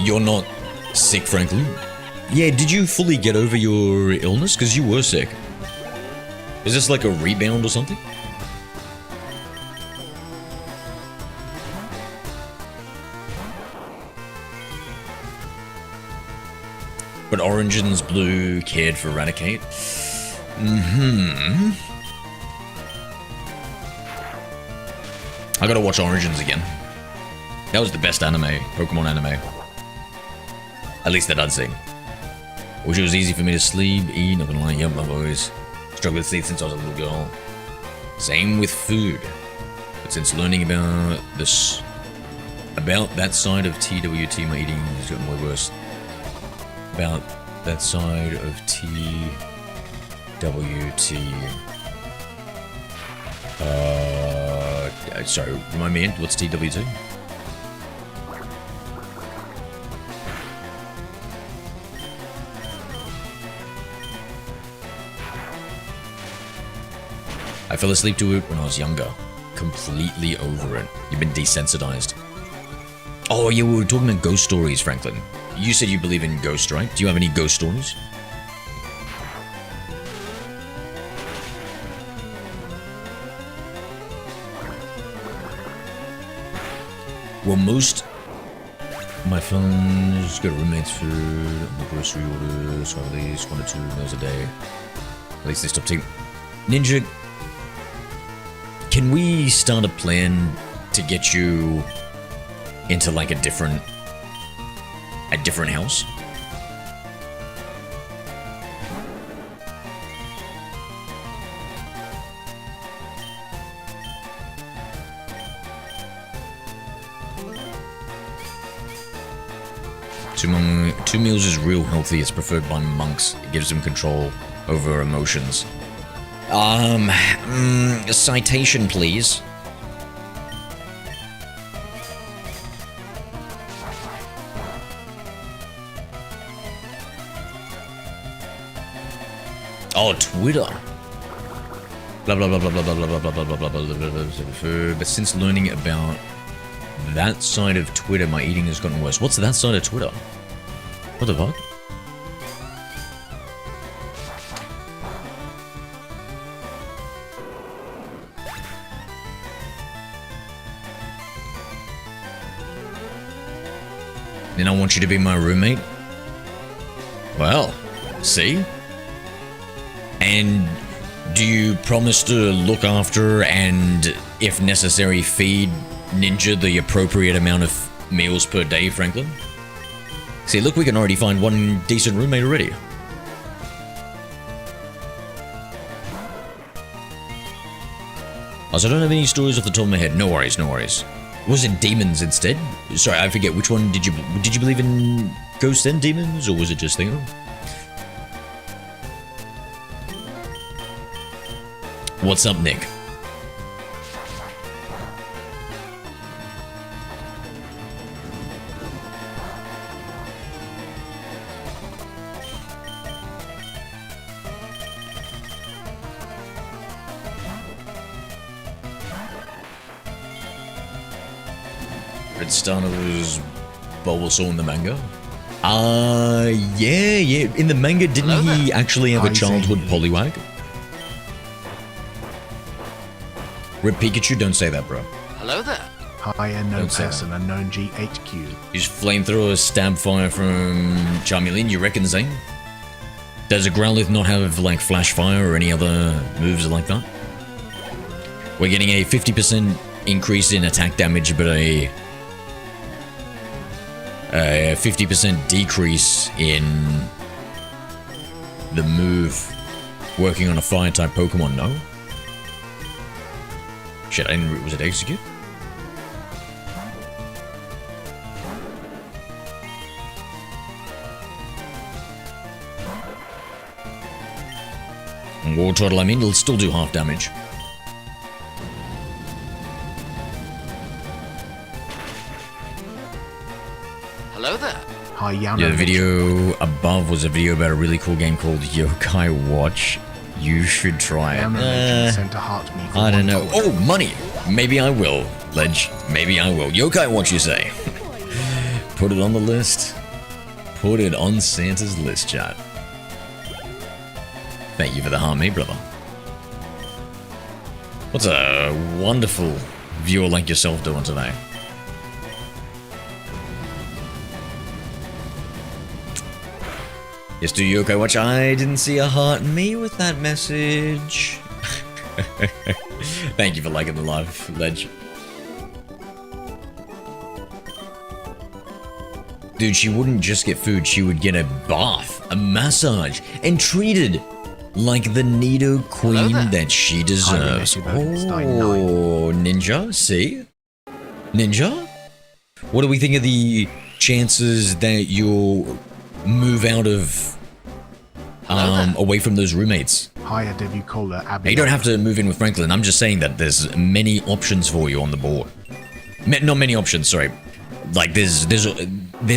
You're not sick, Franklin? Yeah, did you fully get over your illness? Because you were sick. Is this like a rebound or something? But Origins Blue cared for Raticate. I gotta watch Origins again. That was the best anime, Pokemon anime. At least that I'd seen. Wish it was easy for me to sleep, eat, not gonna lie, yep, I've always struggled with sleep since I was a little girl. Same with food. But since learning about that side of TWT, my eating has gotten way worse. About that side of TWT. Sorry, remind me, what's TWT? I fell asleep to it when I was younger. Completely over it. You've been desensitized. Oh, yeah, we were talking about ghost stories, Franklin. You said you believe in ghosts, right? Do you have any ghost stories? Well, most my friends got roommates food on the grocery order, so at least 1 or 2 meals a day. At least they stopped taking. Ninja, can we start a plan to get you into like a different house? Two meals is real healthy. It's preferred by monks. It gives them control over emotions. A citation, please. Oh, Twitter. Blah blah blah blah blah blah blah blah blah blah blah blah blah. But since learning about that side of Twitter, my eating has gotten worse. What's that side of Twitter? What the fuck? Then I want you to be my roommate? Well, see? And do you promise to look after and, if necessary, feed Ninja the appropriate amount of meals per day, Franklin? See, look, we can already find one decent roommate already. Also, I don't have any stories off the top of my head. No worries, no worries. Was it demons instead? Sorry, I forget which one did you believe in ghosts and demons, or was it just Thingo? What's up, Nick? Red Stunner was Bulbasaur in the manga? Yeah. In the manga, didn't he actually have a childhood Poliwag? Rip Pikachu, don't say that, bro. Hello there. Higher no Don't say person unknown G8Q. Use flamethrower, stab fire from Charmeleon, you reckon, Zane? Does a Growlithe not have, like, flash fire or any other moves like that? We're getting a 50% increase in attack damage, but a 50% decrease in the move working on a fire-type Pokemon, no? Shit, I didn't... Was it Execute? War Turtle, I mean, it'll still do half damage. Hello there. Hi Yano. Yeah, the video above was a video about a really cool game called Yokai Watch. You should try it. Yano sent a heart me for I don't one know. coin. Oh, money! Maybe I will, Ledge. Maybe I will. Yokai Watch, you say? Put it on the list. Put it on Santa's list, chat. Thank you for the heart, mate, brother. What's a wonderful viewer like yourself doing today? Yes, do Yokai Watch. I didn't see a heart me with that message. Thank you for liking the live, Ledge. Dude, she wouldn't just get food, she would get a bath, a massage, and treated like the Nido queen that she deserves. Oh, Ninja, see? Ninja? What do we think of the chances that you'll move out of, away from those roommates? Higher debut cola Abby. You don't have to move in with Franklin. I'm just saying that there's many options for you on the board. Not many options, sorry. Like, there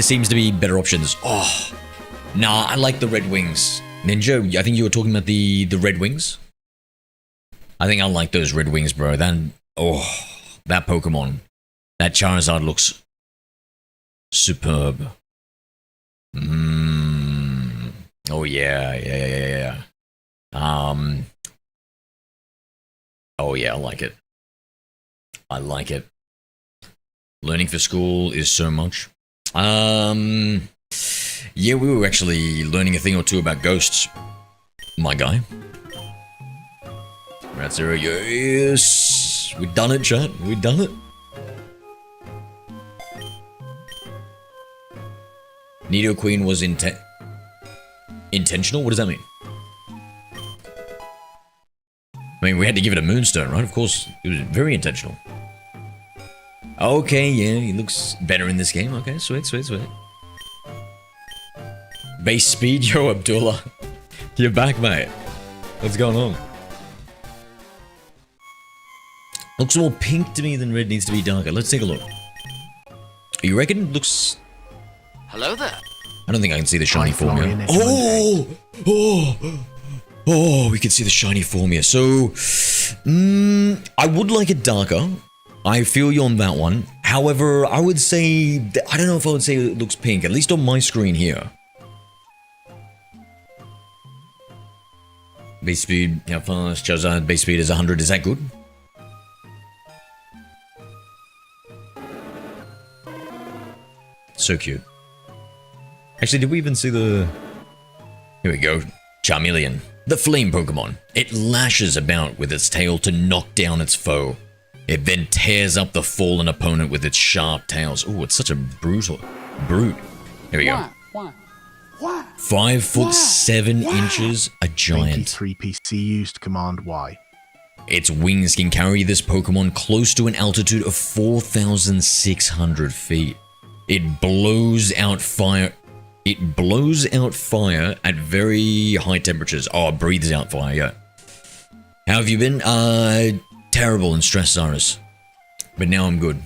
seems to be better options. Oh, nah, I like the Red Wings. Ninja, I think you were talking about the Red Wings? I think I like those Red Wings, bro. That Pokemon. That Charizard looks superb. Oh, yeah. Oh, yeah, I like it. I like it. Learning for school is so much. Yeah, we were actually learning a thing or two about ghosts, my guy. Rat Zero, yes! We done it, chat. We done it. Nido Queen was intentional? What does that mean? I mean, we had to give it a moonstone, right? Of course, it was very intentional. Okay, yeah, he looks better in this game. Okay, sweet. Base speed, yo, Abdullah. You're back, mate. What's going on? Looks more pink to me than red needs to be darker. Let's take a look. You reckon it looks... Hello there. I don't think I can see the shiny form here. Florian, Oh, we can see the shiny form here. So, I would like it darker. I feel you on that one. However, I would say... I don't know if I would say it looks pink, at least on my screen here. Base speed, how fast? Charizard base speed is 100. Is that good? So cute. Actually, did we even see the... Here we go. Charmeleon. The flame Pokemon. It lashes about with its tail to knock down its foe. It then tears up the fallen opponent with its sharp tails. Oh, it's such a brute. Here we go. 5'7" a giant. 23 PC used Command Y. Its wings can carry this Pokemon close to an altitude of 4,600 feet. It blows out fire. It blows out fire at very high temperatures. Oh, it breathes out fire, yeah. How have you been? Terrible and stressed, Cyrus. But now I'm good.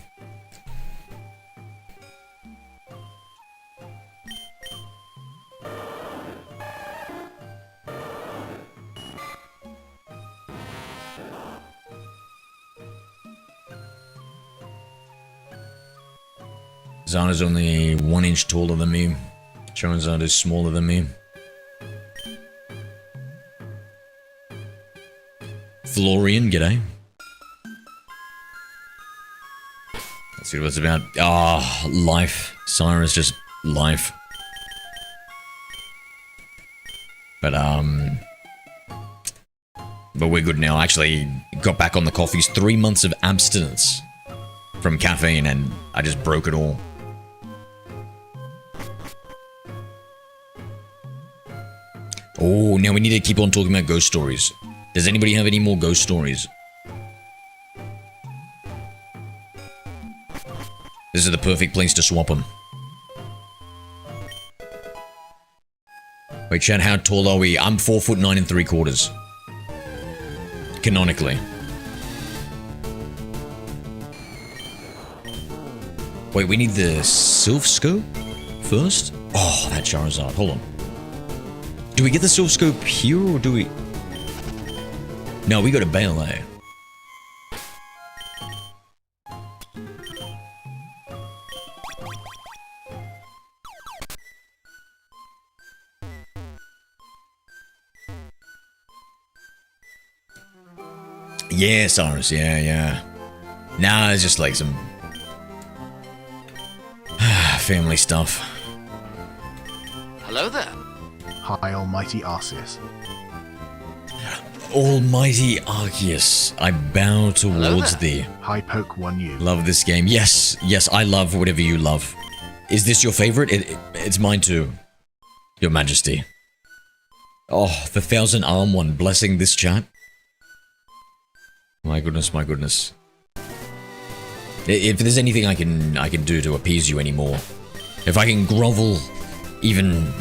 Zana's only 1 inch taller than me. Charizard is smaller than me. Florian, g'day. Let's see what it's about. Ah, life. Cyrus, just life. But we're good now. Actually, got back on the coffees. 3 months of abstinence from caffeine, and I just broke it all. Oh, now we need to keep on talking about ghost stories. Does anybody have any more ghost stories? This is the perfect place to swap them. Wait, Chad, how tall are we? I'm 4'9" 3/4. Canonically. Wait, we need the Sylph Scope first? Oh, that Charizard. Hold on. Do we get the Sylph Scope here, or do we... No, we go to Bale, eh? Yeah, Cyrus, yeah. Nah, it's just like some... family stuff. Hello there. Hi, Almighty Arceus. Almighty Arceus, I bow towards thee. Hi, Poke 1U. Love this game. Yes, I love whatever you love. Is this your favorite? It's mine too. Your Majesty. Oh, the 1,000-arm one blessing this chat. My goodness, my goodness. If there's anything I can do to appease you anymore, if I can grovel even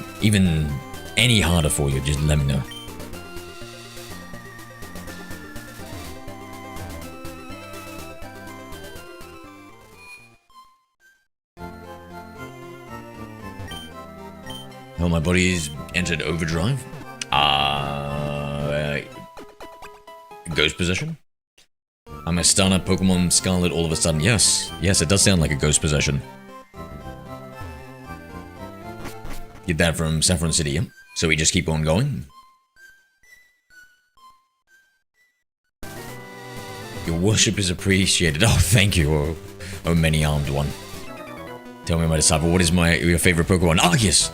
any harder for you, just let me know. Oh, my body's entered overdrive. Ghost possession? I'm a stunner Pokemon Scarlet all of a sudden. Yes, it does sound like a ghost possession. Get that from Saffron City, yeah? So we just keep on going? Your worship is appreciated. Oh, thank you, oh many-armed one. Tell me, my disciple, what is your favorite Pokemon? Arceus!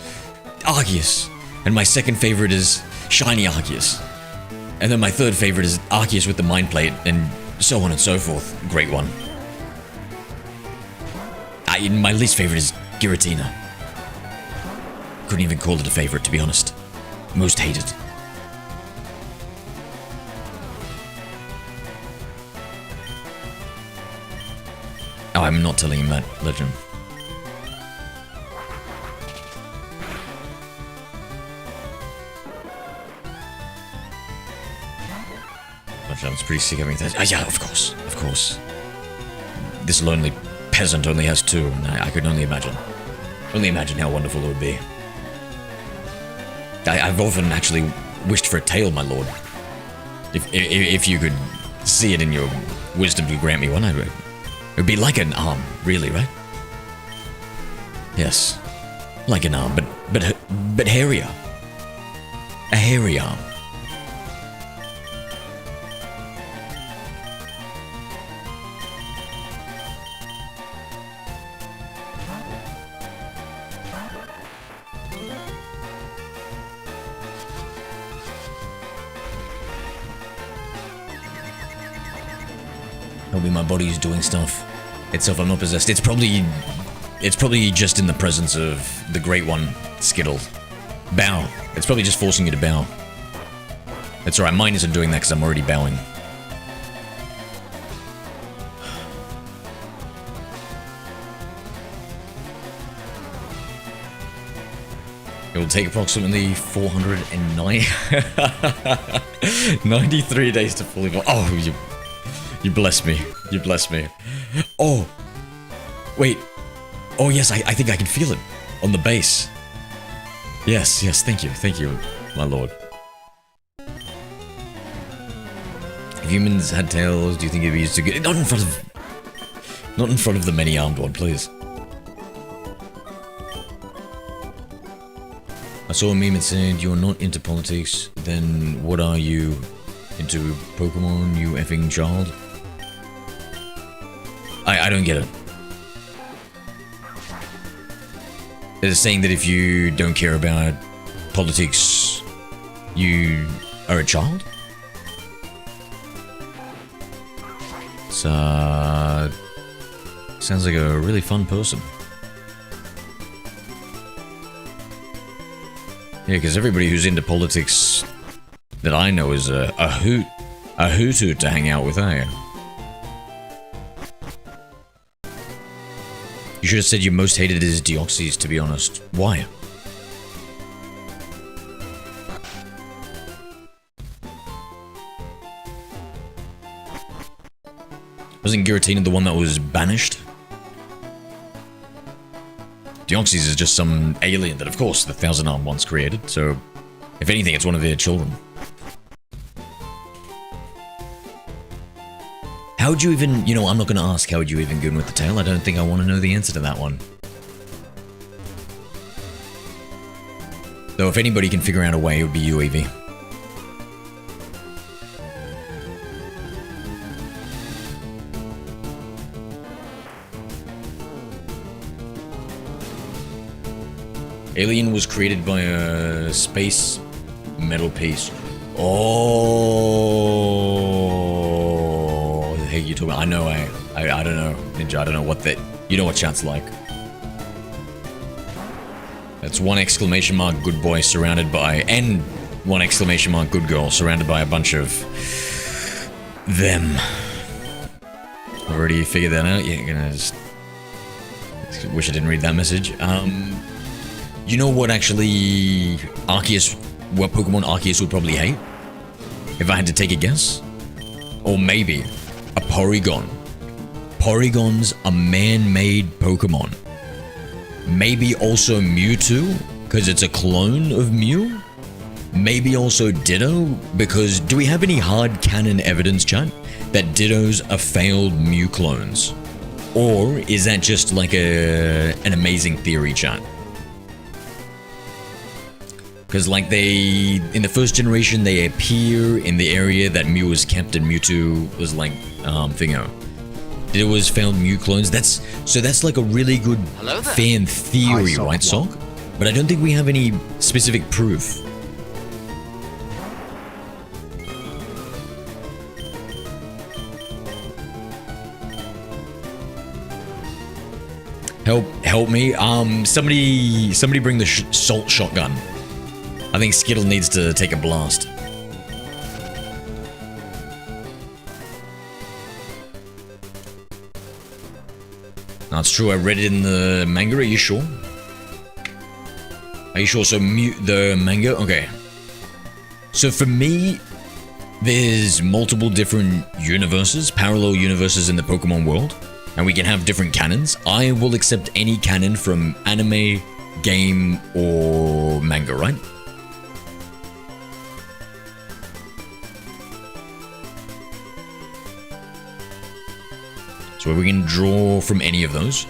Arceus! And my second favorite is Shiny Arceus. And then my third favorite is Arceus with the Mind Plate, and so on and so forth. Great one. My least favorite is Giratina. Couldn't even call it a favorite, to be honest. Most hated. Oh, I'm not telling him that, Legend. I was pretty sick of having that. Yeah, of course. This lonely peasant only has two, and I could only imagine how wonderful it would be. I've often actually wished for a tail, my lord. If you could see it in your wisdom to grant me one, it would be like an arm, really, right? Yes, like an arm, but hairier. A hairy arm. Maybe my body's doing stuff itself. I'm not possessed. It's probably just in the presence of the Great One, Skittle. Bow. It's probably just forcing you to bow. That's alright, mine isn't doing that because I'm already bowing. It will take approximately 409... 93 days to fully evolve. Oh, you bless me. You bless me. Oh! Wait. Oh yes, I think I can feel it. On the base. Yes, thank you, my lord. If humans had tails, do you think it'd be used to get... Not in front of the many-armed one, please. I saw a meme that said, you're not into politics, then what are you? Into Pokemon, you effing child? I don't get it. They're saying that if you don't care about politics, you are a child? Sounds like a really fun person. Yeah, because everybody who's into politics that I know is a hoot to hang out with, eh? You should have said you most hated his Deoxys, to be honest. Why? Wasn't Giratina the one that was banished? Deoxys is just some alien that, of course, the Thousand Armed once created, so if anything, it's one of their children. How'd you even, you know, I'm not going to ask how'd you even go in with the tail. I don't think I want to know the answer to that one. Though if anybody can figure out a way, it would be you, Evie. Alien was created by a space metal piece. Oh, the heck you talking about? I know, I don't know, Ninja. I don't know what that. You know what chat's like. That's one exclamation mark good boy surrounded by, and one exclamation mark good girl surrounded by a bunch of them. Already figured that out. Yeah, gonna just wish I didn't read that message. You know what actually Arceus, what Pokemon Arceus would probably hate? If I had to take a guess? Or maybe a Porygon. Porygon's a man-made Pokemon. Maybe also Mewtwo, because it's a clone of Mew? Maybe also Ditto, because do we have any hard canon evidence, chat, that Dittos are failed Mew clones? Or is that just like an amazing theory, chat? Because like in the first generation, they appear in the area that Mew was kept and Mewtwo was like, thingo. It was found Mew clones. That's like a really good fan theory, right, Sock? But I don't think we have any specific proof. Help me. Somebody bring the salt shotgun. I think Skittle needs to take a blast. That's true, I read it in the manga, are you sure? Are you sure? So the manga? Okay. So for me, there's multiple different universes, parallel universes in the Pokemon world, and we can have different canons. I will accept any canon from anime, game, or manga, right? So we can draw from any of those.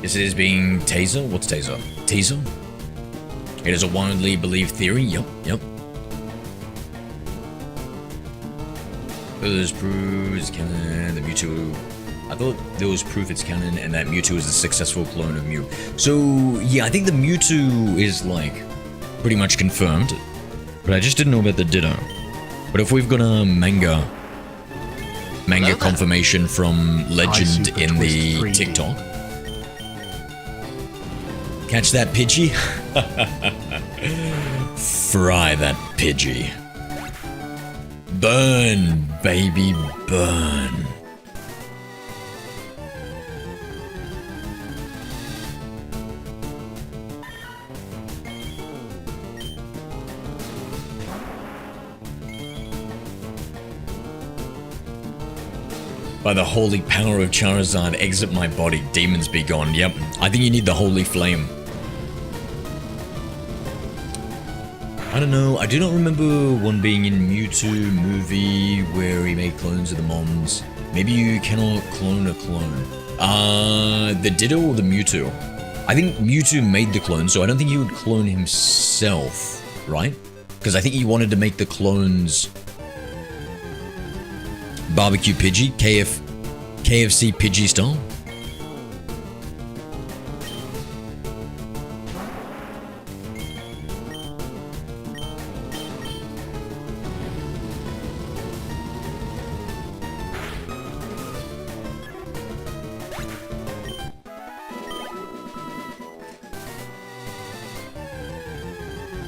Yes, it is being Taser. What's Taser? Teaser? It is a widely believed theory. Yep. Those proves canon, the Mewtwo. I thought there was proof it's canon and that Mewtwo is the successful clone of Mew. So, yeah, I think the Mewtwo is, like, pretty much confirmed. But I just didn't know about the Ditto. But if we've got a manga Hello there. confirmation from Legend Super in the Twist 3D. TikTok. Catch that Pidgey? Fry that Pidgey. Burn, baby, burn. By the holy power of Charizard, exit my body, demons be gone. Yep, I think you need the holy flame. I don't know, I do not remember one being in Mewtwo movie where he made clones of the Mons. Maybe you cannot clone a clone. The Ditto or the Mewtwo? I think Mewtwo made the clone, so I don't think he would clone himself, right? Because I think he wanted to make the clones Barbecue Pidgey, KFC Pidgey style.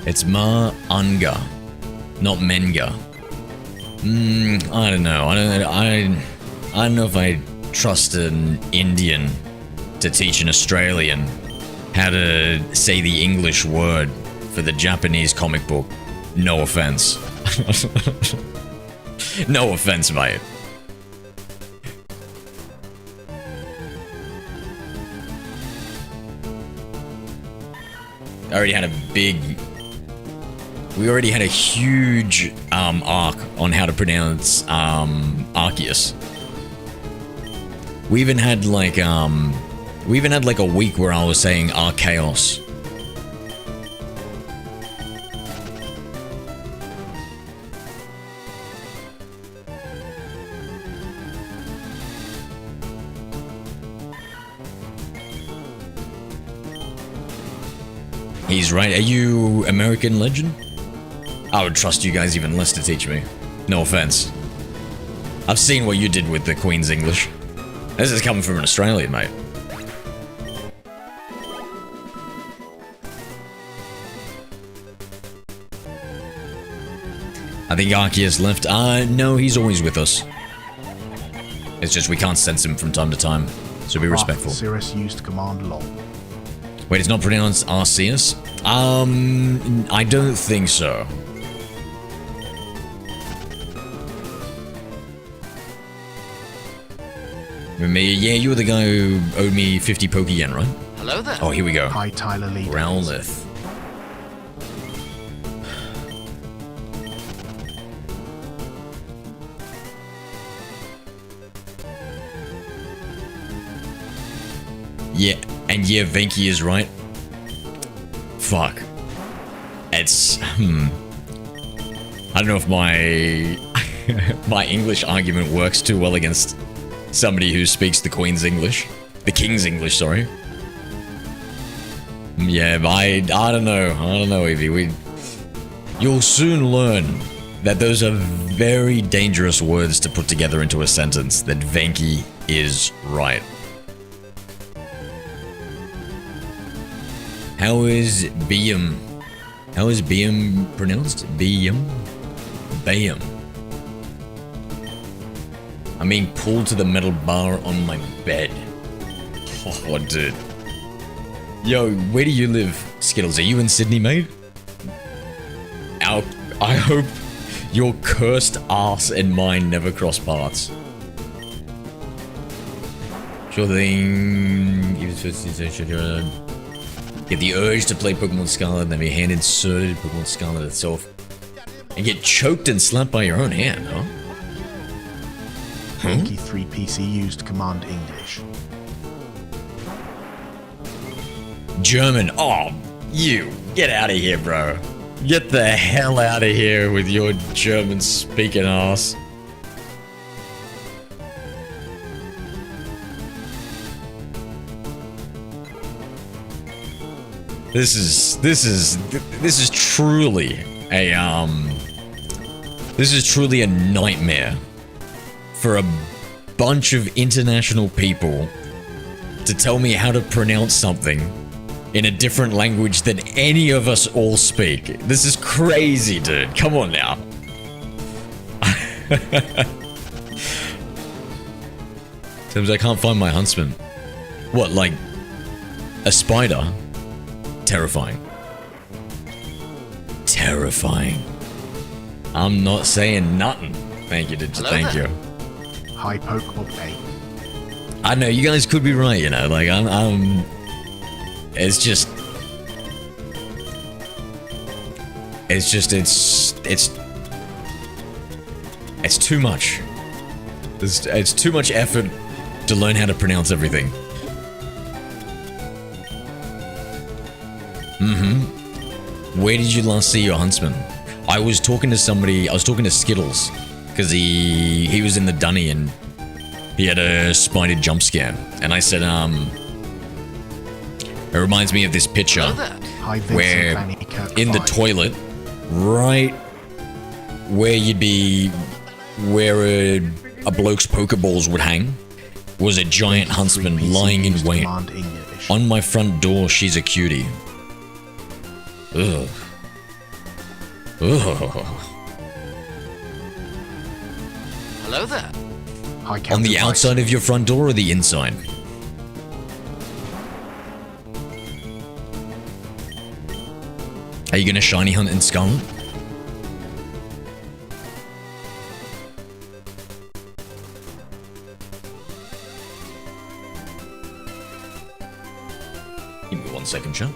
It's Ma-anga, not Menga. I don't know. I don't know if I trust an Indian to teach an Australian how to say the English word for the Japanese comic book. No offense. No offense, mate. We already had a huge arc on how to pronounce Arceus. We even had like a week where I was saying Arceus. He's right. Are you American Legend? I would trust you guys even less to teach me. No offense. I've seen what you did with the Queen's English. This is coming from an Australian, mate. I think Arceus left. No, he's always with us. It's just we can't sense him from time to time, so be respectful. Cirrus used command lol. Wait, it's not pronounced Arceus? I don't think so. Remember, yeah, you were the guy who owed me 50 Poke Yen, right? Hello there. Oh, here we go. Hi Tyler Lee. Growlithe. Yeah, and yeah, Venki is right. Fuck. It's, I don't know if my my English argument works too well against somebody who speaks the Queen's English. The King's English, sorry. Yeah, but I don't know. I don't know, Evie. You'll soon learn that those are very dangerous words to put together into a sentence, that Venki is right. How is Biam? How is Biam pronounced? Biam? Bayam. I'm being pulled to the metal bar on my bed. Oh, dude. Yo, where do you live, Skittles? Are you in Sydney, mate? I hope your cursed ass and mine never cross paths. Sure thing. Get the urge to play Pokemon Scarlet, then be hand inserted Pokemon Scarlet itself, and get choked and slapped by your own hand, huh? Yankee 3 PC used command English. German. Oh, you. Get out of here, bro. Get the hell out of here with your German speaking ass. This is truly a This is truly a nightmare for a bunch of international people to tell me how to pronounce something in a different language than any of us all speak. This is crazy, dude. Come on now. Seems I can't find my huntsman. What, like a spider? Terrifying. Terrifying. I'm not saying nothing. Thank you, Digit. Thank you. Hi, Pokemon A. I know you guys could be right, you know, like I'm it's just it's too much. It's too much effort to learn how to pronounce everything. Where did you last see your huntsman? I was talking to somebody, I was talking to Skittles, because he was in the dunny and he had a spider jump scare. And I said, it reminds me of this picture Hi, Vincent where Fanny Kirk in the Five. toilet, right where you'd be, where a bloke's pokeballs would hang, was a giant huntsman PC lying in used wait. Command English. On my front door, she's a cutie. Ugh. Ugh. Hello there. Hi, On Captain the Vice. outside of your front door or the inside? Are you gonna shiny hunt in Scarlet? Give me 1 second, chat.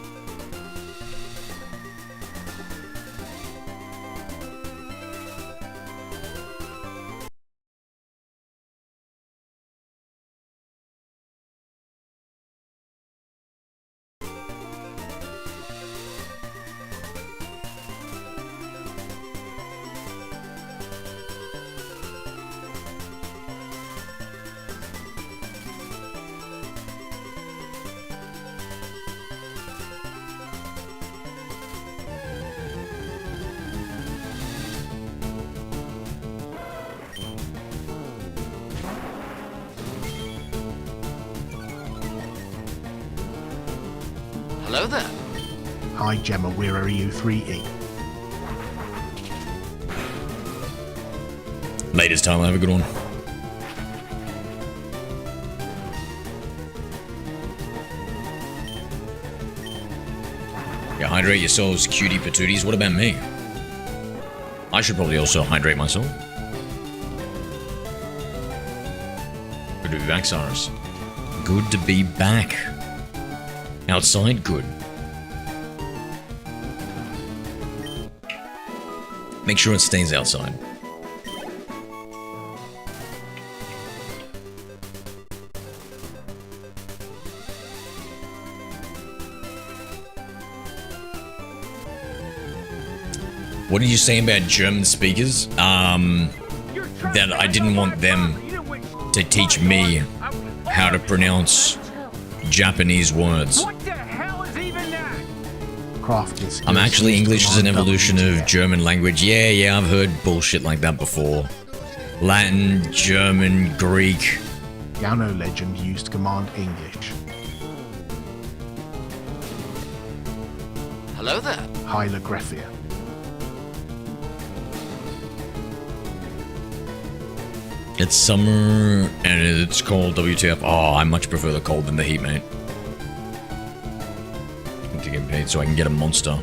Hello there. Hi, Gemma. Where are you? 3E. Latest time, have a good one. Yeah, hydrate yourselves, cutie patooties. What about me? I should probably also hydrate myself. Good to be back, Cyrus. Good to be back. Outside, good. Make sure it stays outside. What did you say about German speakers? That I didn't want them to teach me how to pronounce Japanese words. Craft is. I'm actually English is an Command evolution of WTF. German language. Yeah, I've heard bullshit like that before. Latin, German, Greek. Yano legend used Command English. Hello there. Hylographia. It's summer and it's cold. WTF. Oh, I much prefer the cold than the heat, mate. I need to get paid so I can get a monster.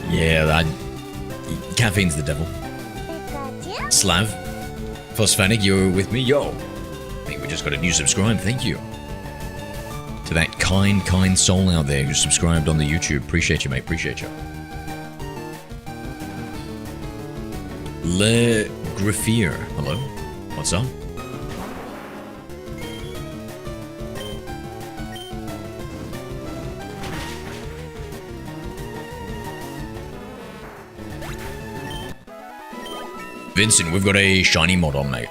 Yeah, that caffeine's the devil. Slav, Phosphatic, you're with me. Yo, I think we just got a new subscribe. Thank you to that kind soul out there who subscribed on the YouTube. Appreciate you, mate. Appreciate you. Le Graffier. Hello. What's up? Vincent, we've got a shiny mod on, mate.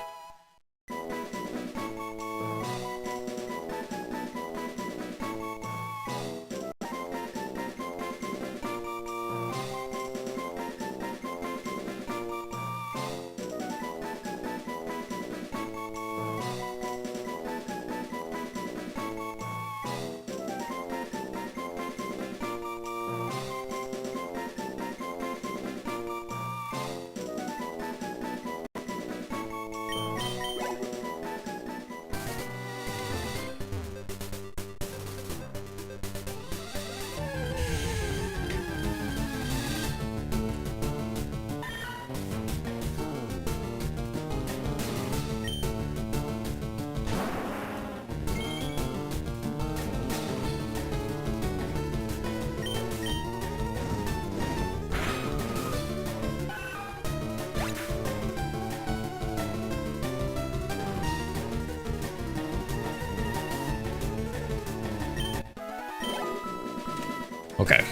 Okay.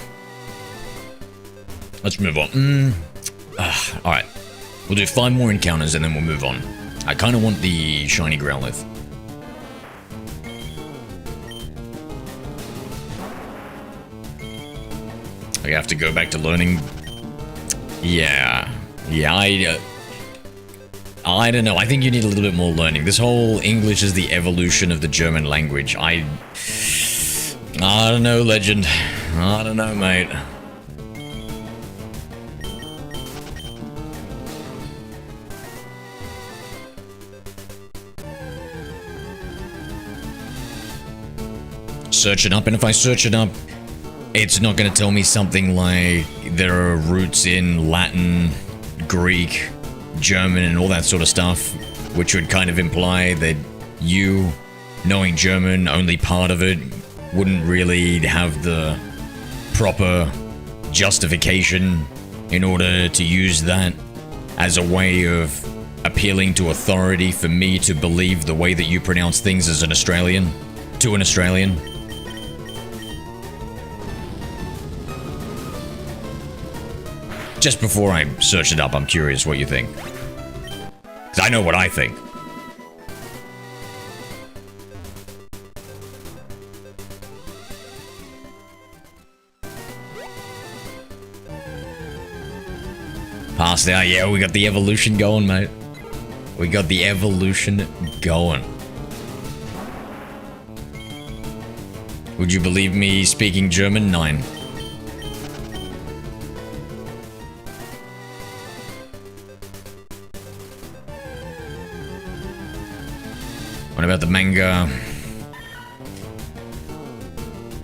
Let's move on. Alright. We'll do 5 more encounters and then we'll move on. I kind of want the shiny Growlithe. I have to go back to learning. Yeah. Yeah, I don't know. I think you need a little bit more learning. This whole English is the evolution of the German language. I don't know, Legend. I don't know, mate. Search it up, and if I search it up, it's not going to tell me something like there are roots in Latin, Greek, German, and all that sort of stuff, which would kind of imply that you, knowing German, only part of it, wouldn't really have the proper justification in order to use that as a way of appealing to authority for me to believe the way that you pronounce things as an Australian, to an Australian. Just before I search it up, I'm curious what you think. 'Cause I know what I think. Past that, yeah, we got the evolution going, mate. We got the evolution going. Would you believe me speaking German? 9. What about the manga?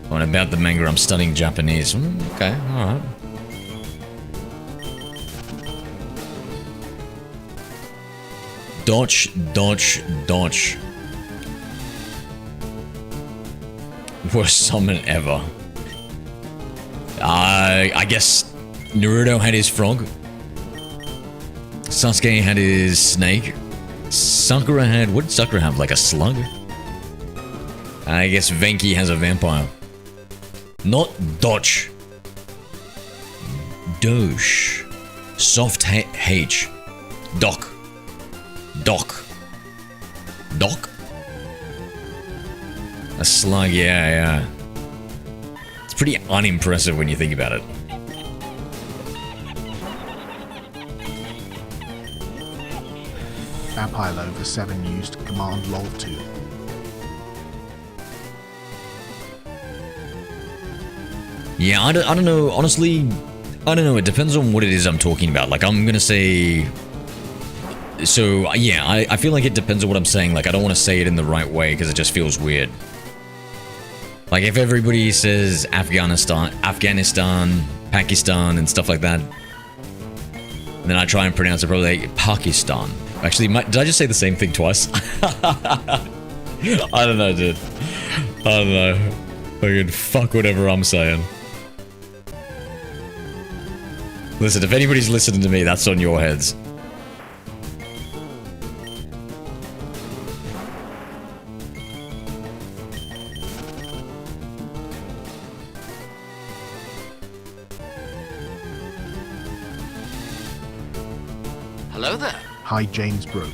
What about the manga? I'm studying Japanese. Okay, alright. Dodge, dodge, dodge. Worst summon ever. I guess Naruto had his frog. Sasuke had his snake. Sakura had... What did Sakura have? Like a slug? I guess Venki has a vampire. Not Dodge. Doge. Soft H. Doc. Doc. Doc? A slug, yeah. It's pretty unimpressive when you think about it. Vampire over 7 used command lol 2. Yeah, I don't know. Honestly, I don't know. It depends on what it is I'm talking about. Like, I'm gonna say... So, yeah, I feel like it depends on what I'm saying. Like, I don't want to say it in the right way because it just feels weird. Like, if everybody says Afghanistan, Pakistan, and stuff like that, and then I try and pronounce it probably like Pakistan. Actually, did I just say the same thing twice? I don't know, dude. I don't know. Fucking fuck whatever I'm saying. Listen, if anybody's listening to me, that's on your heads. Hello there. Hi, James Bro.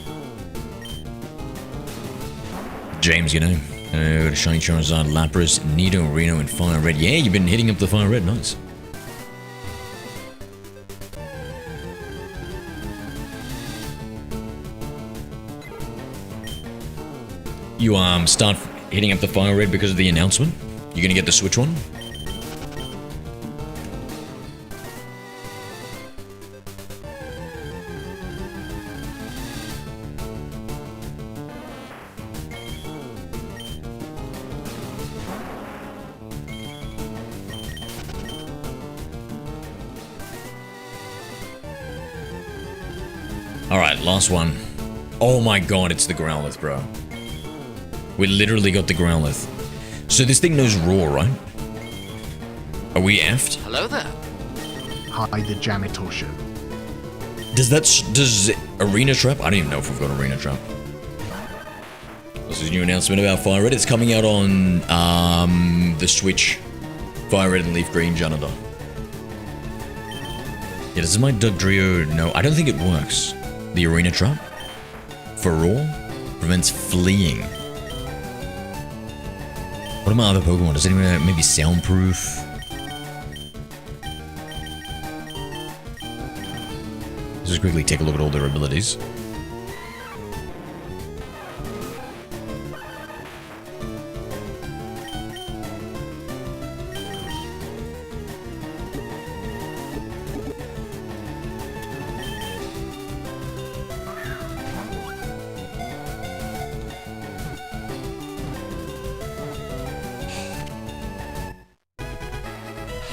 James, you know. Got a Shiny Charizard, Lapras, Nido, Reno, and FireRed. Yeah, you've been hitting up the FireRed. Nice. You start hitting up the FireRed because of the announcement? You're gonna get the Switch one? Alright, last one. Oh my god, it's the Growlithe, bro. We literally got the Growlithe. So this thing knows Roar, right? Are we effed? Hello there. Hi, the Janitor Show. Does Arena Trap? I don't even know if we've got Arena Trap. This is a new announcement about FireRed. It's coming out on the Switch Fire red and leaf green janitor. Yeah, does my Dugtrio? No, I don't think it works. The arena trap for all prevents fleeing. What are my other Pokemon? Does anyone maybe soundproof? Let's just quickly take a look at all their abilities.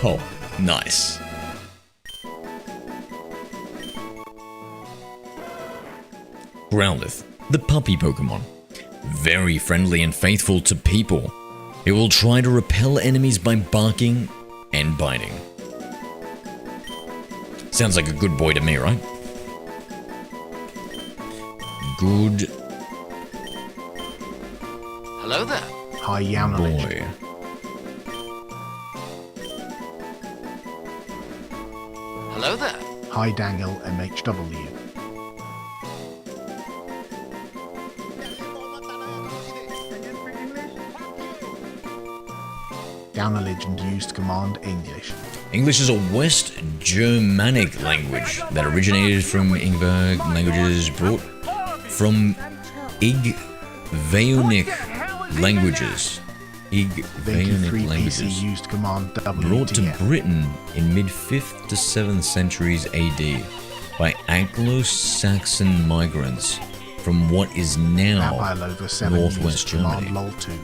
Oh, nice. Growlithe, the puppy Pokemon. Very friendly and faithful to people. It will try to repel enemies by barking and biting. Sounds like a good boy to me, right? Good Hello there. Hi, Yaunalege. boy. Hello there. Hi, Daniel MHW. Yaunalege and used command English. English is a West Germanic language that originated from Ingvar languages brought from Igvaonic languages. Thank you, Igvaonic 3 PC languages. used command Brought to WTF. Britain in mid-5th to 7th centuries AD by Anglo-Saxon migrants from what is now Lapilova 7 northwest used command Germany. LOL2.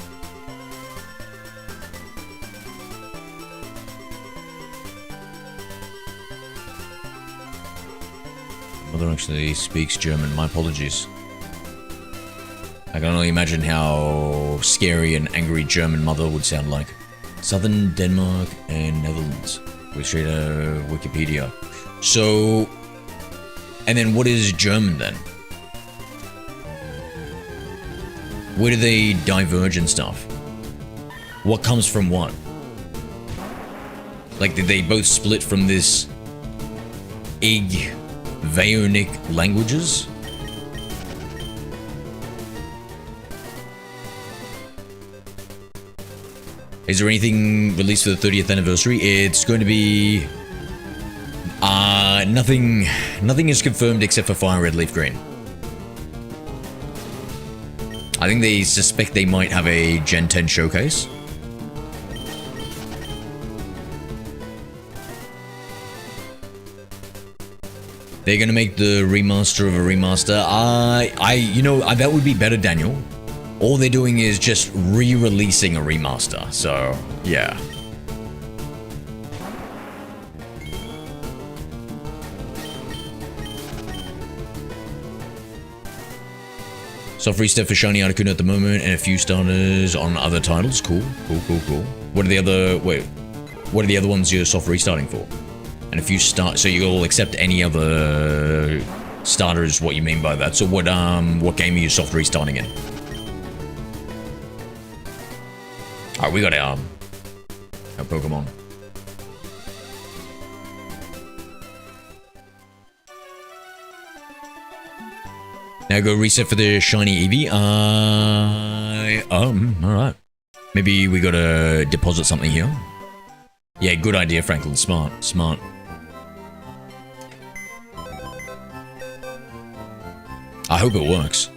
Mother actually speaks German. My apologies. I can only imagine how scary an angry German mother would sound like. Southern Denmark and Netherlands. With straight Wikipedia. So, and then what is German then? Where do they diverge and stuff? What comes from what? Like, did they both split from this Igvaonic languages? Is there anything released for the 30th anniversary? It's going to be nothing is confirmed except for Fire Red Leaf Green. I think they suspect they might have a Gen 10 showcase. They're gonna make the remaster of a remaster. That would be better, Daniel. All they're doing is just re-releasing a remaster, so yeah. Soft reset for Shiny Articuno at the moment, and a few starters on other titles. Cool. What are the other ones you're soft restarting for? And if you start, so you'll accept any other starters, what you mean by that. So what game are you soft restarting in? Alright, we got our Pokemon. Now go reset for the shiny Eevee. Alright. Maybe we gotta deposit something here. Yeah, good idea, Franklin. Smart. I hope it works.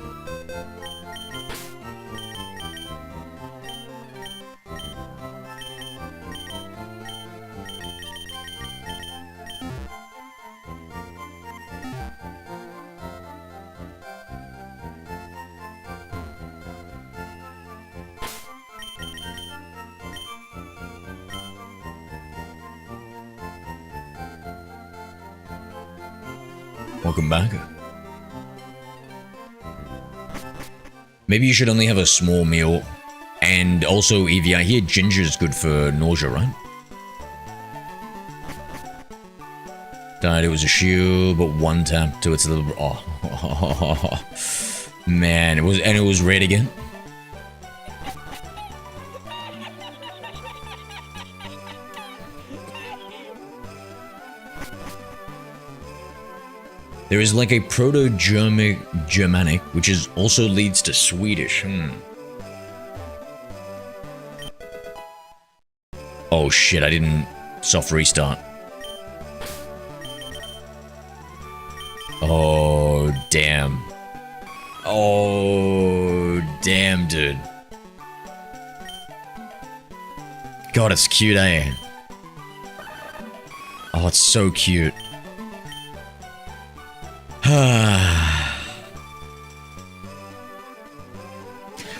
Welcome back. Maybe you should only have a small meal. And also, Eevee, I hear ginger's good for nausea, right? Died, it was a shield, but one tap to its little... Oh. Man, it was red again. There is like a Proto-Germanic, which is also leads to Swedish. Oh shit, I didn't soft restart. Oh, damn. Oh, damn, dude. God, it's cute, eh? Oh, it's so cute.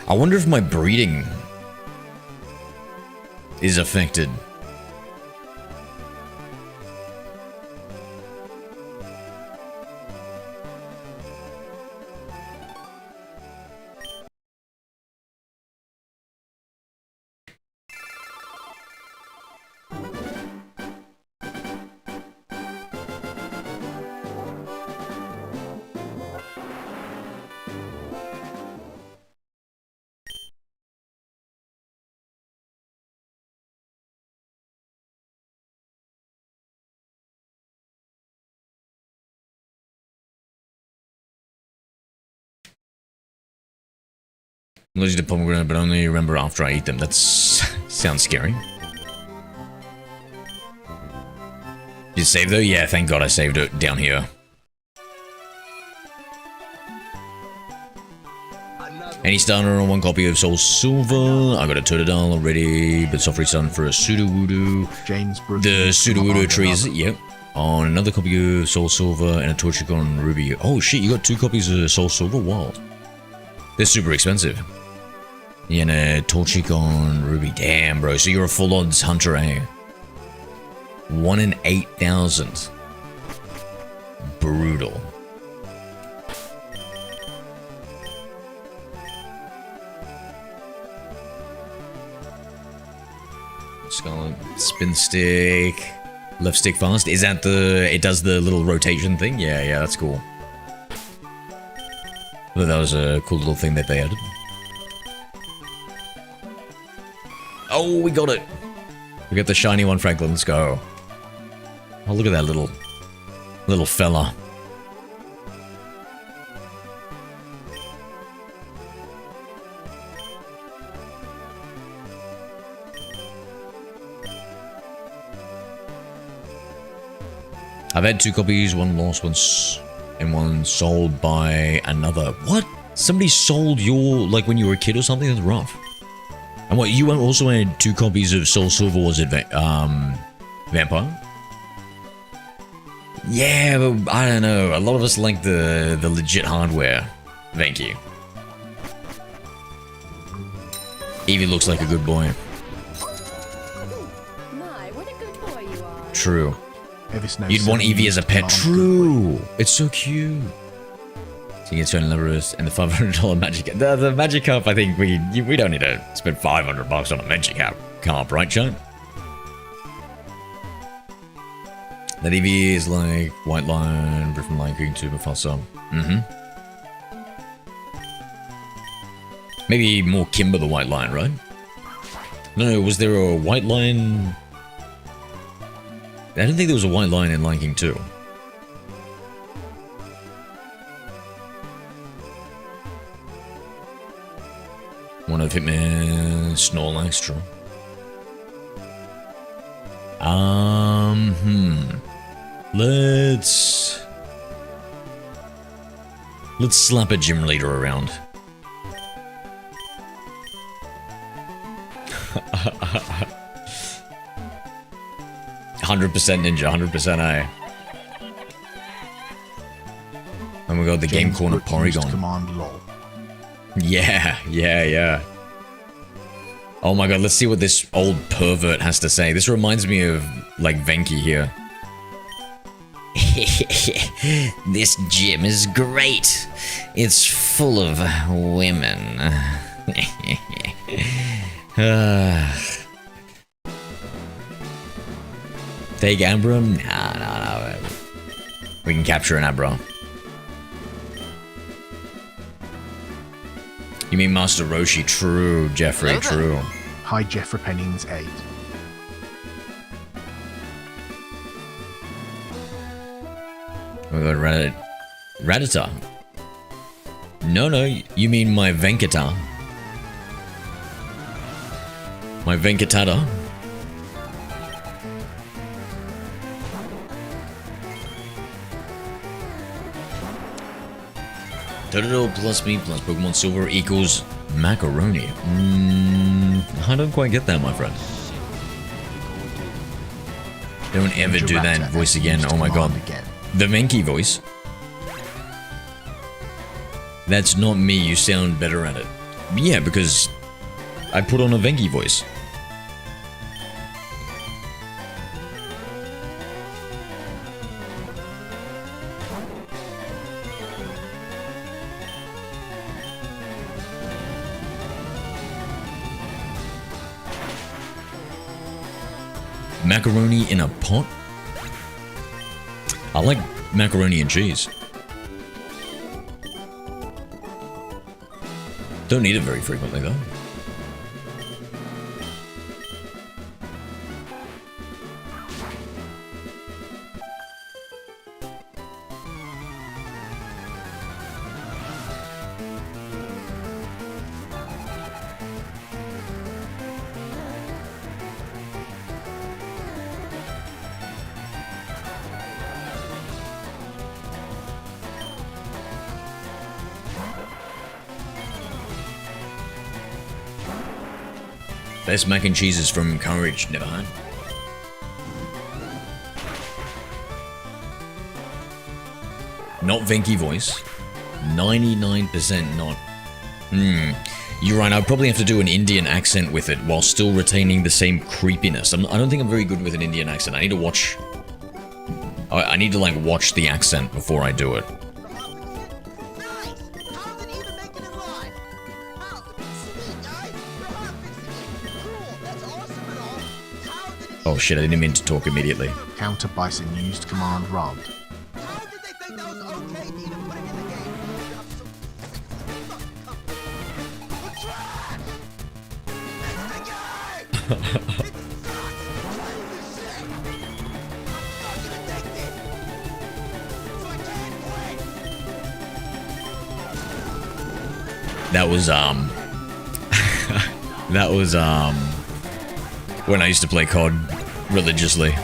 I wonder if my breeding is affected. I'm allergic to pomegranate, but only remember after I eat them. That sounds scary. You save though? Yeah, thank God I saved it down here. Any starter on one copy of Soul Silver. I got a Totodile already, but soft restart for a Sudowoodo. James Brooks. The Sudowoodo trees, yep. On another copy of Soul Silver and a Torchigon Ruby. Oh shit, you got 2 copies of Soul Silver? Wild. They're super expensive. Yeah, and a Torchigon Ruby. Damn, bro. So you're a full odds hunter, eh? 1 in 8,000. Brutal. Scarlet spin stick. Left stick fast. Is that it does the little rotation thing? Yeah, that's cool. But that was a cool little thing that they added. Oh, we got it. We got the shiny one, Franklin. Let's go. Oh, look at that little fella. I've had 2 copies, one lost, and one sold by another. What? Somebody sold your, like when you were a kid or something? That's rough. And what, you also had 2 copies of Soul Silver, was it, Vampire? Yeah, but I don't know. A lot of us like the legit hardware. Thank you. Evie looks like a good boy. My, what a good boy you are. True. You'd want Evie as a pet. True. It's so cute. So you get Stone Leverus and the $500 Magic Cup. The Magic Cup, I think we don't need to spend $500 on a Magic Cup, right, Joe? That Evie is like White Lion, Griffin Lion, Green Tube, Mufasa. Maybe more Kimber the White Lion, right? No, was there a White Lion? I didn't think there was a White Lion in Lion King 2. One of Hitman, Snorlax, true. Let's slap a gym leader around. %, Ninja, 100% A. Oh my god, the Game Corner Porygon. Command lol. Yeah. Oh my god, let's see what this old pervert has to say. This reminds me of, like, Venki here. This gym is great. It's full of women. Take Abra? Nah. We can capture an Abra. You mean Master Roshi? True, Jeffrey, true. Hi, Jeffrey Pennings 8. We got Reddit. Ratata. No, you mean my Venkata. My Venkatata. Totodile plus me plus Pokemon Silver equals macaroni. I don't quite get that, my friend. Don't ever do that voice again. Oh my god. The Venki voice. That's not me. You sound better at it. Yeah, because I put on a Venki voice. Macaroni in a pot? I like macaroni and cheese. Don't eat it very frequently though. Best mac and cheese is from Courage, never had. Not Venki voice. 99% not. You're right, I'd probably have to do an Indian accent with it while still retaining the same creepiness. I don't think I'm very good with an Indian accent. I need to watch... I need to, like, watch the accent before I do it. Oh shit, I didn't mean to talk immediately. Counter Bison used command Rob. That was that was when I used to play COD religiously.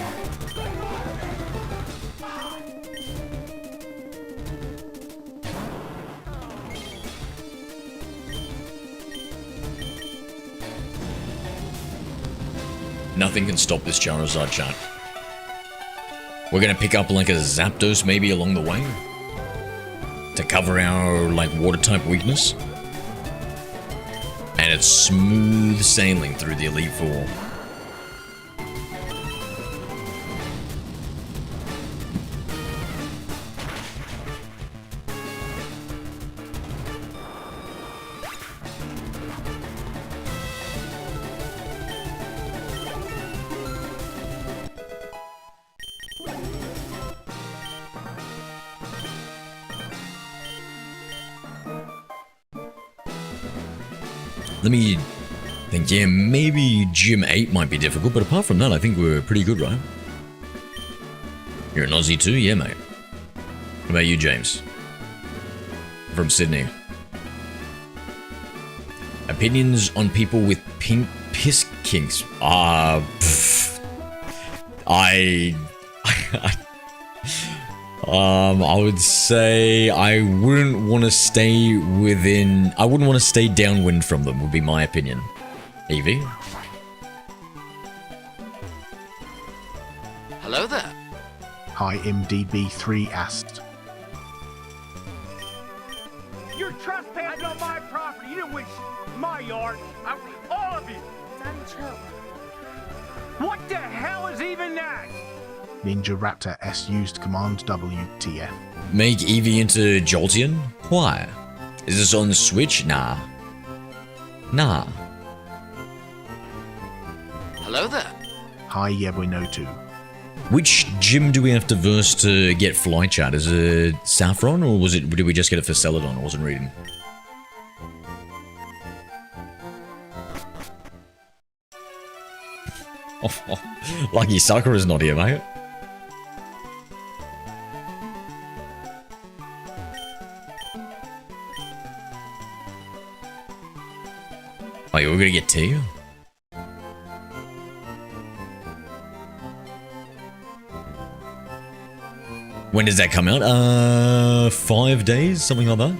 Nothing can stop this Charizard chat. We're gonna pick up like a Zapdos maybe along the way to cover our like water type weakness. And it's smooth sailing through the Elite Four. Let me think, yeah, maybe Gym 8 might be difficult, but apart from that, I think we're pretty good, right? You're an Aussie too? Yeah, mate. What about you, James? From Sydney. Opinions on people with pink piss kinks? I would say I wouldn't want to stay within... I wouldn't want to stay downwind from them, would be my opinion. Evie? Hello there. Hi, MDB3 asked. You're trespassing on my property. You didn't win my yard. All of you. Daddy, chill. What the hell is even that? Ninja Raptor S used command WTF. Make Eevee into Jolteon? Why? Is this on the Switch? Nah. Nah. Hello there. Hi, Yebwinotu. Which gym do we have to verse to get Fly Chat? Is it Saffron, or was it? Did we just get it for Celadon? I wasn't reading. Lucky Sakura's not here, mate. Oh, yeah, we're gonna get tea? When does that come out? 5 days? Something like that?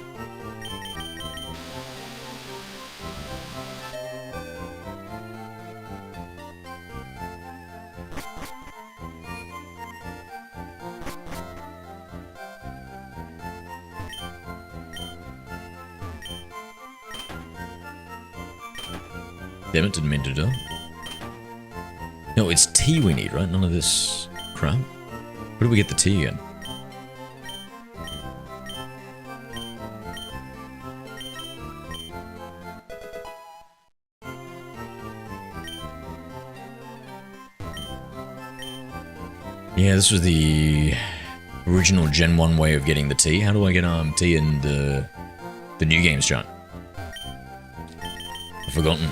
Damn it, didn't mean to do that. No, it's tea we need, right? None of this crap. Where do we get the tea again? Yeah, this was the original Gen 1 way of getting the tea. How do I get tea in the new games, chat? I've forgotten.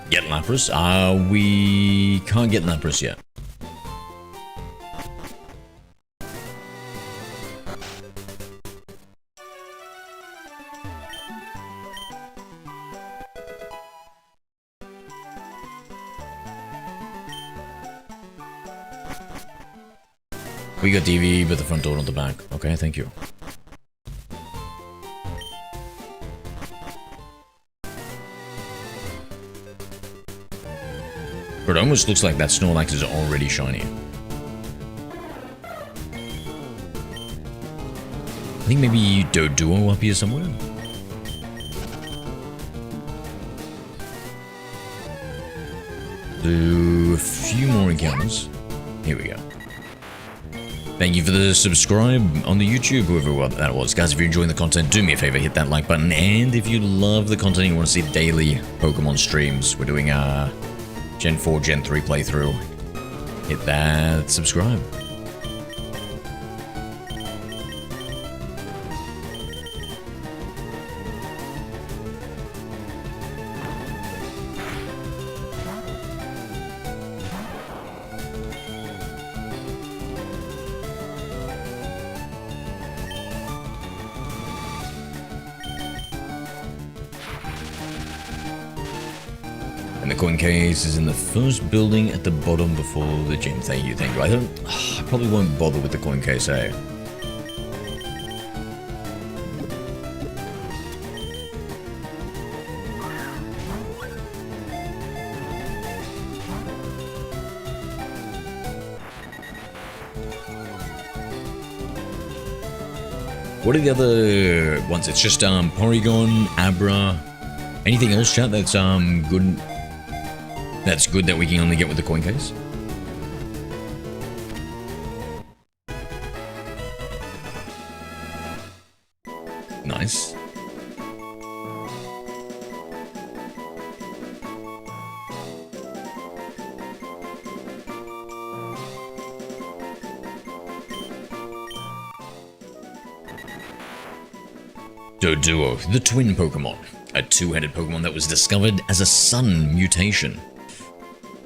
Get Lapras? We can't get Lapras yet. We got DV, but the front door, not the back. Okay, thank you. But it almost looks like that Snorlax is already shiny. I think maybe Doduo up here somewhere? Do a few more encounters. Here we go. Thank you for the subscribe on the YouTube, whoever that was. Guys, if you're enjoying the content, do me a favor, hit that like button. And if you love the content and you want to see daily Pokemon streams, we're doing Gen 4, Gen 3 playthrough. Hit that subscribe. And the coin case is in the first building at the bottom before the gym. Thank you, thank you. I probably won't bother with the coin case, eh? What are the other ones? It's just Porygon, Abra. Anything else, chat, that's good? That's good that we can only get with the coin case? Nice. Doduo, the twin Pokemon. A two-headed Pokemon that was discovered as a sun mutation.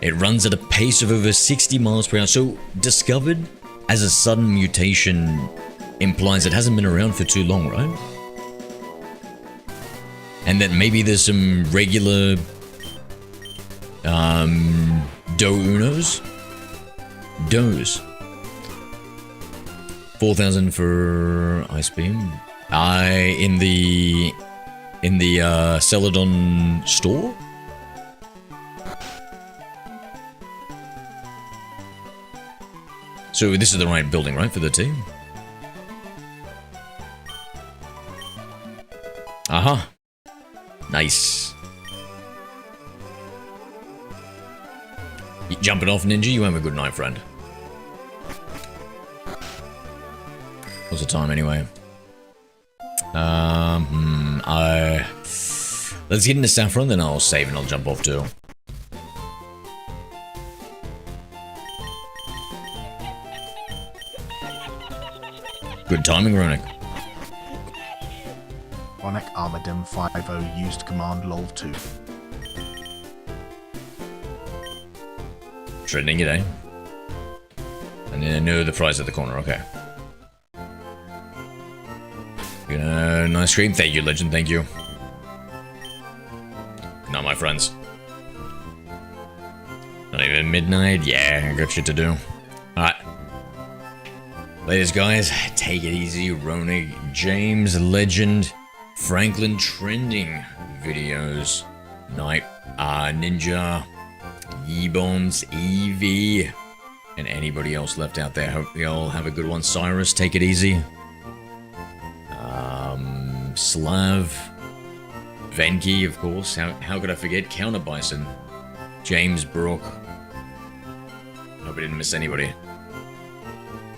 It runs at a pace of over 60 miles per hour. So, discovered as a sudden mutation implies it hasn't been around for too long, right? And that maybe there's some regular Do-Unos? Does. 4,000 for Ice Beam. In the Celadon store? So this is the right building, right, for the team? Aha. Nice. You jumping off, Ninja? You have a good night, friend. What's the time, anyway? Let's get into Saffron, then I'll save and I'll jump off too. Good timing, Ronick. Ronek Armadem 50 used command lol 2. Trending it, eh? And then I know the prize at the corner, okay. Nice stream. Thank you, Legend, thank you. Good night, my friends. Not even midnight? Yeah, I got shit to do. Alright. Ladies, guys, take it easy. Ronig, James, Legend, Franklin trending videos. Night, Ninja, Yebones, Evie, and anybody else left out there. Hope you all have a good one. Cyrus, take it easy. Slav, Venki, of course. How could I forget? Counter Bison, James Brook. Hope I didn't miss anybody.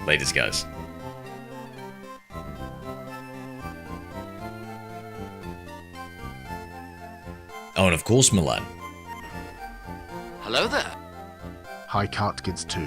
Latest, guys. Oh, and of course, Milan. Hello there. High Cart Kids 2.